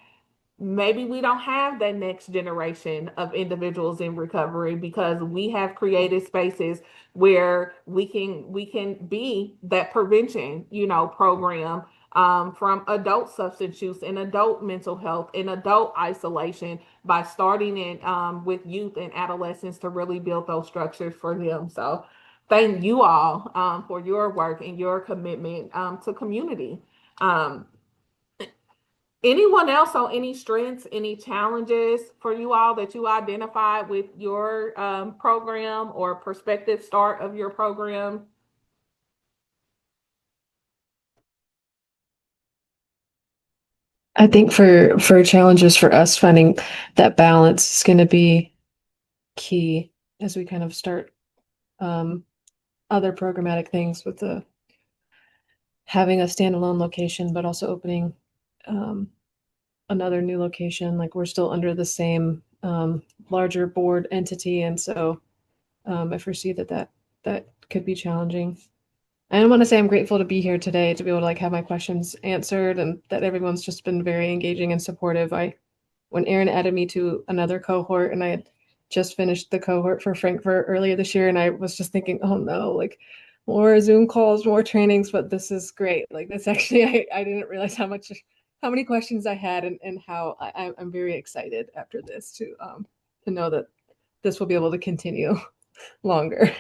maybe we don't have that next generation of individuals in recovery because we have created spaces where we can be that prevention, program from adult substance use and adult mental health and adult isolation by starting it with youth and adolescents to really build those structures for them. So thank you all for your work and your commitment to community. Anyone else on any strengths, any challenges for you all that you identified with your program or prospective start of your program? I think for challenges for us, finding that balance is going to be key as we kind of start other programmatic things with the having a standalone location, but also opening another new location. Like we're still under the same larger board entity, and so I foresee that could be challenging. I want to say I'm grateful to be here today to be able to like have my questions answered, and that everyone's just been very engaging and supportive. When Aaron added me to another cohort, and I had just finished the cohort for Frankfurt earlier this year, and I was just thinking, oh no, like more Zoom calls, more trainings, but this is great. Like this actually, I didn't realize how many questions I had, and how I'm very excited after this to know that this will be able to continue longer.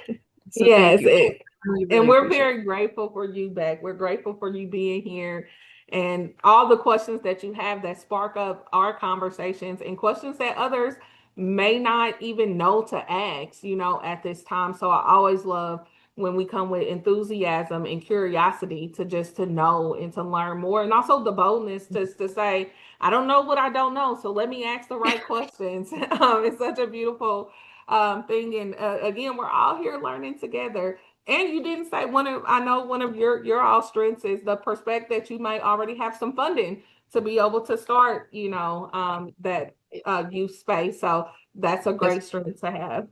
So Yes, thank you. Really, and really we're appreciate very grateful for you back. We're grateful for you being here and all the questions that you have that spark up our conversations and questions that others may not even know to ask, at this time. So I always love when we come with enthusiasm and curiosity to know and to learn more, and also the boldness to say, I don't know what I don't know, so let me ask the right questions. It's such a beautiful thing, and again, we're all here learning together. And you didn't say I know one of your all strengths is the perspective that you might already have some funding to be able to start, that youth space. So that's a great strength to have.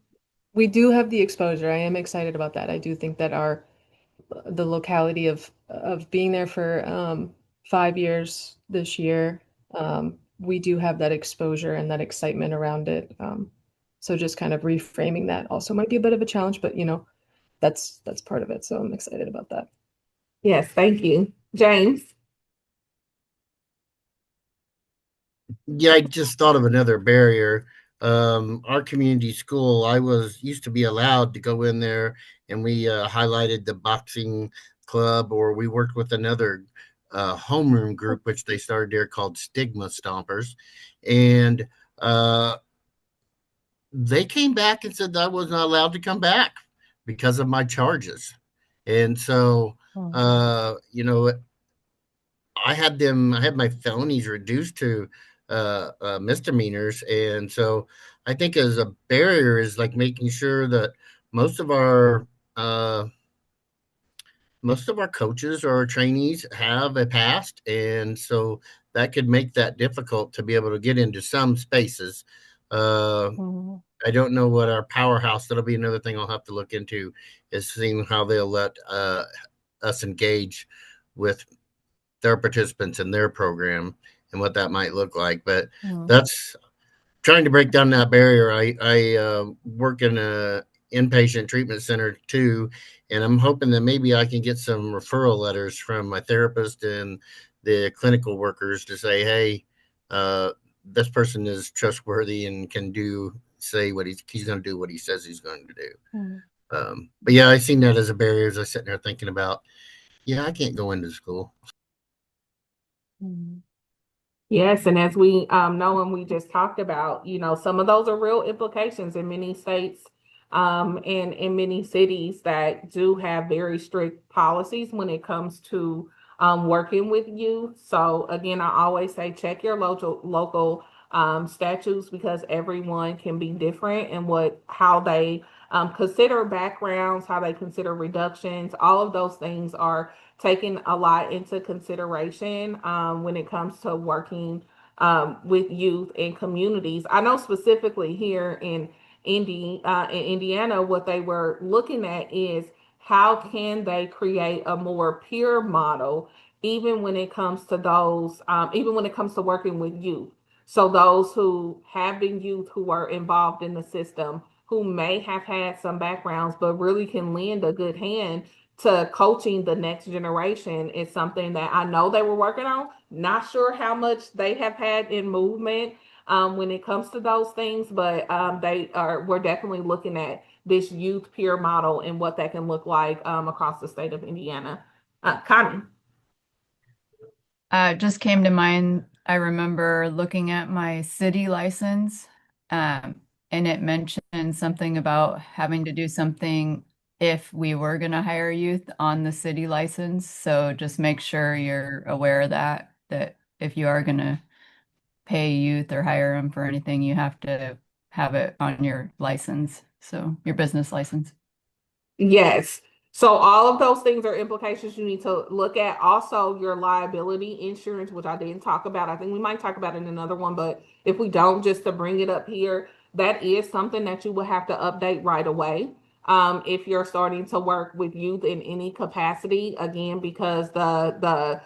We do have the exposure. I am excited about that. I do think that the locality of being there for 5 years this year, we do have that exposure and that excitement around it. So just kind of reframing that also might be a bit of a challenge, but that's part of it. So I'm excited about that. Yes, thank you. James. Yeah, I just thought of another barrier. Our community school, used to be allowed to go in there, and we highlighted the boxing club, or we worked with another homeroom group, which they started there called Stigma Stompers. And they came back and said that I was not allowed to come back because of my charges. And so, I had my felonies reduced to misdemeanors. And so I think as a barrier is like making sure that most of our coaches or trainees have a past. And so that could make that difficult to be able to get into some spaces. I don't know what our powerhouse, that'll be another thing I'll have to look into, is seeing how they'll let us engage with their participants in their program and what that might look like. But that's trying to break down that barrier. I work in a inpatient treatment center too, and I'm hoping that maybe I can get some referral letters from my therapist and the clinical workers to say, hey, this person is trustworthy and can say what he's going to do, what he says he's going to do. But yeah, I seen that as a barrier as I sit there thinking about, I can't go into school. Yes, and as we know, and we just talked about, some of those are real implications in many states and in many cities that do have very strict policies when it comes to working with youth. So again, I always say check your local statutes, because everyone can be different in how they consider backgrounds, how they consider reductions. All of those things are taking a lot into consideration when it comes to working with youth and communities. I know specifically here in Indiana, what they were looking at is how can they create a more peer model, even when it comes to even when it comes to working with youth. So those who have been youth who are involved in the system, who may have had some backgrounds, but really can lend a good hand to coaching the next generation, is something that I know they were working on. Not sure how much they have had in movement when it comes to those things, but we're definitely looking at this youth peer model and what that can look like across the state of Indiana. Connie. Just came to mind, I remember looking at my city license, and it mentioned something about having to do something if we were going to hire youth on the city license. So just make sure you're aware of that if you are going to pay youth or hire them for anything, you have to have it on your license, so your business license. Yes. So all of those things are implications you need to look at. Also, your liability insurance, which I didn't talk about. I think we might talk about it in another one, but if we don't, just to bring it up here, that is something that you will have to update right away. If you're starting to work with youth in any capacity, again, because the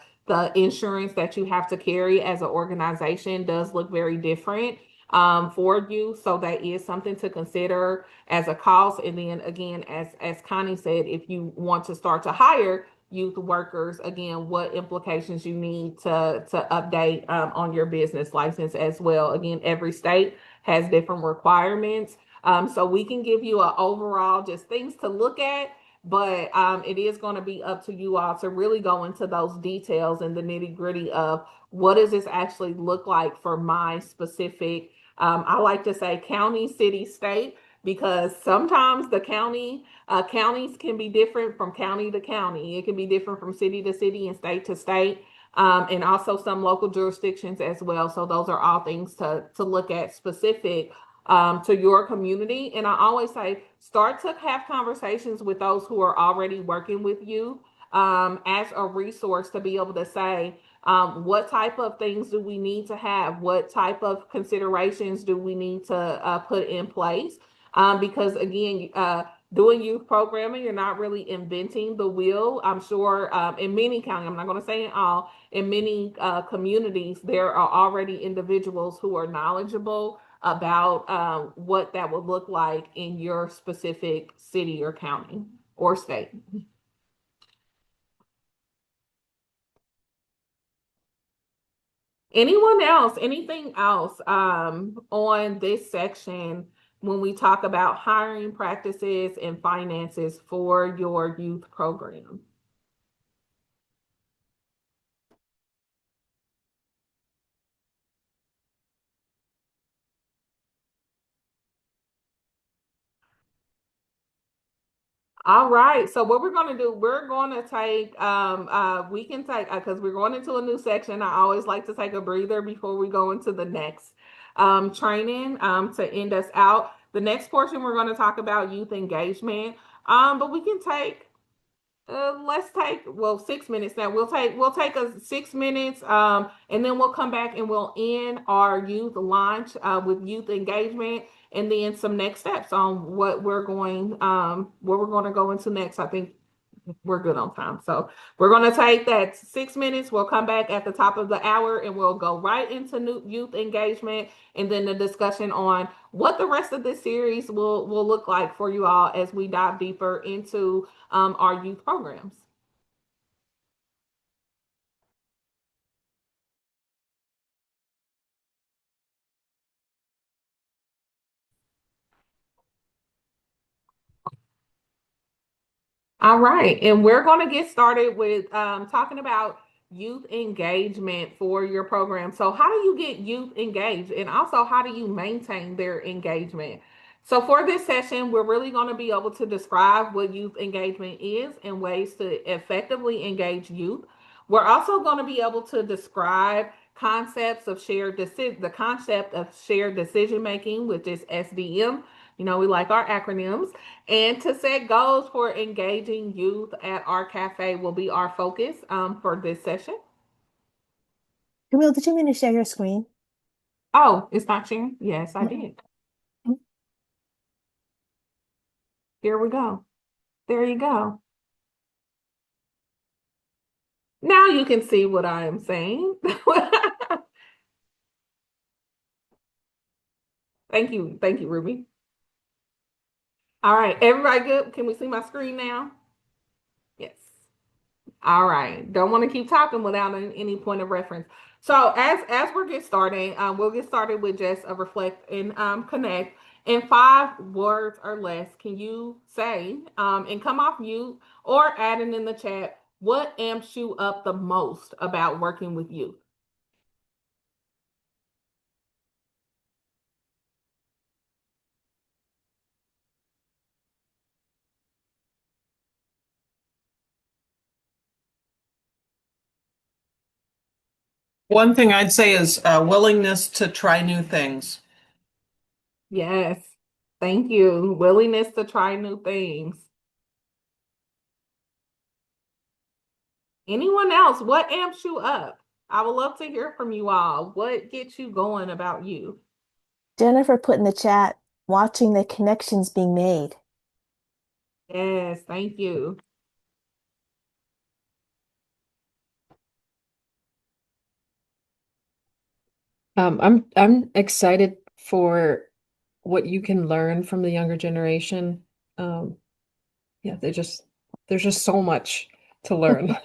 insurance that you have to carry as an organization does look very different for you. So that is something to consider as a cost. And then again, as Connie said, if you want to start to hire youth workers, again, what implications you need to update on your business license as well. Again, every state has different requirements. So we can give you an overall just things to look at, but it is going to be up to you all to really go into those details and the nitty gritty of what does this actually look like for my specific, I like to say county, city, state, because sometimes the counties can be different from county to county. It can be different from city to city and state to state, and also some local jurisdictions as well. So those are all things to look at specific to your community. And I always say, start to have conversations with those who are already working with you as a resource to be able to say, what type of things do we need to have? What type of considerations do we need to put in place? Because again, doing youth programming, you're not really inventing the wheel. I'm sure in many counties, I'm not going to say in all, in many communities, there are already individuals who are knowledgeable about what that would look like in your specific city or county or state. Anyone else, anything else on this section when we talk about hiring practices and finances for your youth program? All right. So what we're going to do, we're going to take, we can take, because we're going into a new section. I always like to take a breather before we go into the next training to end us out. The next portion, we're going to talk about youth engagement. But we can take, let's take, well, 6 minutes now. We'll take a 6 minutes, and then we'll come back and we'll end our youth launch with youth engagement, and then some next steps on what we're going to go into next. I think we're good on time. So we're going to take that 6 minutes. We'll come back at the top of the hour and we'll go right into new youth engagement, and then the discussion on what the rest of this series will look like for you all as we dive deeper into our youth programs. All right, and we're going to get started with talking about youth engagement for your program. So how do you get youth engaged, and also how do you maintain their engagement? So for this session, we're really going to be able to describe what youth engagement is and ways to effectively engage youth. We're also going to be able to describe concepts of the concept of shared decision making, which is SDM. You know, we like our acronyms. And to set goals for engaging youth at our cafe will be our focus for this session. Camille, did you mean to share your screen? Oh, it's not sharing? Yes, I did. Here we go. There you go. Now you can see what I am saying. Thank you. Thank you, Ruby. All right, everybody good? Can we see my screen now? Yes. All right. Don't want to keep talking without any point of reference. So as we're getting started, we'll get started with just a reflect and connect. In 5 words or less, can you say and come off mute or add it in the chat, what amps you up the most about working with youth? One thing I'd say is willingness to try new things. Yes. Thank you. Willingness to try new things. Anyone else? What amps you up? I would love to hear from you all. What gets you going about you? Jennifer put in the chat, watching the connections being made. Yes, thank you. I'm excited for what you can learn from the younger generation. Yeah, there's just so much to learn.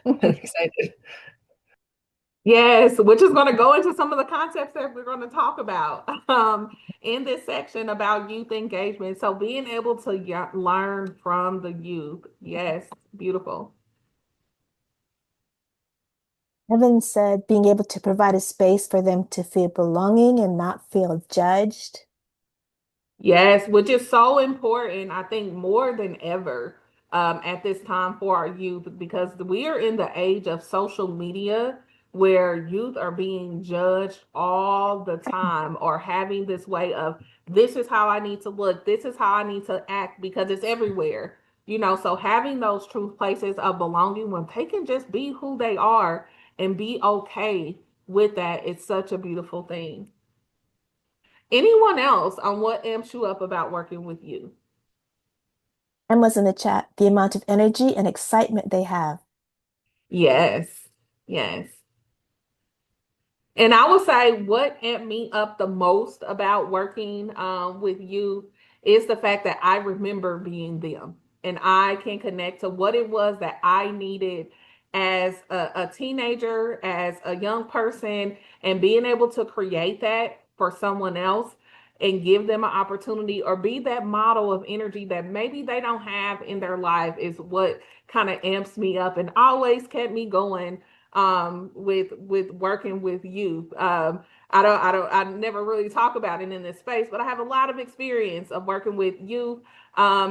I'm excited. Yes, which is going to go into some of the concepts that we're going to talk about in this section about youth engagement. So being able to learn from the youth. Yes, beautiful. Evan said being able to provide a space for them to feel belonging and not feel judged. Yes, which is so important, I think, more than ever at this time for our youth, because we are in the age of social media where youth are being judged all the time or having this way of, this is how I need to look, this is how I need to act, because it's everywhere. So having those true places of belonging when they can just be who they are and be okay with that, it's such a beautiful thing. Anyone else on what amps you up about working with you? Emma's in the chat, the amount of energy and excitement they have. Yes, yes. And I would say what amped me up the most about working with you is the fact that I remember being them and I can connect to what it was that I needed as a teenager, as a young person, and being able to create that for someone else and give them an opportunity or be that model of energy that maybe they don't have in their life is what kind of amps me up and always kept me going with working with youth. I never really talk about it in this space, but I have a lot of experience of working with youth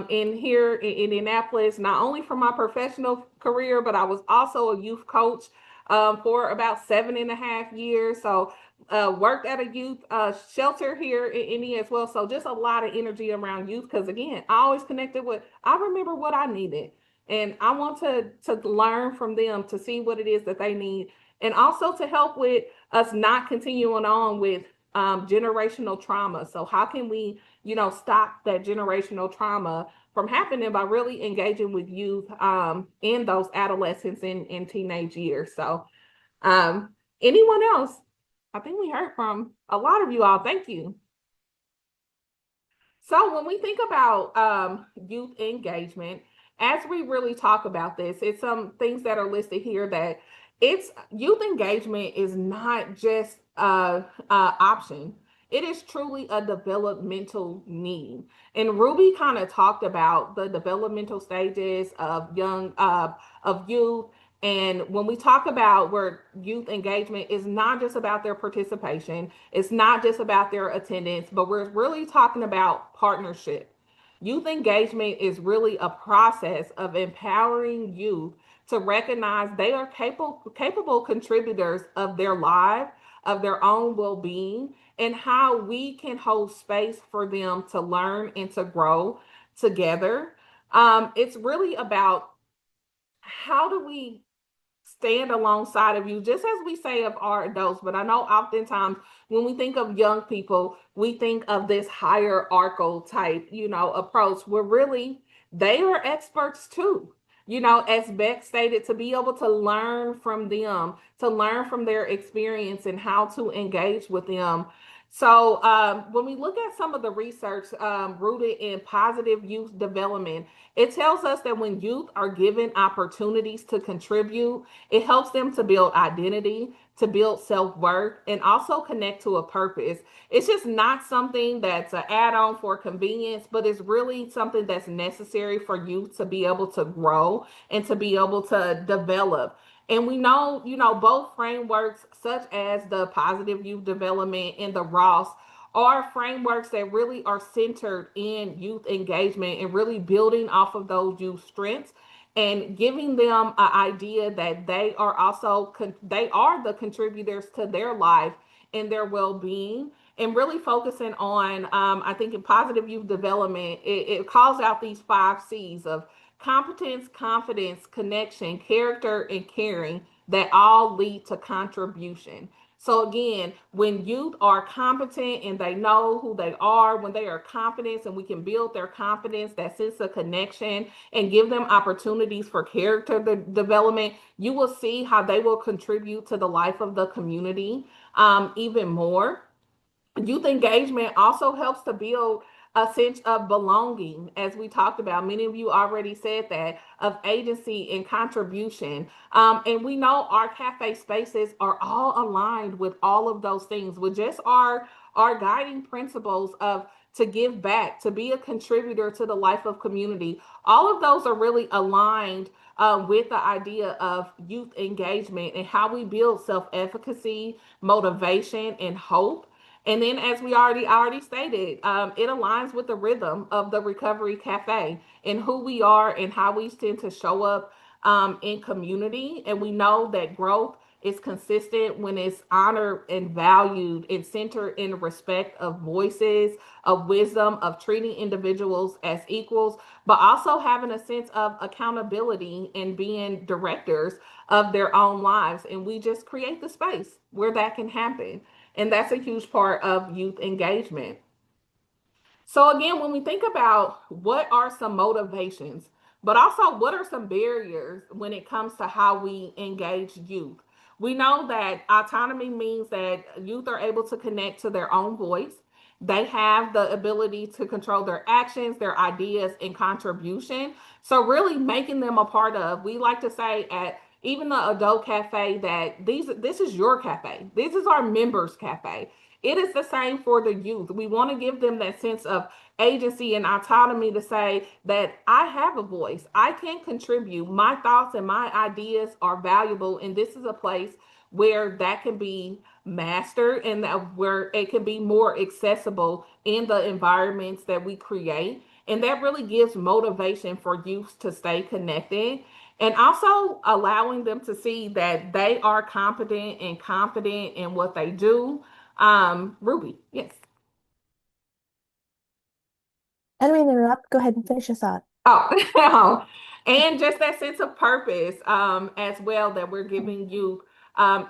in here in Indianapolis, not only from my professional career, but I was also a youth coach for about 7.5 years. So worked at a youth shelter here in India as well. So just a lot of energy around youth because again, I always connected with, I remember what I needed. And I want to learn from them to see what it is that they need. And also to help with us not continuing on with generational trauma. So how can we, stop that generational trauma from happening by really engaging with youth in those adolescents and teenage years. So anyone else? I think we heard from a lot of you all. Thank you. So when we think about youth engagement, as we really talk about this, it's some things that are listed here that it's youth engagement is not just a option. It is truly a developmental need. And Ruby kind of talked about the developmental stages of youth. And when we talk about where youth engagement is not just about their participation, it's not just about their attendance, but we're really talking about partnership. Youth engagement is really a process of empowering youth to recognize they are capable contributors of their life, of their own well-being, and how we can hold space for them to learn and to grow together. It's really about how do we stand alongside of you, just as we say of our adults. But I know oftentimes when we think of young people, we think of this hierarchical type, approach where really they are experts too. As Beck stated, to be able to learn from them, to learn from their experience and how to engage with them. So when we look at some of the research rooted in positive youth development, it tells us that when youth are given opportunities to contribute, it helps them to build identity, to build self-worth, and also connect to a purpose. It's just not something that's an add-on for convenience, but it's really something that's necessary for youth to be able to grow and to be able to develop. And we know, both frameworks, such as the positive youth development and the Ross, are frameworks that really are centered in youth engagement and really building off of those youth strengths and giving them an idea that they are also they are the contributors to their life and their well-being, and really focusing on I think in positive youth development, it calls out these 5 C's of competence, confidence, connection, character, and caring that all lead to contribution. So again, when youth are competent and they know who they are, when they are confident and we can build their confidence, that sense of connection, and give them opportunities for character development, you will see how they will contribute to the life of the community even more. Youth engagement also helps to build a sense of belonging, as we talked about. Many of you already said that, of agency and contribution. And we know our cafe spaces are all aligned with all of those things, with just our guiding principles of to give back, to be a contributor to the life of community. All of those are really aligned with the idea of youth engagement and how we build self-efficacy, motivation, and hope. And then, as we already stated, it aligns with the rhythm of the Recovery Cafe and who we are and how we tend to show up in community. And we know that growth is consistent when it's honored and valued and centered in respect of voices, of wisdom, of treating individuals as equals, but also having a sense of accountability and being directors of their own lives. And we just create the space where that can happen. And that's a huge part of youth engagement. So again, when we think about what are some motivations, but also what are some barriers when it comes to how we engage youth, we know that autonomy means that youth are able to connect to their own voice. They have the ability to control their actions, their ideas, and contribution. So really making them a part of, we like to say at even the adult cafe that this is your cafe. This is our members cafe. It is the same for the youth. We want to give them that sense of agency and autonomy to say that I have a voice. I can contribute. My thoughts and my ideas are valuable. And this is a place where that can be mastered and that where it can be more accessible in the environments that we create. And that really gives motivation for youth to stay connected, and also allowing them to see that they are competent and confident in what they do. Ruby, yes. I don't mean to interrupt. Go ahead and finish your thought. Oh, and just that sense of purpose as well that we're giving you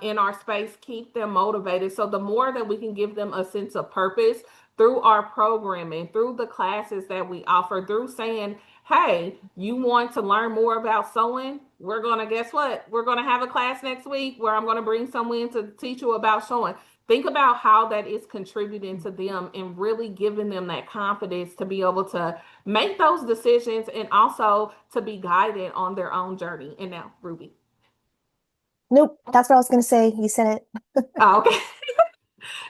in our space, keep them motivated. So the more that we can give them a sense of purpose through our programming, through the classes that we offer, through saying, hey, you want to learn more about sewing? We're going to, guess what? We're going to have a class next week where I'm going to bring someone in to teach you about sewing. Think about how that is contributing to them and really giving them that confidence to be able to make those decisions and also to be guided on their own journey. And now, Ruby. Nope, that's what I was going to say. You said it. Oh, okay.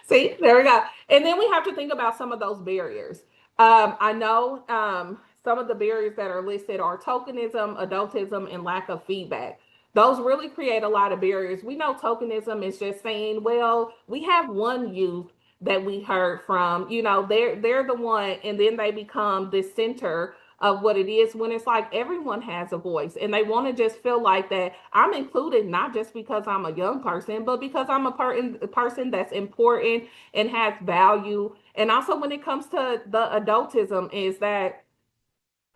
See, there we go. And then we have to think about some of those barriers. I know some of the barriers that are listed are tokenism, adultism, and lack of feedback. Those really create a lot of barriers. We know tokenism is just saying, well, we have one youth that we heard from, they're the one, and then they become the center of what it is, when it's like everyone has a voice and they want to just feel like that I'm included, not just because I'm a young person, but because I'm a person that's important and has value. And also when it comes to the adultism, is that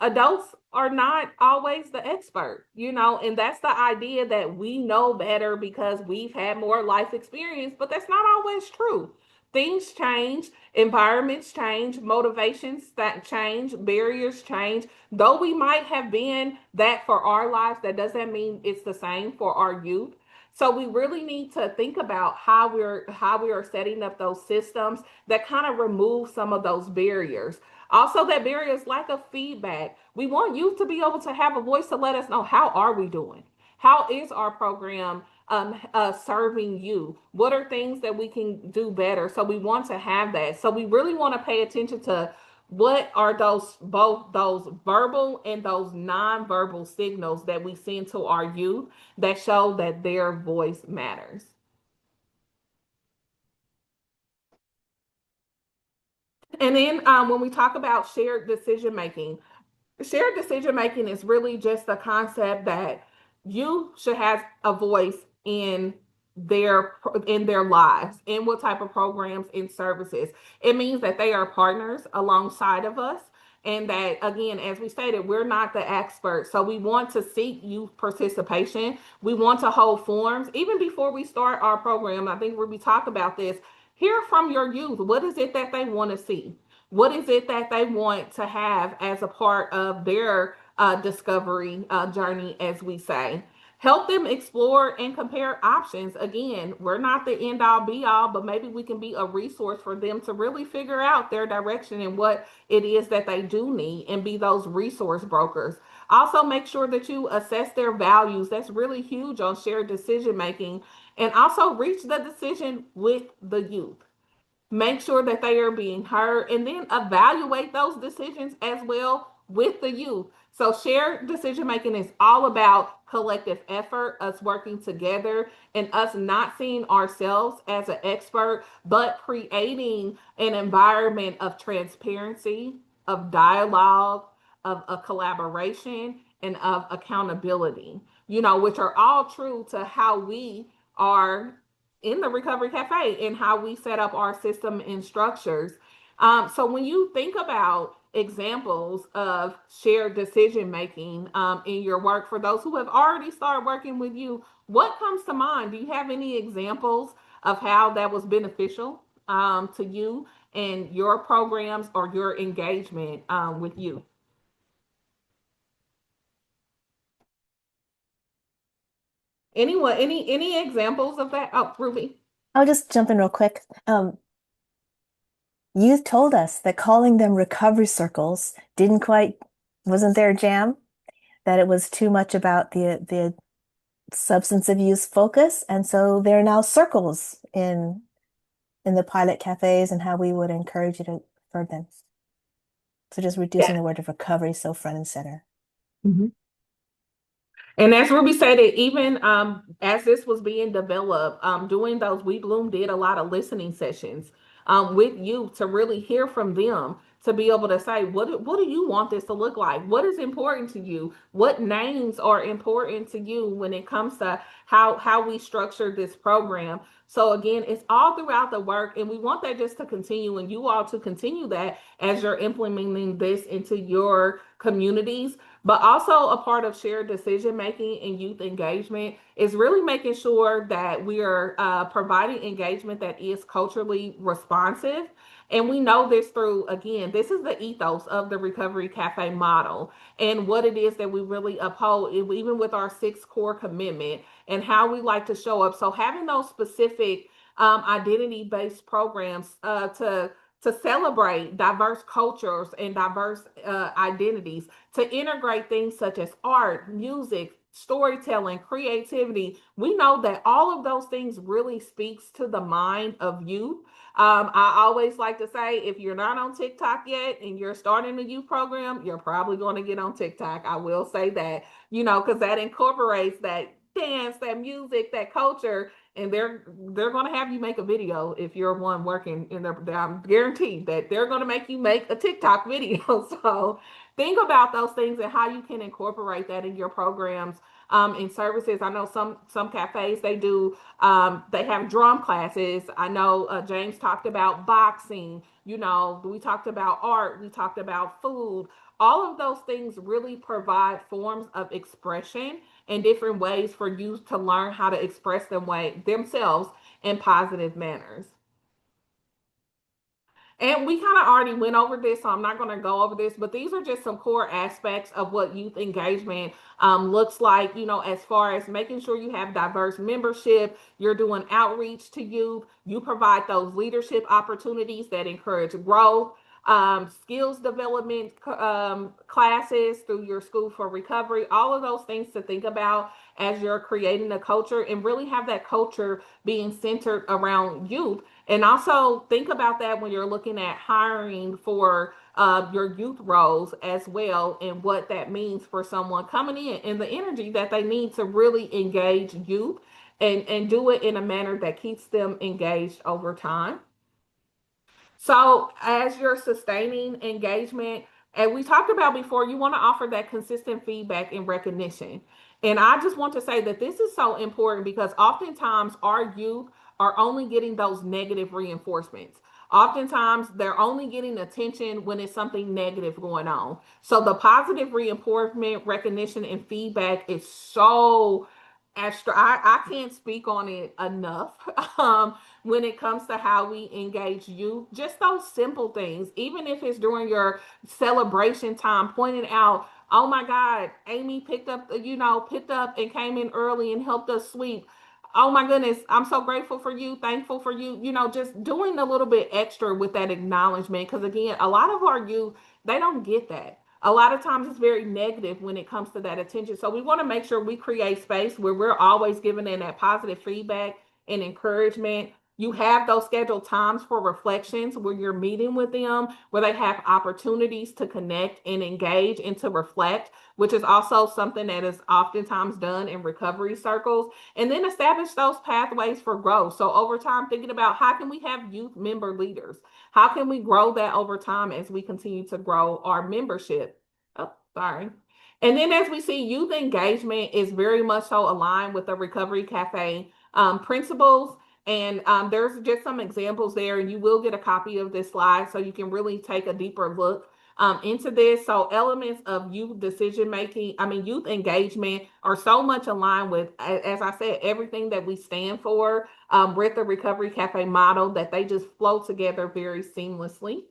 adults are not always the expert, and that's the idea that we know better because we've had more life experience, but that's not always true. Things change, environments change, motivations that change, barriers change. Though we might have been that for our lives, that doesn't mean it's the same for our youth. So we really need to think about how we are setting up those systems that kind of remove some of those barriers. Also, that barrier is lack of feedback. We want youth to be able to have a voice to let us know, how are we doing? How is our program serving you? What are things that we can do better? So we want to have that. So we really want to pay attention to what are both those verbal and those nonverbal signals that we send to our youth that show that their voice matters. And then when we talk about shared decision making, shared decision making is really just the concept that you should have a voice in their lives, in what type of programs and services. It means that they are partners alongside of us, and that, again, as we stated, we're not the experts. So we want to seek youth participation. We want to hold forums even before we start our program. I think when we talk about this, hear from your youth. What is it that they want to see? What is it that they want to have as a part of their discovery journey, as we say? Help them explore and compare options. Again, we're not the end all be all, but maybe we can be a resource for them to really figure out their direction and what it is that they do need, and be those resource brokers. Also, make sure that you assess their values. That's really huge on shared decision making. And also reach the decision with the youth. Make sure that they are being heard, and then evaluate those decisions as well with the youth. So shared decision making is all about collective effort, us working together, and us not seeing ourselves as an expert, but creating an environment of transparency, of dialogue, of a collaboration, and of accountability, which are all true to how we are in the Recovery Cafe and how we set up our system and structures. So when you think about examples of shared decision making in your work, for those who have already started working with you, what comes to mind? Do you have any examples of how that was beneficial to you and your programs or your engagement with you? Anyone, any examples of that? Oh, Ruby. I'll just jump in real quick. Youth told us that calling them recovery circles wasn't their jam, that it was too much about the substance abuse focus. And so there are now circles in the pilot cafes, and how we would encourage you to refer them. So just reducing the word of recovery so front and center. Mm-hmm. And as Ruby said, it even as this was being developed, doing those, We Bloom did a lot of listening sessions with you to really hear from them, to be able to say, what do you want this to look like? What is important to you? What names are important to you when it comes to how we structure this program? So again, it's all throughout the work, and we want that just to continue, and you all to continue that as you're implementing this into your communities. But also, a part of shared decision making and youth engagement is really making sure that we are providing engagement that is culturally responsive. And we know this through, again, this is the ethos of the Recovery Cafe model, and what it is that we really uphold, even with our 6 core commitment and how we like to show up. So having those specific identity-based programs to celebrate diverse cultures and diverse identities, to integrate things such as art, music, storytelling, creativity. We know that all of those things really speaks to the mind of youth. I always like to say, if you're not on TikTok yet and you're starting a youth program, you're probably going to get on TikTok. I will say that, because that incorporates that dance, that music, that culture, and they're going to have you make a video if you're one working in there. I'm guaranteed that they're going to make you make a TikTok video. So think about those things and how you can incorporate that in your programs and services. I know some cafes, they do, they have drum classes. I know James talked about boxing, we talked about art, we talked about food. All of those things really provide forms of expression and different ways for youth to learn how to express themselves in positive manners. And we kind of already went over this, so I'm not going to go over this, but these are just some core aspects of what youth engagement looks like, as far as making sure you have diverse membership, you're doing outreach to youth, you provide those leadership opportunities that encourage growth, skills development classes through your School for Recovery, all of those things to think about as you're creating a culture, and really have that culture being centered around youth. And also think about that when you're looking at hiring for your youth roles as well, and what that means for someone coming in and the energy that they need to really engage youth and do it in a manner that keeps them engaged over time. So as you're sustaining engagement, And we talked about before, you want to offer that consistent feedback and recognition. And I just want to say that this is so important because oftentimes our youth are only getting those negative reinforcements. Oftentimes they're only getting attention when it's something negative going on. So the positive reinforcement, recognition, and feedback is so extra. I can't speak on it enough. When it comes to how we engage youth, just those simple things, even if it's during your celebration time, pointing out, oh my God, Amy picked up, picked up and came in early and helped us sweep. Oh my goodness, I'm so grateful for you, thankful for you, just doing a little bit extra with that acknowledgement. Because again, a lot of our youth, they don't get that. A lot of times it's very negative when it comes to that attention. So we want to make sure we create space where we're always giving in that positive feedback and encouragement. You have those scheduled times for reflections where you're meeting with them, where they have opportunities to connect and engage and to reflect, which is also something that is oftentimes done in recovery circles. And then establish those pathways for growth. So over time, thinking about how can we have youth member leaders? How can we grow that over time as we continue to grow our membership? Oh, sorry. And then as we see, youth engagement is very much so aligned with the Recovery Cafe principles. And there's just some examples there, and you will get a copy of this slide so you can really take a deeper look into this. So elements of youth decision making, youth engagement are so much aligned with, as I said, everything that we stand for with the Recovery Cafe model, that they just flow together very seamlessly.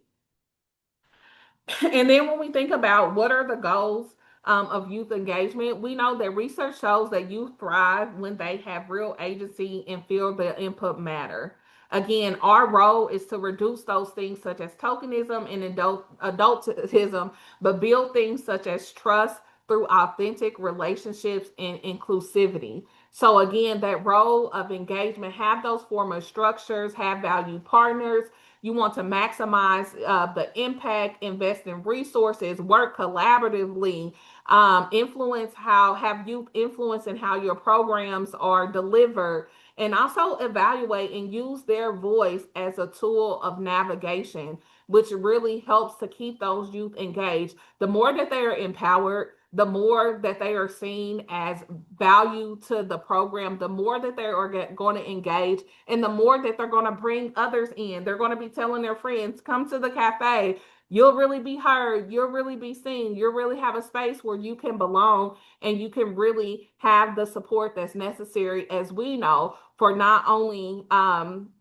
And then when we think about what are the goals of youth engagement, we know that research shows that youth thrive when they have real agency and feel their input matter. Again, our role is to reduce those things such as tokenism and adultism, but build things such as trust through authentic relationships and inclusivity. So again, that role of engagement, have those formal structures, have valued partners. You want to maximize the impact, invest in resources, work collaboratively, have youth influence in how your programs are delivered, and also evaluate and use their voice as a tool of navigation, which really helps to keep those youth engaged. The more that they are empowered, the more that they are seen as value to the program, the more that they are going to engage, and the more that they're going to bring others in. They're going to be telling their friends, come to the cafe. You'll really be heard. You'll really be seen. You'll really have a space where you can belong and you can really have the support that's necessary, as we know, for not only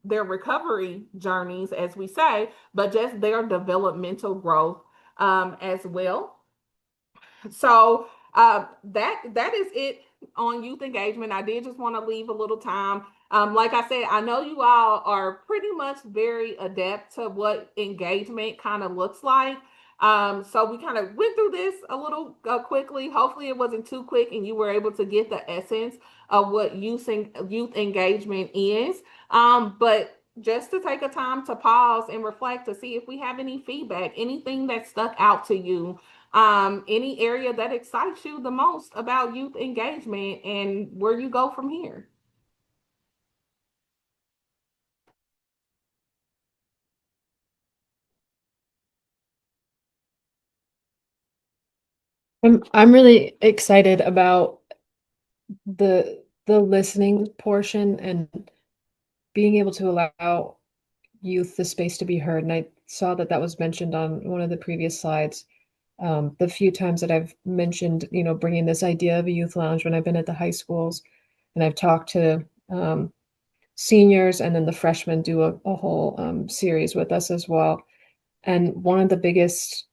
their recovery journeys, as we say, but just their developmental growth as well. So that is it on youth engagement. I did just want to leave a little time. Like I said, I know you all are pretty much very adept to what engagement kind of looks like. So we kind of went through this a little quickly. Hopefully it wasn't too quick and you were able to get the essence of what youth engagement is. But just to take a time to pause and reflect to see if we have any feedback, anything that stuck out to you, any area that excites you the most about youth engagement, and where you go from here. I'm really excited about the listening portion and being able to allow youth the space to be heard. And I saw that was mentioned on one of the previous slides. The few times that I've mentioned, bringing this idea of a youth lounge when I've been at the high schools, and I've talked to seniors, and then the freshmen do a whole series with us as well. And one of the biggest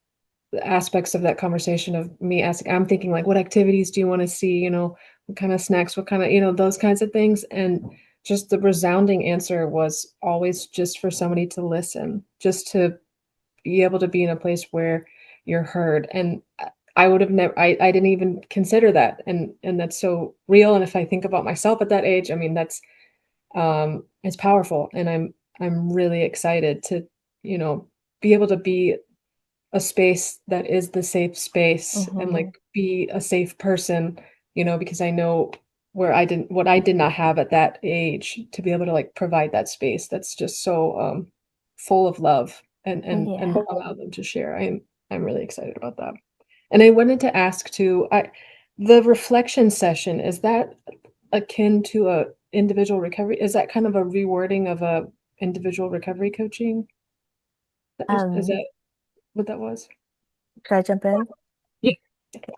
aspects of that conversation of me asking, I'm thinking like, what activities do you want to see? What kind of snacks, what kind of, those kinds of things. And just the resounding answer was always just for somebody to listen, just to be able to be in a place where you're heard. And I would have never, I didn't even consider that. And that's so real. And if I think about myself at that age, that's, it's powerful. And I'm really excited to, be able to be a space that is the safe space and like be a safe person, because I know what I did not have at that age, to be able to like provide that space that's just so full of love and allow them to share. I'm really excited about that. And I wanted to ask too, the reflection session, is that akin to a individual recovery? Is that kind of a rewording of a individual recovery coaching? Is that what that was? Could I jump in? Yeah. Okay.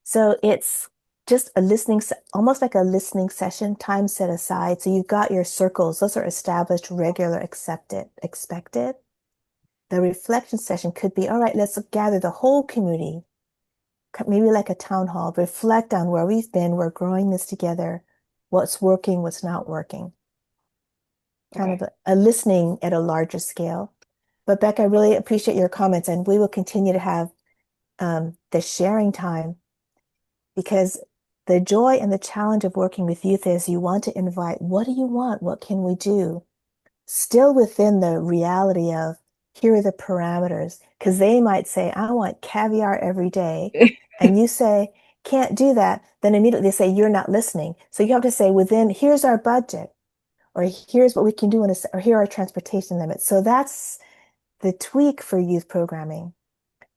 So it's just a listening, almost like a listening session, time set aside. So you've got your circles, those are established, regular, accepted, expected. The reflection session could be, all right, let's gather the whole community, maybe like a town hall, reflect on where we've been, we're growing this together, what's working, what's not working. Kind of a listening at a larger scale. But Beck, I really appreciate your comments, and we will continue to have the sharing time, because the joy and the challenge of working with youth is you want to invite, what do you want? What can we do? Still within the reality of, here are the parameters, because they might say, I want caviar every day. And you say, can't do that. Then immediately they say, you're not listening. So you have to say, here's our budget, or here's what we can do, or here are transportation limits. So that's the tweak for youth programming.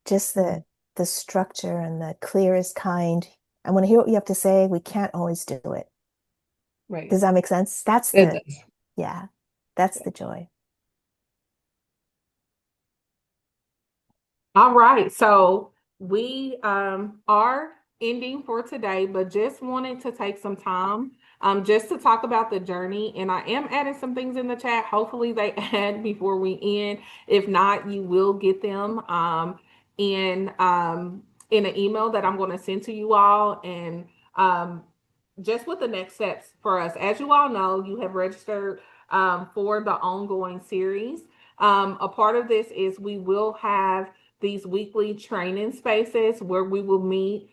Just the structure and the clearest kind. I want to hear what you have to say. We can't always do it. Right. Does that make sense? That's the joy. All right, so we are ending for today, but just wanted to take some time just to talk about the journey. And I am adding some things in the chat. Hopefully they add before we end. If not, you will get them in an email that I'm going to send to you all. And just with the next steps for us. As you all know, you have registered for the ongoing series. A part of this is we will have these weekly training spaces where we will meet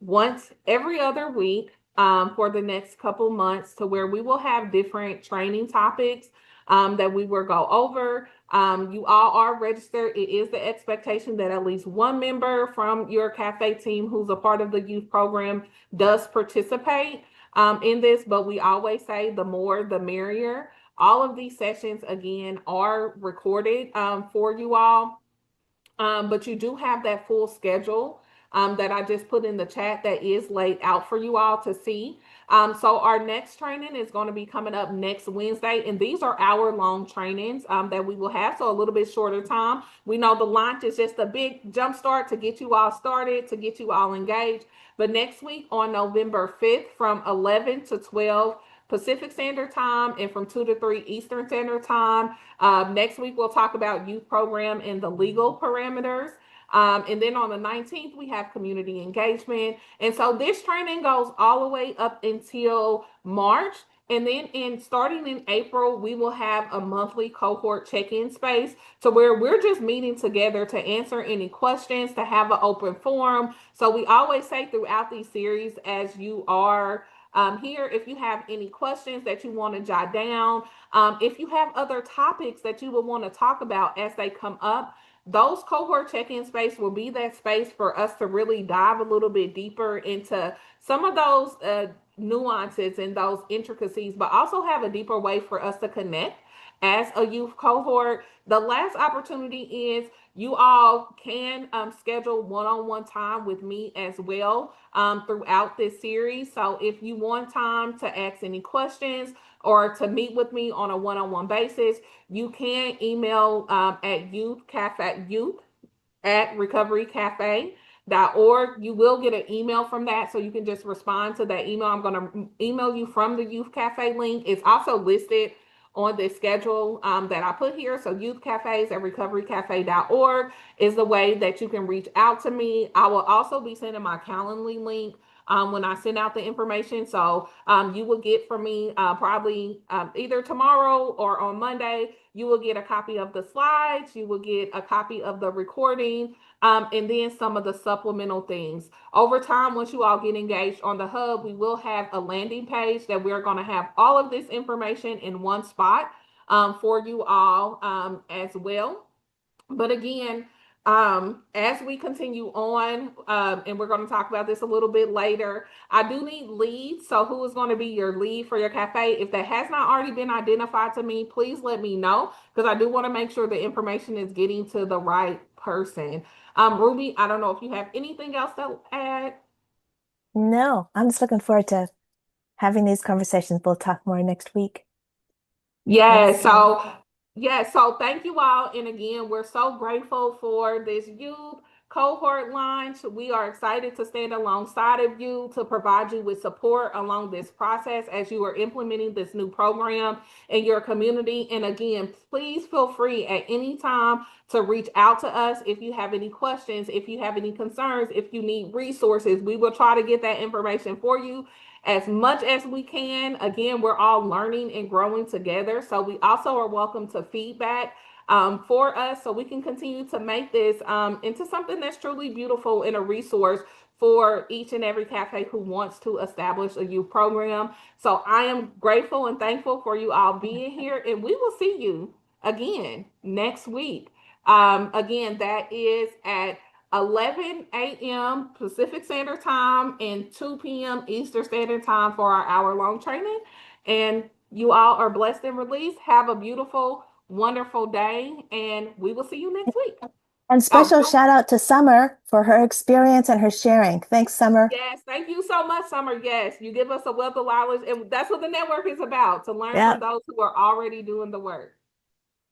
once every other week for the next couple months, to where we will have different training topics that we will go over. You all are registered. It is the expectation that at least one member from your cafe team who's a part of the youth program does participate in this, but we always say the more the merrier. All of these sessions, again, are recorded for you all. But you do have that full schedule that I just put in the chat that is laid out for you all to see. So our next training is going to be coming up next Wednesday, and these are hour-long trainings that we will have, so a little bit shorter time. We know the launch is just a big jump start to get you all started, to get you all engaged. But next week on November 5th from 11 to 12 Pacific Standard Time and from 2 to 3 Eastern Standard Time. Next week, we'll talk about youth program and the legal parameters. And then on the 19th, we have community engagement. And so this training goes all the way up until March. And then starting in April, we will have a monthly cohort check-in space to where we're just meeting together to answer any questions, to have an open forum. So we always say throughout these series, as you are here, if you have any questions that you want to jot down, if you have other topics that you would want to talk about as they come up, those cohort check-in space will be that space for us to really dive a little bit deeper into some of those nuances and those intricacies, but also have a deeper way for us to connect as a youth cohort. The last opportunity is you all can schedule one-on-one time with me as well throughout this series. So if you want time to ask any questions or to meet with me on a one-on-one basis, you can email at youth@recoverycafe.org. You will get an email from that, so you can just respond to that email. I'm going to email you from the Youth Cafe link. It's also listed on the schedule that I put here. So youth cafes at recoverycafe.org is the way that you can reach out to me. I will also be sending my Calendly link when I send out the information. So you will get from me probably either tomorrow or on Monday. You will get a copy of the slides. You will get a copy of the recording, and then some of the supplemental things. Over time, once you all get engaged on the hub, we will have a landing page that we're going to have all of this information in one spot for you all as well. But again, as we continue on, and we're going to talk about this a little bit later, I do need leads. So who is going to be your lead for your cafe? If that has not already been identified to me, please let me know, because I do want to make sure the information is getting to the right person. Ruby, I don't know if you have anything else to add. No, I'm just looking forward to having these conversations. We'll talk more next week. Yeah, Thanks. so thank you all. And again, we're so grateful for this youth cohort launch. We are excited to stand alongside of you to provide you with support along this process as you are implementing this new program in your community. And again, please feel free at any time to reach out to us if you have any questions, if you have any concerns, if you need resources. We will try to get that information for you as much as we can. Again, we're all learning and growing together. So we also are welcome to feedback for us so we can continue to make this into something that's truly beautiful and a resource for each and every cafe who wants to establish a youth program. So I am grateful and thankful for you all being here, and we will see you again next week. Again, that is at 11 a.m. Pacific Standard Time and 2 p.m. Eastern Standard Time for our hour-long training. And you all are blessed and released. Have a beautiful, wonderful day, and we will see you next week. And special shout out to Summer for her experience and her sharing. Thanks, Summer. Yes, thank you so much, Summer. Yes, you give us a wealth of knowledge, and that's what the network is about, to learn from those who are already doing the work.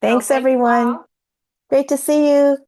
Thanks, everyone. Great to see you.